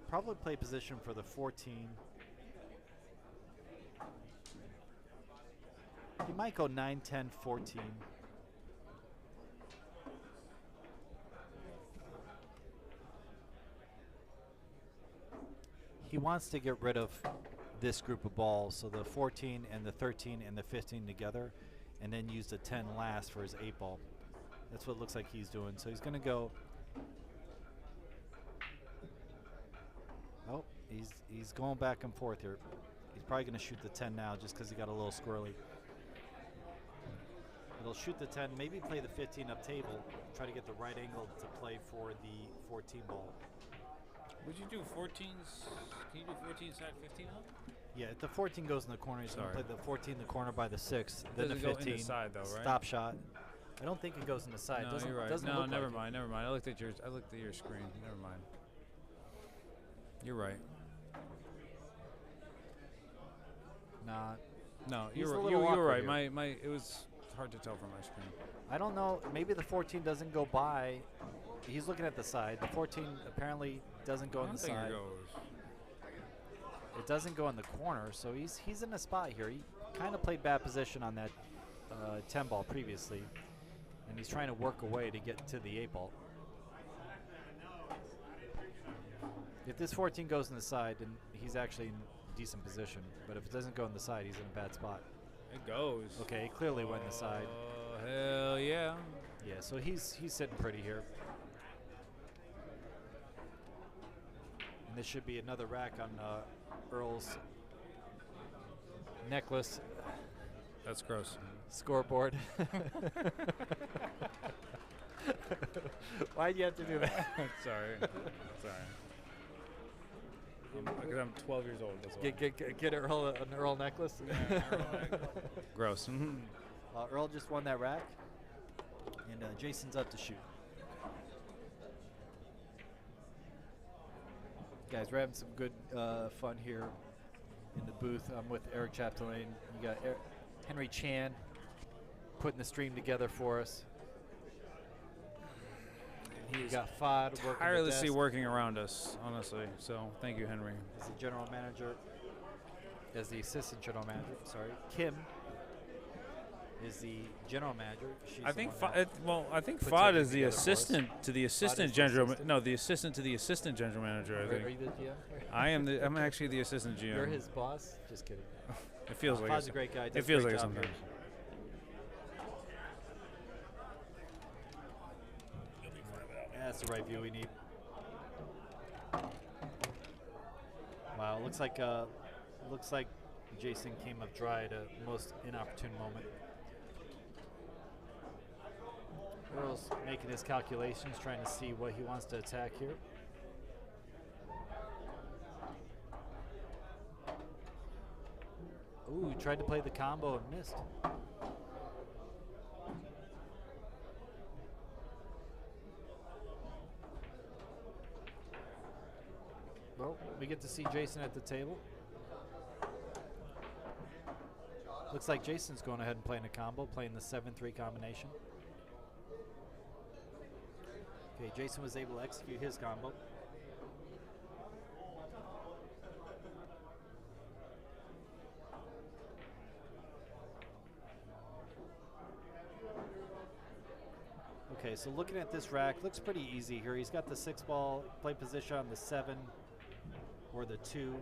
Probably play position for the 14. He might go 9, 10, 14. He wants to get rid of this group of balls, so the 14 and the 13 and the 15 together, and then use the 10 last for his 8-ball. That's what it looks like he's doing. So he's going to go. Oh, he's going back and forth here. He's probably going to shoot the 10 now just because he got a little squirrely. He'll shoot the 10, maybe play the 15 up table, try to get the right angle to play for the 14 ball. Would you do 14s? Can you do 14 side 15 up? Yeah, if the 14 goes in the corner, he's going to play the 14 in the corner by the 6. Then the 15. Go in the side though, right? Stop shot. I don't think it goes in the side. No, you're right. Doesn't No, look never like mind. I looked at your screen. Never mind. You're right. Nah. No, He's you're a right. little You're awkward right. here. It was hard to tell from my screen. I don't know. Maybe the 14 doesn't go by. He's looking at the side. The 14 apparently doesn't go in the side. It doesn't go in the corner, so he's in a spot here. He kind of played bad position on that 10 ball previously, and he's trying to work away to get to the 8 ball. If this 14 goes in the side, then he's actually in decent position. But if it doesn't go in the side, he's in a bad spot. It goes. Okay, he clearly went in the side. Hell yeah. Yeah, so he's sitting pretty here. And this should be another rack on Earl's necklace. That's gross. Scoreboard. Why'd you have to do that? Sorry. Because I'm 12 years old. That's why. Get Earl an Earl necklace? Yeah, gross. Earl just won that rack, and Jason's up to shoot. Guys, we're having some good fun here in the booth. I'm with Eric Chapdelaine. You got Henry Chan putting the stream together for us. He's got Fod working tirelessly working around us, honestly. So thank you, Henry. As the general manager, as the assistant general manager. Sorry, Kim is the general manager. She's I think I think Fod is the assistant to the assistant general. No, the assistant to the assistant general manager. I think. Are you the GM? I'm actually the assistant GM. You're his boss. Just kidding. It feels like Fod's a great guy. It feels like it sometimes. That's the right view we need. Wow, looks like Jayson came up dry at a most inopportune moment. Earl's making his calculations, trying to see what he wants to attack here. Ooh, he tried to play the combo and missed. Well, we get to see Jayson at the table. Looks like Jayson's going ahead and playing a combo, playing the 7-3 combination. Okay, Jayson was able to execute his combo. Okay, so looking at this rack, looks pretty easy here. He's got the 6-ball play position on the 7 or the 2.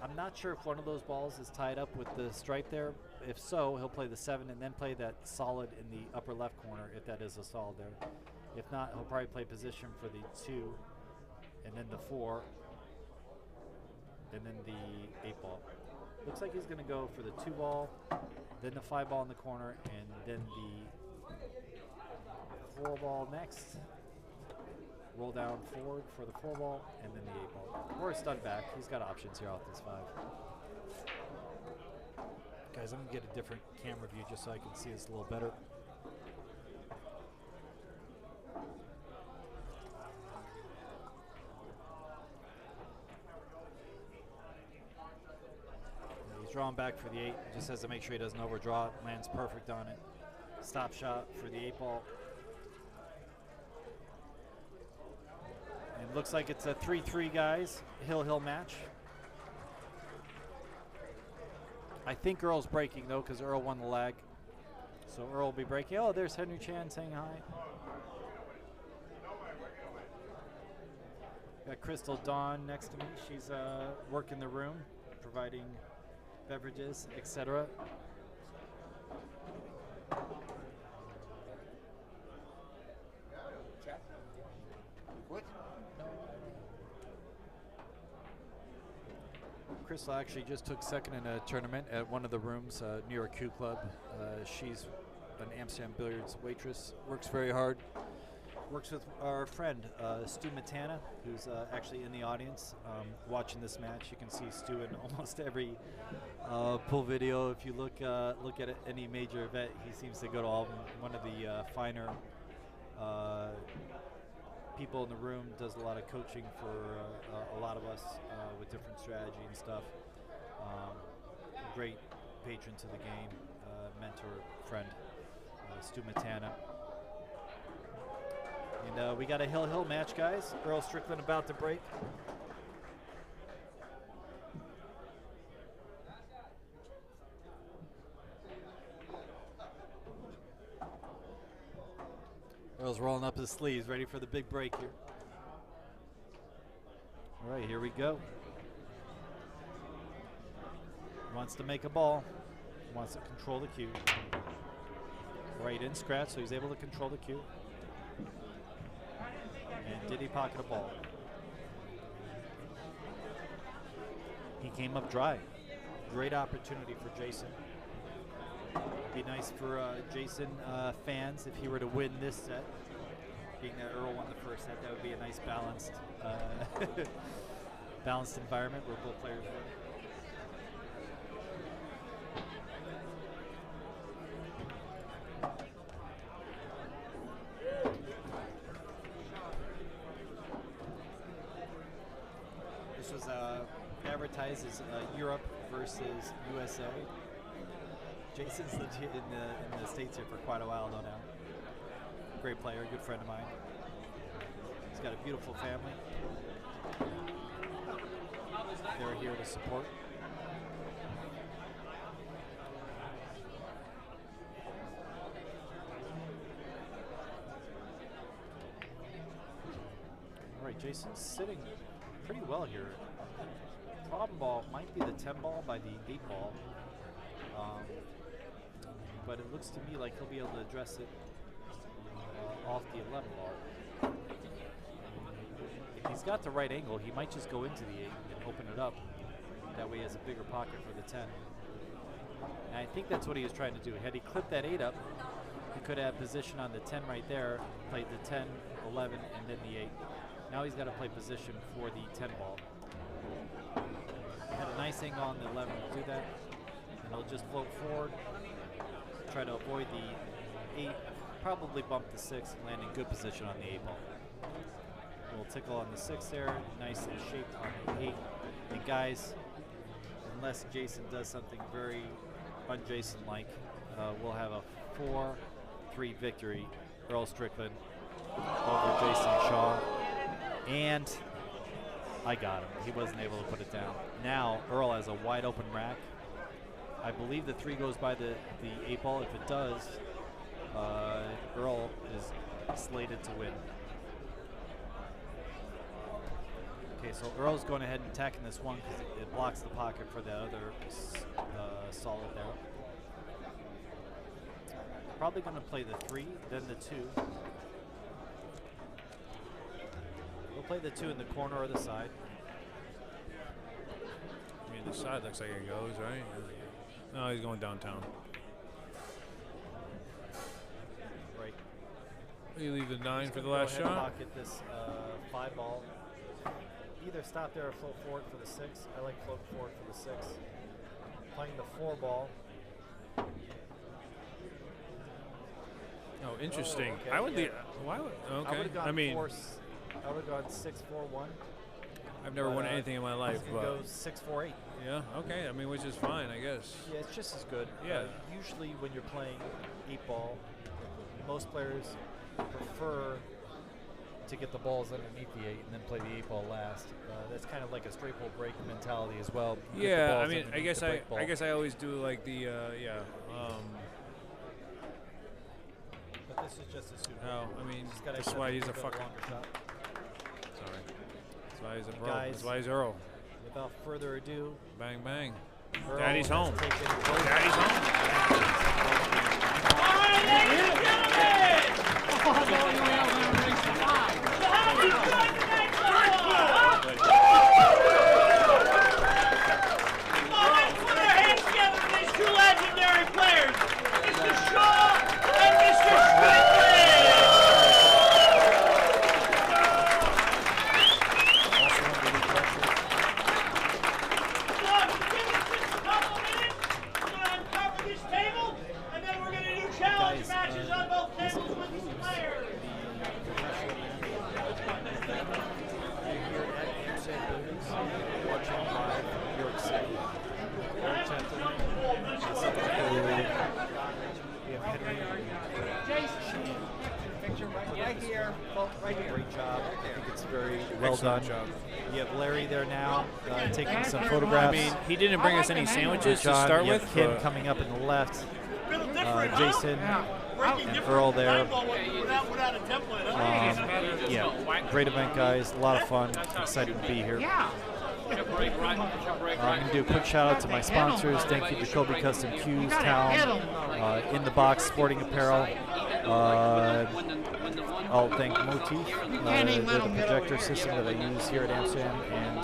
I'm not sure if one of those balls is tied up with the stripe there. If so, he'll play the 7 and then play that solid in the upper left corner, if that is a solid there. If not, he'll probably play position for the 2 and then the 4 and then the 8-ball. Looks like he's going to go for the 2-ball, then the 5-ball in the corner, and then the 4-ball next. Roll down forward for the 4-ball, and then the 8-ball. Or a stun back. He's got options here off this 5. Guys, I'm going to get a different camera view just so I can see this a little better. He's drawing back for the 8. Just has to make sure he doesn't overdraw it. Lands perfect on it. Stop shot for the 8-ball. And looks like it's a 3-3, guys. Hill match. I think Earl's breaking, though, because Earl won the lag. So Earl will be breaking. Oh, there's Henry Chan saying hi. Got Crystal Dawn next to me. She's working the room, providing beverages, etc. What? Crystal actually just took second in a tournament at one of the rooms, New York Q Club. She's an Amsterdam Billiards waitress, works very hard. Works with our friend, Stu Matana, who's actually in the audience watching this match. You can see Stu in almost every pool video. If you look at any major event, he seems to go to all of them. One of the finer people in the room, does a lot of coaching for a lot of us with different strategy and stuff. Great patron to the game, mentor, friend, Stu Matana. And we got a hill match, guys. Earl Strickland about to break. Earl's rolling up his sleeves, ready for the big break here. All right, here we go. Wants to make a ball. Wants to control the cue. Right in scratch, so he's able to control the cue. And did he pocket a ball? He came up dry. Great opportunity for Jayson. Be nice for Jayson fans if he were to win this set. Being that Earl won the first set, that would be a nice balanced balanced environment where both players win. This was advertised as Europe versus USA. Jayson's legit in the States here for quite a while though now. Great player, good friend of mine. He's got a beautiful family. They're here to support. All right, Jayson's sitting pretty well here. Problem ball might be the 10-ball by the 8-ball. But it looks to me like he'll be able to address it off the 11-ball. he's got the right angle. He might just go into the 8 and open it up. That way he has a bigger pocket for the 10. And I think that's what he was trying to do. Had he clipped that 8 up, he could have position on the 10 right there, played the 10, 11, and then the 8. Now he's got to play position for the 10 ball. Had a nice angle on the 11 to do that. And he'll just float forward, try to avoid the 8, probably bump the 6, and land in good position on the 8 ball. We'll tickle on the 6 there, nice and shaped on the 8. And guys, unless Jayson does something very un-Jayson-like, we'll have a 4-3 victory, Earl Strickland over Jayson Shaw. And I got him. He wasn't able to put it down. Now Earl has a wide open rack. I believe the 3 goes by the 8 ball. If it does, Earl is slated to win. Okay, so Earl's going ahead and attacking this one because it blocks the pocket for the other solid there. Probably going to play the 3, then the 2. We'll play the 2 in the corner or the side. I mean, the side looks like it goes, right? No, he's going downtown. Right. You leave the 9 He's for the gonna last go ahead and shot. pocket this 5 ball. Either stop there or float forward for the 6. I like float forward for the 6. Playing the 4 ball. Oh, interesting. Oh, okay, I would yeah. leave. Why would? I Okay. would have gone I mean, I would have gone 6-4-1. I've never won anything in my life, It but goes 6-4-8. yeah. Okay. I mean, which is fine, I guess. Yeah, it's just as good. Yeah. Usually when you're playing 8 ball, most players prefer to get the balls underneath the 8 and then play the 8 ball last. That's kind of like a straight pull break mentality as well. Get the Yeah. I balls mean, I underneath guess the break ball. I guess I always do like the yeah. But this is just as suitable. No, I mean, Just gotta that's have why a he's a little bit fucking. longer shot. Sorry. That's why he's a And bro. guys, That's why he's Earl. Without further ado, Bang bang. Earl Daddy's has home. taken both Daddy's home. All right, ladies and gentlemen! So how do you enjoy tonight's football? Come on, let's put our hands together for these 2 legendary players, Mr. Shaw and Mr. Strickland! also under the pressure. So, give me just a couple minutes. We're going to uncover this table, and then we're going to do challenge Guys, matches on both tables with these players. Here at Amsterdam Billiards, watching live New York City. Very tentative. We have Henry. Right here. Right here. Great job. I think it's very well Excellent done. job. You have Larry there now, taking some I photographs. mean, he didn't bring us any sandwiches to John, start you have with. Kim but- coming up in the left. Little different, huh? Jason Breaking and different Earl there. without a template, huh? Yeah, great event, guys. A lot of fun. Excited to be here. Yeah. Break right. I'm going to do a quick shout out to my sponsors. Thank you, Jacoby Custom Cues, Town, In the Box Sporting Apparel. I'll thank Motif, they're the projector system that I use here at Amsterdam and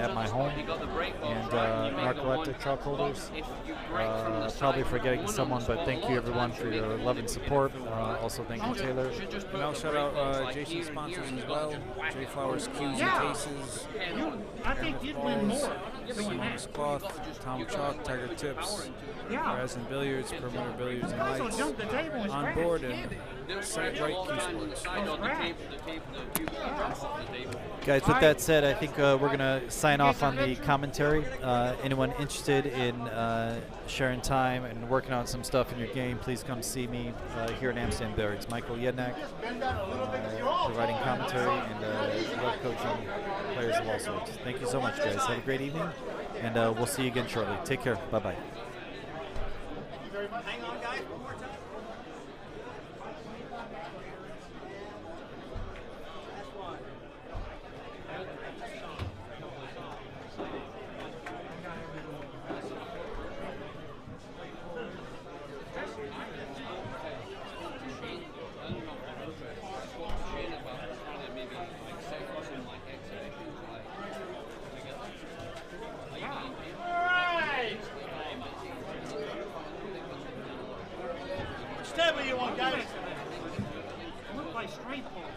at my home. And Narcoleptic Truck Holders. Probably forgetting someone, but thank you everyone for your love and support. Also thank you, Taylor. And I'll shout out Jason's sponsors as well. J Flowers Cues and Cases. I think you'd win more doing Simone's that. Cloth, Tom Chalk, Tiger Tips, Yeah. Resin Billiards, Perimeter Billiards and Also Lights. jump the table and On scratch. board and Sight Right Q Sports. Guys, with that said, I think we're going to sign off on the commentary. Anyone interested in sharing time and working on some stuff in your game, please come see me here at Amsterdam Billiards. Michael Yednak, providing commentary and love coaching players of all sorts. Thank you so much, guys. Have a great evening, and we'll see you again shortly. Take care. Bye-bye. Hang on, guys. One more time. table you want, guys? We'll play straight pool.